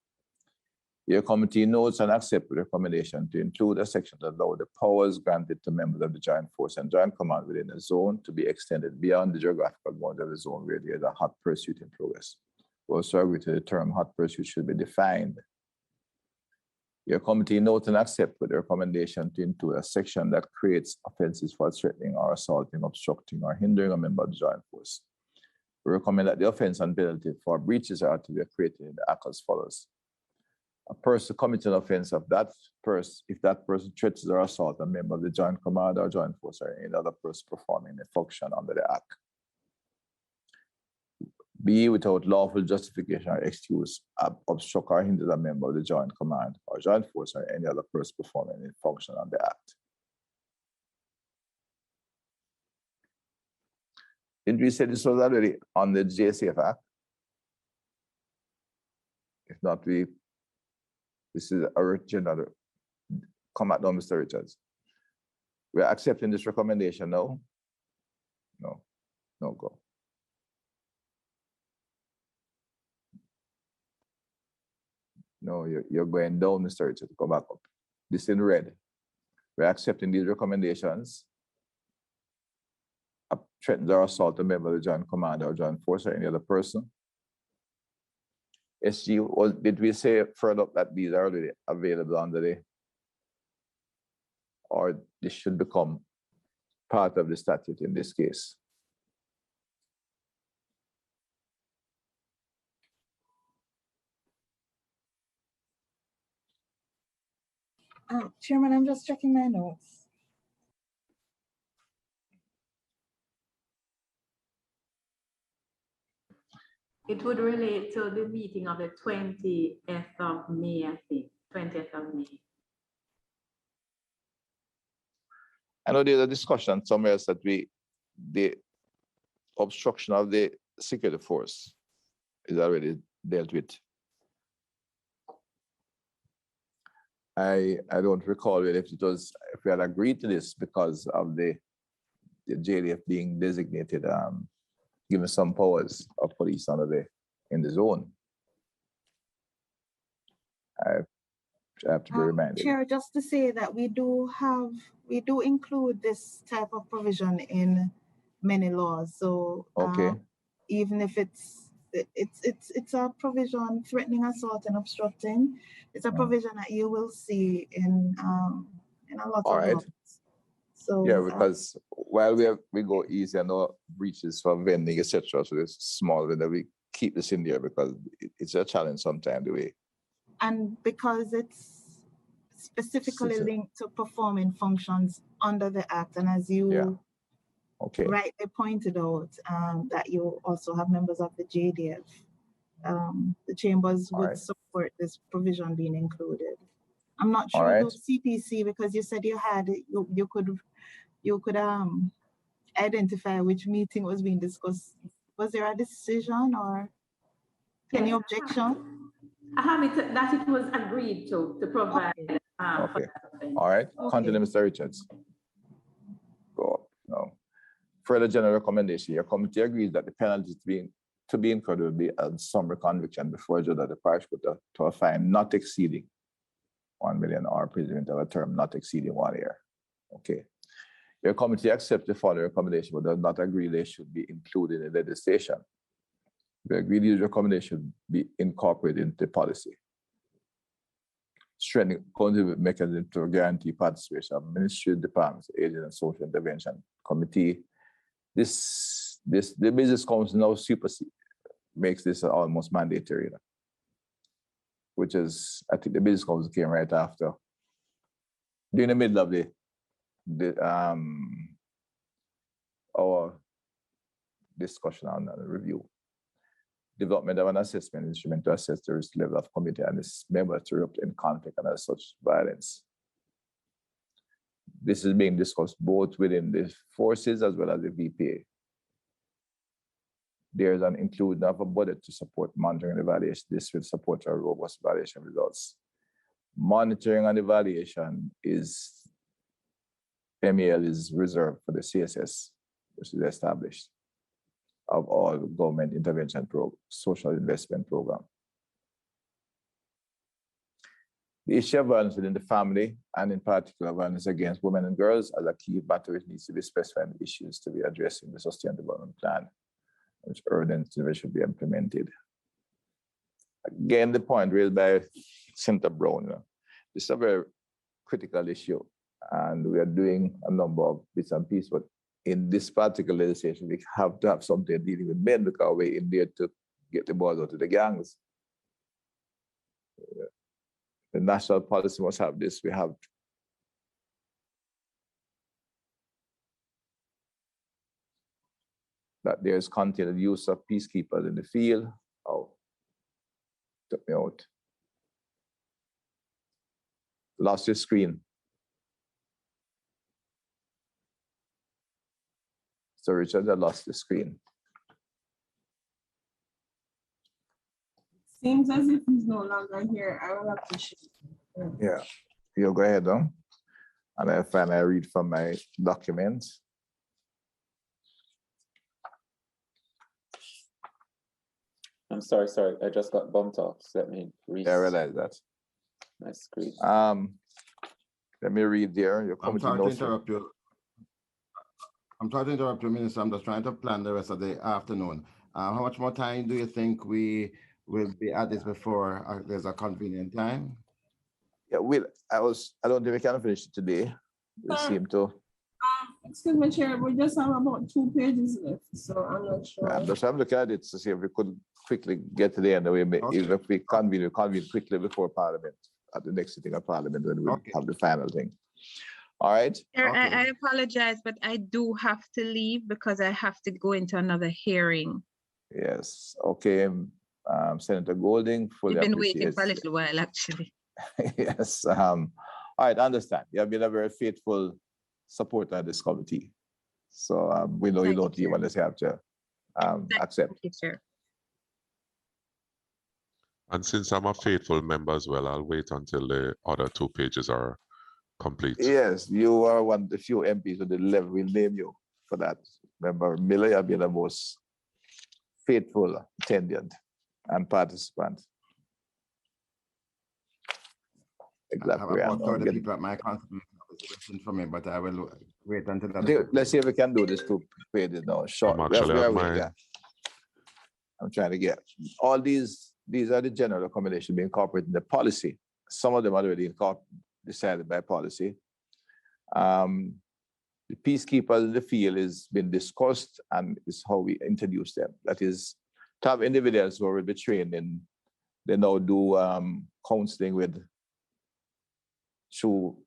Your committee notes and accepts the recommendation to include a section that allows the powers granted to members of the Joint Force and Joint Command within a zone to be extended beyond the geographical boundary of the zone where there is a hot pursuit in progress. We also agree to the term hot pursuit should be defined. Your committee notes and accepts the recommendation to include a section that creates offenses for threatening or assaulting, obstructing, or hindering a member of the Joint Force. We recommend that the offense and penalty for breaches are to be created in the act as follows. A person committing an offense of that person, if that person threatens or assaults a member of the Joint Command or Joint Force or any other person performing a function under the act. B, without lawful justification or excuse, obstruct or hinder a member of the Joint Command or Joint Force or any other person performing a function on the act. Didn't we say this was already on the JSC Act? If not, this is original. Come at now, Mr. Richards. We are accepting this recommendation now? No, no go. No, you're going down, Mr. Richard, to come back up. This in red. We're accepting these recommendations. Threatens or assault a member of the Joint Command or Joint Force or any other person. SG, did we say further up that these are already available under the, or this should become part of the statute in this case? Chairman, I'm just checking my notes. It would relate to the meeting of the 20th of May, I think, 20th of May. I know there's a discussion somewhere else that the obstruction of the security force is already dealt with. I don't recall if we had agreed to this because of the JDF being designated, given some powers of police in the zone. I have to be reminded. Chair, just to say that we do include this type of provision in many laws. So okay. Even if it's a provision threatening, assault, and obstructing, it's a provision that you will see in a lot of laws. So yeah, because while we go easy, I know breaches for vending, etc. So it's small, that we keep this in there because it's a challenge sometimes the way. And because it's specifically linked to performing functions under the Act, and as you rightly pointed out, that you also have members of the JDF, the chambers would support this provision being included. I'm not sure about CPC because you said you could identify which meeting was being discussed. Was there a decision or any objection? I have it that it was agreed to provide. Okay. All right. Continue, Mr. Richards. Go up. No. Further general recommendation. Your committee agrees that the penalties to be incurred will be a summary conviction before a judge of the parish put to a fine not exceeding 1 million or imprisonment of a term not exceeding 1 year. Okay. Your committee accepts the following recommendation, but does not agree they should be included in legislation. We agree these recommendations be incorporated into policy. Strengthening accountability mechanism to guarantee participation of ministry, departments, agencies, and social intervention committee. The business council now makes this almost mandatory, which is, I think the business council came right after, during the middle of our discussion on the review. Development of an assessment instrument to assess the risk level of community and its members to erupt in conflict and as such violence. This is being discussed both within the forces as well as the VPA. There is an inclusion of a budget to support monitoring and evaluation. This will support our robust evaluation results. Monitoring and evaluation MEL is reserved for the CSS, which is established, of all government intervention social investment program. The issue of violence within the family, and in particular violence against women and girls, as a key battle, which needs to be specified issues to be addressed in the Sustainable Development Plan, which urgent intervention should be implemented. Again, the point raised by Senator Brown, this is a very critical issue, and we are doing a number of bits and pieces, but in this particular legislation, we have to have something dealing with men because we're in there to get the boys out of the gangs. The national policy must have this. We have that there is continued use of peacekeepers in the field. Oh, took me out. Lost your screen. So Richard, I lost the screen. Seems as if he's no longer here. I will have to share. Yeah, you'll go ahead, though. And I finally read from my documents. I'm sorry. I just got bumped off. So let me read. Yeah, I realize that. My screen. Let me read there. I'm sorry to interrupt you. I'm sorry to interrupt you, Minister. I'm just trying to plan the rest of the afternoon. How much more time do you think we will be at this before there's a convenient time? Yeah, I don't think we can finish it today. We seem to. Excuse me, Chair, we just have about 2 pages left, so I'm not sure. I'm just looking at it to see if we could quickly get to the end. Even if we convene quickly before Parliament, at the next sitting of Parliament, when we have the final thing. All right. I apologize, but I do have to leave because I have to go into another hearing. Yes. Okay. Senator Golding, fully We've been waiting for a little while, actually. Yes. All right. I understand. You have been a very faithful supporter of this committee. So we know you don't even have to accept. Thank you, Chair. And since I'm a faithful member as well, I'll wait until the other 2 pages are complete. Yes, you are one of the few MPs with the level. We'll name you for that. Member Miller, you've been the most faithful attendant and participant. Exactly. I have about 30 people at my conference waiting for me, but I will wait until that. Let's see if we can do this 2 pages now. Short. I'm trying to get all these are the general recommendations being incorporated in the policy. Some of them are already decided by policy. The peacekeepers in the field has been discussed and is how we introduce them. That is, to have individuals who will be trained in, they now do counseling through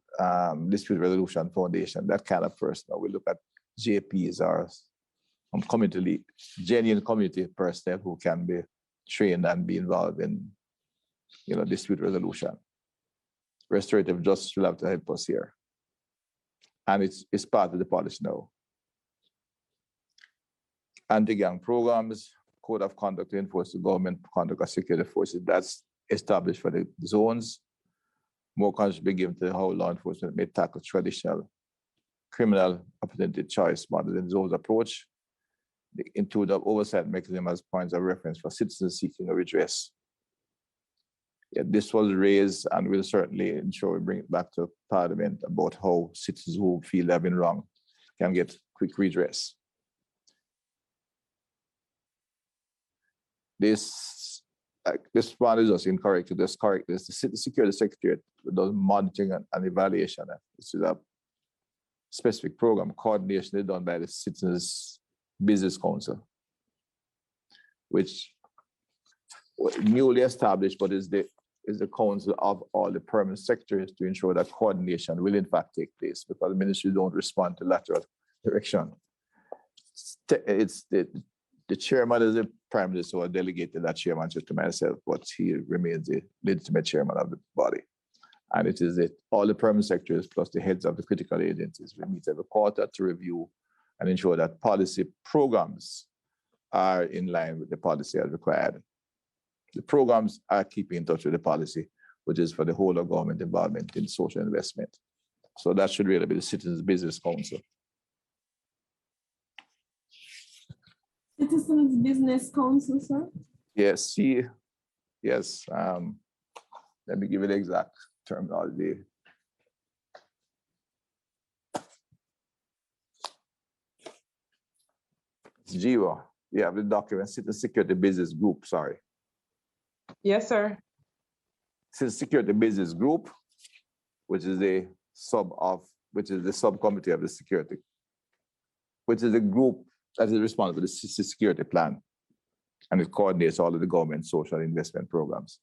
Dispute Resolution Foundation, that kind of person. Now we look at JPs or genuine community personnel who can be trained and be involved in, dispute resolution. Restorative justice will have to help us here. And it's part of the policy now. Anti-gang programs, code of conduct to enforce the government conduct of security forces, that's established for the zones. More conscious be given to how law enforcement may tackle traditional criminal opportunity choice model in zones approach. The include of oversight mechanism as points of reference for citizens seeking a redress. Yeah, this was raised and we'll certainly ensure we bring it back to Parliament about how citizens who feel they've been wrong can get quick redress. This one is just incorrect. To just correct this. The Security Secretariat does monitoring and evaluation. This is a specific program. Coordination is done by the Citizens Business Council, which was newly established, but is the council of all the permanent secretaries to ensure that coordination will in fact take place, because the ministry don't respond to lateral direction. It's the chairman is the prime minister who delegated that chairmanship to myself, but he remains the legitimate chairman of the body. And it is all the permanent secretaries plus the heads of the critical agencies. We meet every quarter to review and ensure that policy programs are in line with the policy as required. The programs are keeping in touch with the policy, which is for the whole of government involvement in social investment. So that should really be the Citizens Business Council. Citizens Business Council, sir? Yes, yes. Let me give you the exact terminology. It's GIWA. You have the document, Citizen Security Business Group, sorry. Yes, sir. Citizen Security Business Group, which is the subcommittee of the security, which is the group that is responsible for the security plan, and it coordinates all of the government social investment programs.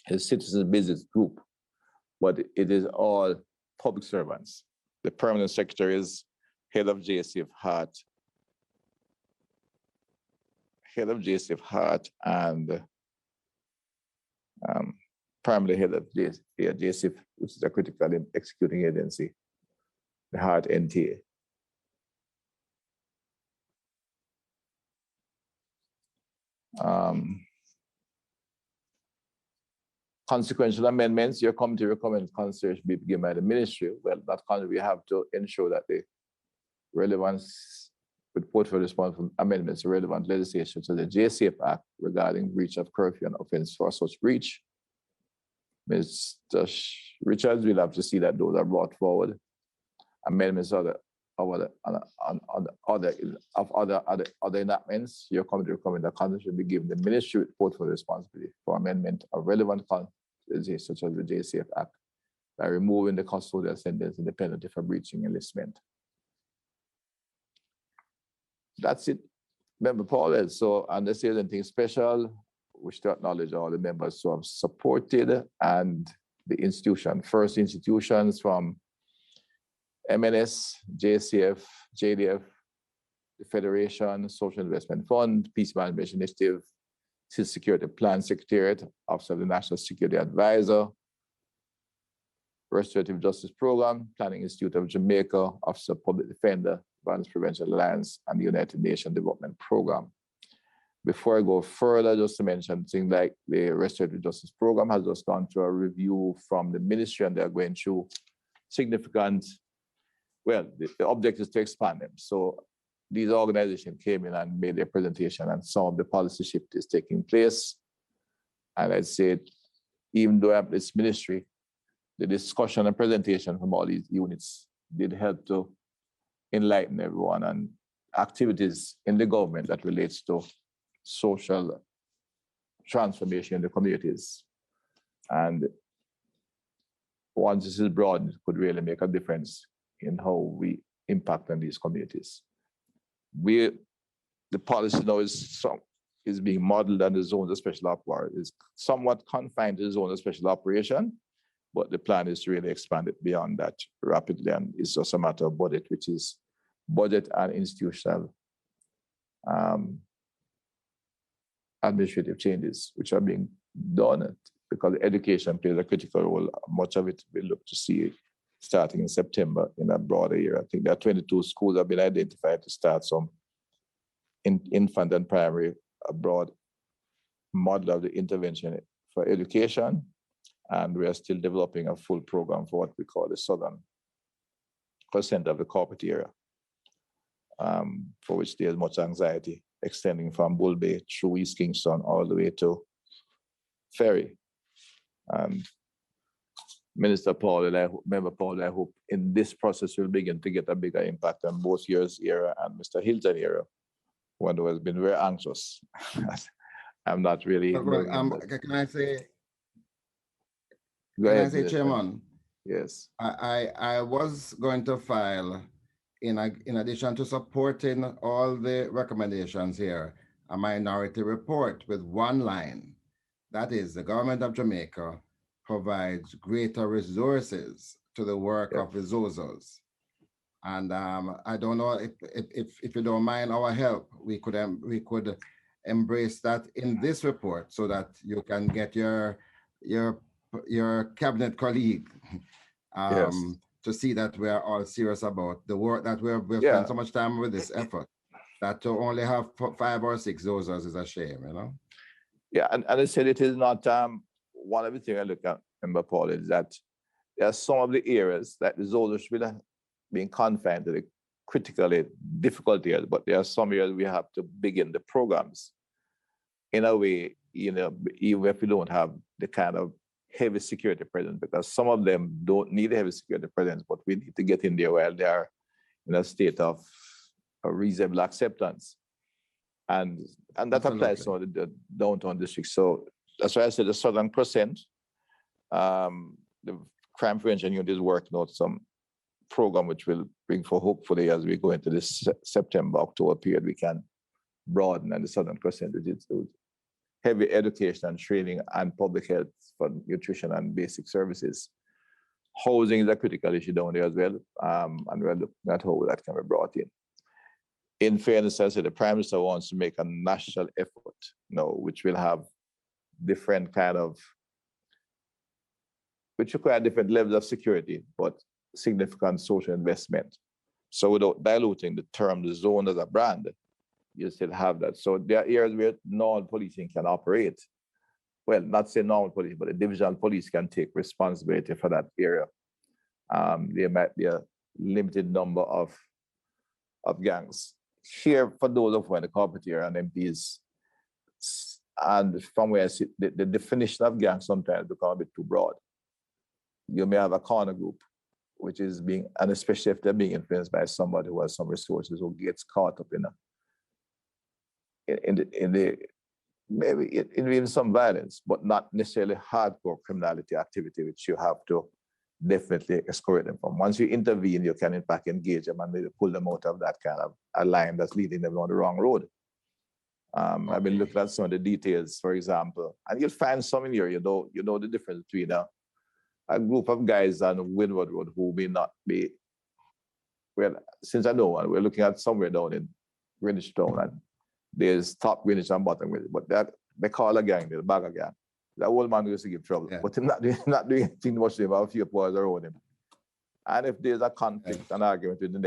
It's Citizen Business Group, but it is all public servants. The permanent secretary is head of JSC of Heart, and primarily head of JSC, which is a critical executing agency, the Heart NTA. Consequential amendments, your committee recommends consideration be given by the ministry. Well, that we have to ensure that the relevance with portfolio responsible amendments to relevant legislation to the JSC Act regarding breach of curfew and offense for such breach. Mr. Richards, we'll have to see that those are brought forward. Amendments of other enactments, your committee recommends that Congress should be given the ministry with portfolio responsibility for amendment of relevant legislation such as the JSC Act by removing the custodial sentence and the penalty for breaching enlistment. That's it, Member Paul. So unless there's anything special, we wish to acknowledge all the members who have supported and the first institutions from MNS, JCF, JDF, the Federation, Social Investment Fund, Peace Management Initiative, Citizen Security Plan Secretariat, Office of the National Security Advisor, Restorative Justice Program, Planning Institute of Jamaica, Office of Public Defender, Violence Prevention Alliance, and the United Nations Development Program. Before I go further, just to mention things like the restorative justice program has just gone through a review from the ministry, and they're going through significant, well, the objective is to expand them. So these organizations came in and made their presentation, and some of the policy shift is taking place. And I'd say, even though I'm this ministry, the discussion and presentation from all these units did help to enlighten everyone, and activities in the government that relates to social transformation in the communities. And once this is broad, it could really make a difference in how we impact on these communities. The policy now is being modeled on the zones of special operation. Is somewhat confined to the zone of special operation, but the plan is to really expand it beyond that rapidly. And it's just a matter of budget, which is budget and institutional administrative changes, which are being done because education plays a critical role. Much of it we look to see starting in September in a broader year. I think there are 22 schools that have been identified to start some infant and primary, a broad model of the intervention for education. And we are still developing a full program for what we call the southern percent of the corporate area, for which there's much anxiety, extending from Bull Bay through East Kingston all the way to Ferry. And Minister Paul, Member Paul, I hope in this process we'll begin to get a bigger impact on both yours era and Mr. Hilton era, one who has been very anxious. I'm not really. Can I say? Go ahead, can I say, Chairman? Yes. I was going to file, in addition to supporting all the recommendations here, a minority report with one line. That is, the government of Jamaica provides greater resources to the work of the ZOSOs. And I don't know if you don't mind our help, we could embrace that in this report so that you can get your cabinet colleague to see that we are all serious about the work that we've spent so much time with this effort. That to only have 5 or 6 ZOSOs is a shame, you know? Yeah, and I said it is not one of the things I look at, Member Paul, is that there are some of the areas that the ZOSOs should have been confined to the critically difficult areas, but there are some areas we have to begin the programs in a way, you know, even if we don't have the kind of heavy security presence, because some of them don't need heavy security presence, but we need to get in there while they are in a state of a reasonable acceptance. And that applies to the downtown district. So that's why I said the southern percent, the crime prevention unit is working out some program which will bring for hopefully as we go into this September, October period, we can broaden, and the southern percent which includes heavy education and training and public health for nutrition and basic services. Housing is a critical issue down there as well, and we're looking at how that can be brought in. In fairness, I said the Prime Minister wants to make a national effort, which will have different kind of, which require different levels of security, but significant social investment. So without diluting the term, the zone as a brand, you still have that. So there are areas where normal policing can operate. Well, not say normal police, but the divisional police can take responsibility for that area. There might be a limited number of gangs. Here, for those of us in the corporate area and MPs, and from where I sit, the definition of gang sometimes becomes a bit too broad. You may have a corner group, which is being, and especially if they're being influenced by somebody who has some resources, who gets caught up maybe in some violence, but not necessarily hardcore criminality activity, which you have to definitely escort them from. Once you intervene, you can in fact engage them and maybe pull them out of that kind of a line that's leading them on the wrong road. I've been looking at some of the details, for example, and you'll find some in here, you know the difference between a group of guys on Windward Road who may not be, well, since I know one, we're looking at somewhere down in Greenwich Town, and there's top Greenwich and bottom Greenwich, but they call a gang, the Bagger gang. That old man used to give trouble, but he's not doing anything much to him, have a few boys around him. And if there's a conflict, an argument with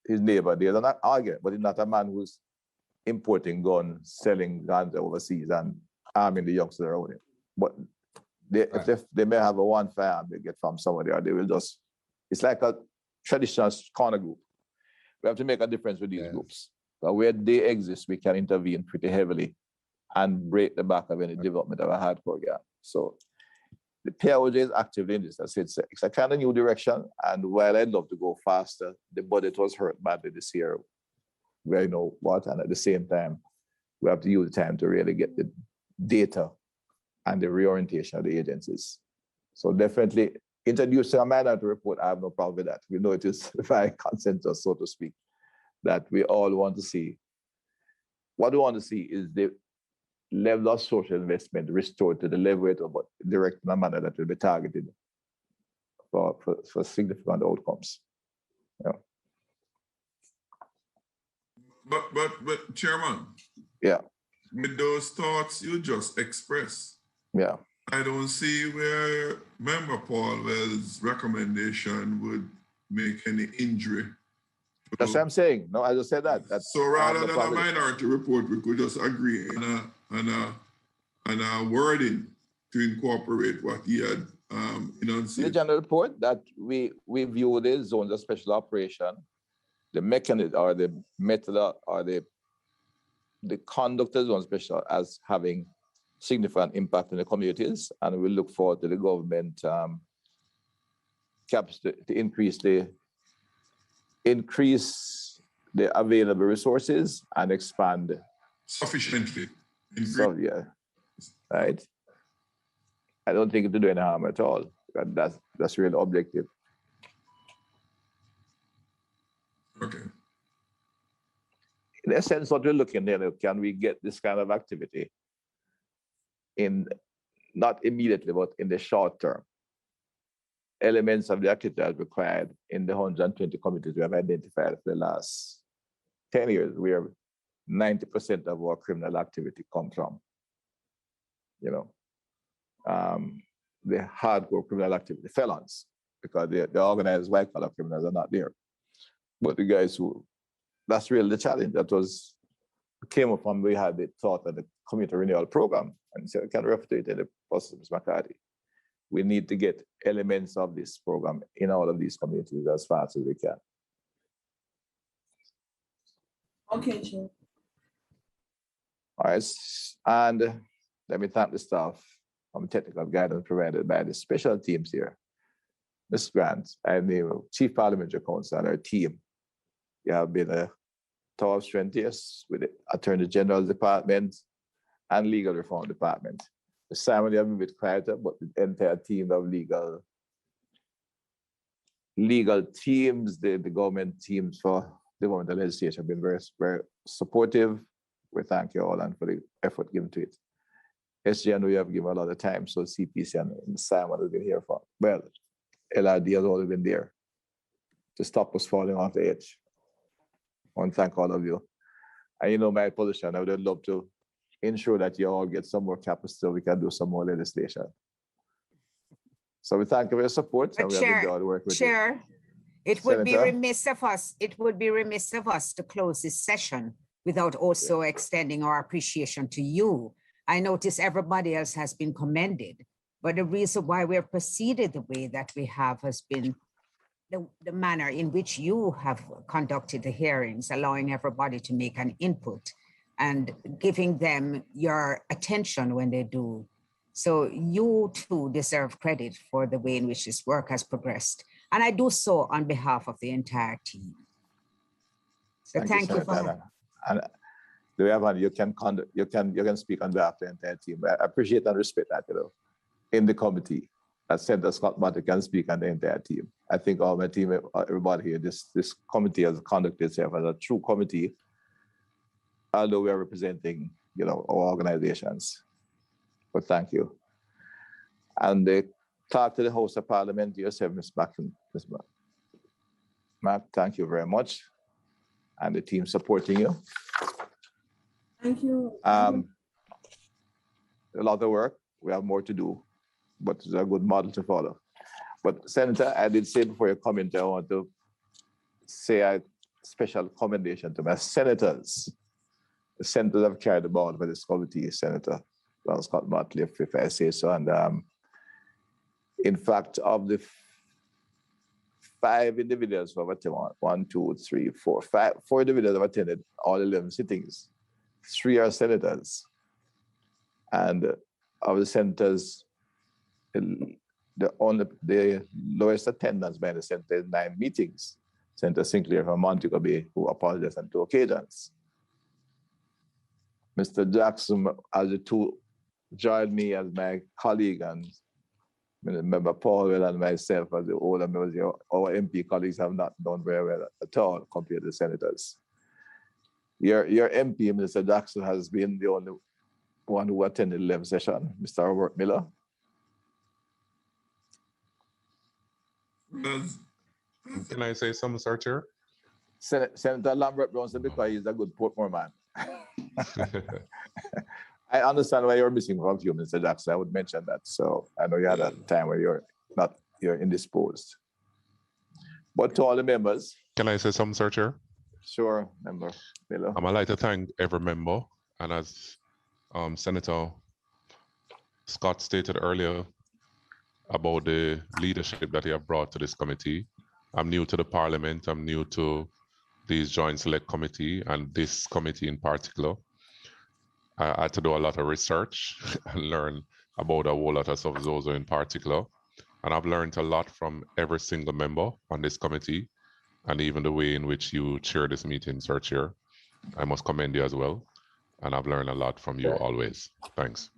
his neighbor, there's an argument, but he's not a man who's importing guns, selling guns overseas, and arming the youngsters around it. But if they may have a one firearm they get from somebody, or they will just, it's like a traditional corner group. We have to make a difference with these groups. But where they exist, we can intervene pretty heavily and break the back of any development of a hardcore gang. So the PIOJ is actively in this. It's a kind of new direction. And while I'd love to go faster, the budget was hurt badly this year. We know what, and at the same time, we have to use the time to really get the data and the reorientation of the agencies. So definitely introducing a minority report, I have no problem with that. We know it is by consensus, so to speak, that we all want to see. What we want to see is the level of social investment restored to the level it was, but direct in a manner that will be targeted for significant outcomes. Yeah. But Chairman. Yeah. With those thoughts you just expressed. Yeah. I don't see where Member Paul Well's recommendation would make any injury. That's what I'm saying. No, I just said that. So rather than a minority report, we could just agree on a wording to incorporate what he had enunciated. The general report that we view the zones of special operation, the mechanism or the method or the conduct of zone special as having significant impact in the communities, and we look forward to the government capacity to increase the available resources and expand sufficiently. So yeah, right. I don't think it will do any harm at all. That's really objective. Okay. In essence, what we're looking at, can we get this kind of activity in, not immediately, but in the short term? Elements of the activity that are required in the 120 communities we have identified for the last 10 years, where 90% of our criminal activity comes from. The hardcore criminal activity, felons, because the organized white collar criminals are not there. But the guys who, that's really the challenge. That came up when we had the thought of the community renewal program, and so I can refer to it in the process, Ms. McCarthy. We need to get elements of this program in all of these communities as fast as we can. Okay, Chair. All right, and let me thank the staff from technical guidance provided by the special teams here. Ms. Grant and the Chief Parliamentary Counsel and our team. You have been a tower of strength, yes, with the Attorney General's Department and Legal Reform Department. Simon, you have been a bit quieter, but the entire team of legal teams, the government teams for the government legislation have been very, very supportive. We thank you all and for the effort given to it. SGN, we have given a lot of time, so CPC and Simon has been here for, well, LRD has always been there to stop us falling off the edge. I want to thank all of you. And you know my position, I would love to ensure that you all get some more capacity so we can do some more legislation. So we thank you for your support. And we have enjoyed working with you. It would be remiss of us. It would be remiss of us to close this session without also extending our appreciation to you. I notice everybody else has been commended, but the reason why we have proceeded the way that we have has been the manner in which you have conducted the hearings, allowing everybody to make an input and giving them your attention when they do. So you too deserve credit for the way in which this work has progressed. And I do so on behalf of the entire team. So thank you for that. And you can speak on behalf of the entire team. I appreciate and respect that, in the committee. That Senator Scott Martin can speak on the entire team. I think all my team, everybody here, this committee has conducted itself as a true committee, although we are representing, our organizations. But thank you. And they talk to the House of Parliament, yourself, Ms. Mac, thank you very much. And the team supporting you. Thank you. A lot of work. We have more to do, but it's a good model to follow. But Senator, I did say before you come in, I want to say a special commendation to my senators. the senators have carried the ball for this committee, Senator Scott Motley, if I say so. And in fact, of the 5 individuals who have attended, 1, 2, 3, 4, 5, 4 individuals have attended all 11 sittings. 3 are senators. And of the senators, the lowest attendance by the senator is 9 meetings. Senator Sinclair from Montego Bay, who apologized on 2 occasions. Mr. Jackson, as the 2 joined me as my colleague, and Member Paul and myself as the older members, our MP colleagues have not done very well at all compared to the senators. Your MP, Mr. Jackson, has been the only one who attended the 11th session, Mr. Robert Miller. Can I say something, Sir Chair? Senator Lambert Brown said because he's a good Portmore man. I understand why you're missing from you, Mr. Jackson. I would mention that. So I know you had a time where you're indisposed. But to all the members. Can I say something, Sir Chair? Sure, Member Miller. I'd like to thank every member. And as Senator Scott stated earlier about the leadership that he have brought to this committee. I'm new to the Parliament. I'm new to these Joint Select Committee and this committee in particular. I had to do a lot of research and learn about a whole lot of stuff, ZOSO in particular. And I've learned a lot from every single member on this committee, and even the way in which you chair this meeting, Sir Chair. I must commend you as well. And I've learned a lot from you always. Thanks.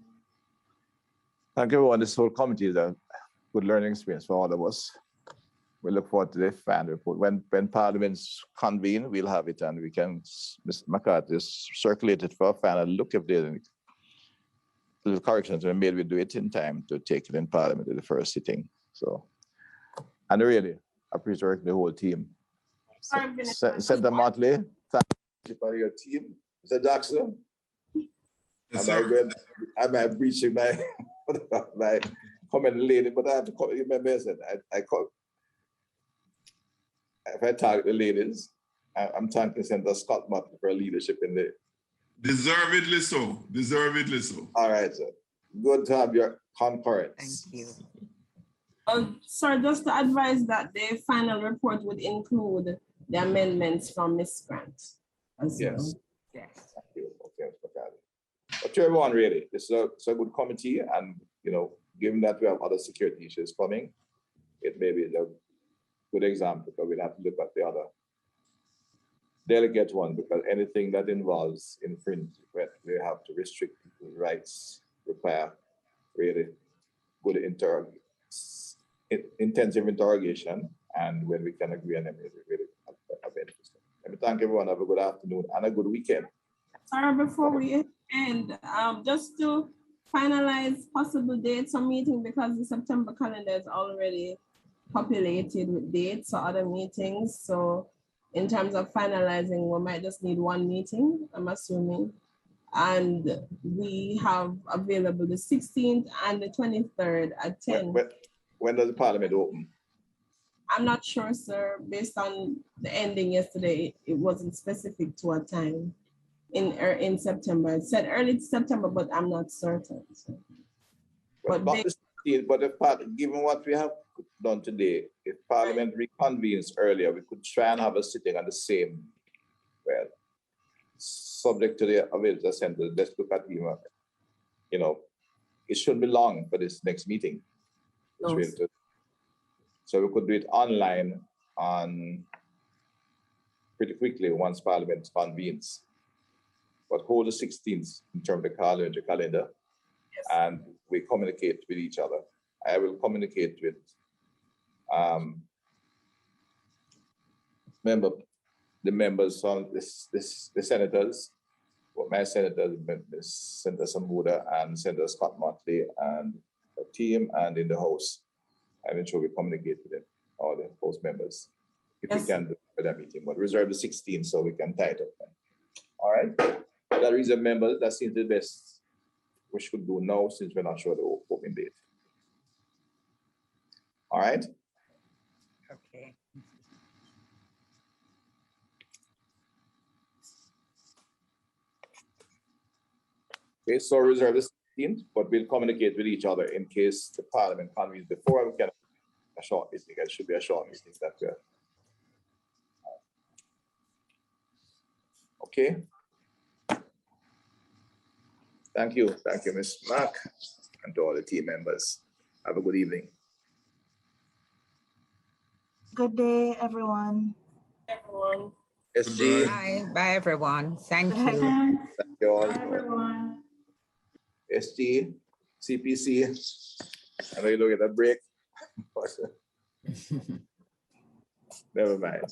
Thank you, everyone. This whole committee is a good learning experience for all of us. We look forward to the final report. When Parliament's convene, we'll have it, and we can, Mr. McCarthy, circulate it for a final look if there's any little corrections were made. We do it in time to take it in Parliament at the first sitting. So, and really appreciate the whole team. Senator Motley, thank you for your team. Mr. Jackson, yes, am I breaching my my comment lady? But I have to call you. Remember, I said I call. If I target the ladies, I'm thanking Senator Scott Motley for leadership in the. Deservedly so. Deservedly so. All right, sir. Good to have your concurrence. Thank you. Sir, just to advise that the final report would include the amendments from Ms. Grant. Yes. Yes. Thank you. Okay, but to everyone, really, it's a good committee, and given that we have other security issues coming, it may be a good example, because we'll have to look at the other delegate one, because anything that involves infringement, we have to restrict people's rights, require really good intensive interrogation, and when we can agree on them, it's really interesting. Let me thank everyone. Have a good afternoon and a good weekend. Sorry, before we end, just to finalize possible dates of meeting, because the September calendar is already populated with dates or other meetings. So in terms of finalizing, we might just need 1 meeting, I'm assuming. And we have available the 16th and the 23rd at 10. When does the Parliament open? I'm not sure, sir. Based on the ending yesterday, it wasn't specific to a time in September. It said early September, but I'm not certain. So. But given what we have done today, if Parliament reconvenes earlier, we could try and have a sitting on the same, subject to the available center. Let's look at it shouldn't be long for this next meeting. No. So we could do it online pretty quickly once Parliament convenes. But hold the 16th in terms of the calendar, yes. And we communicate with each other. I will communicate with the members on the senators, my senators, Senator Sambuda and Senator Scott Motley and the team, and in the House. I'm sure we communicate with them, all the House members, if yes. We can do for that meeting, but reserve the 16th so we can tie it up. All right. That reason, members, that seems the best we should do now, since we're not sure the open date. All right. Okay. Okay, so reserve the 16th, but we'll communicate with each other in case the Parliament convenes before. We can a short meeting. It should be a short meeting. That way. Okay. Thank you, Ms. Mark, and to all the team members. Have a good evening. Good day, everyone. Everyone. SG. Bye, everyone. Thank you. Thank you all. Bye, everyone. SG, CPC. I know you don't get a break. Never mind.